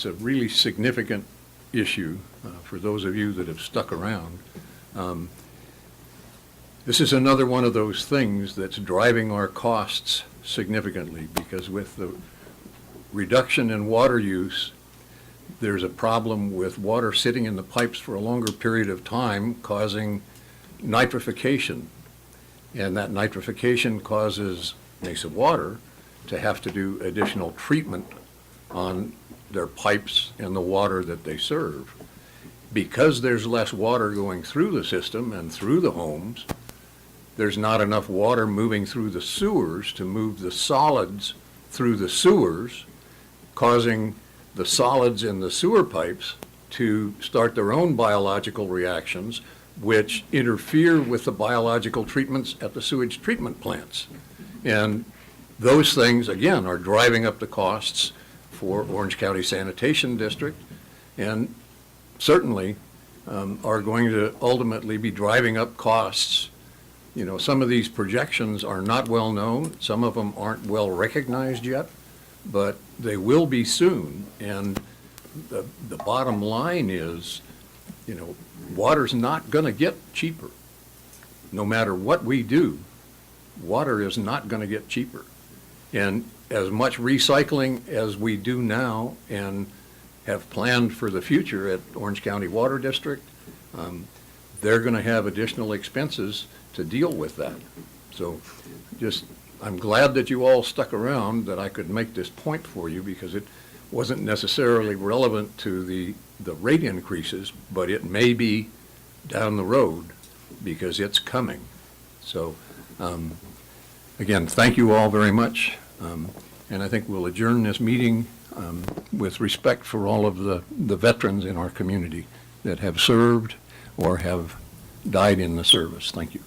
a really significant issue for those of you that have stuck around. This is another one of those things that's driving our costs significantly, because with the reduction in water use, there's a problem with water sitting in the pipes for a longer period of time, causing nitrification. And that nitrification causes Mesa Water to have to do additional treatment on their pipes and the water that they serve. Because there's less water going through the system and through the homes, there's not enough water moving through the sewers to move the solids through the sewers, causing the solids in the sewer pipes to start their own biological reactions, which interfere with the biological treatments at the sewage treatment plants. And those things, again, are driving up the costs for Orange County Sanitation District, and certainly are going to ultimately be driving up costs. You know, some of these projections are not well known, some of them aren't well recognized yet, but they will be soon. And the bottom line is, you know, water's not going to get cheaper. No matter what we do, water is not going to get cheaper. And as much recycling as we do now and have planned for the future at Orange County Water District, they're going to have additional expenses to deal with that. So just, I'm glad that you all stuck around, that I could make this point for you, because it wasn't necessarily relevant to the rate increases, but it may be down the road, because it's coming. So again, thank you all very much. And I think we'll adjourn this meeting with respect for all of the veterans in our community that have served or have died in the service. Thank you.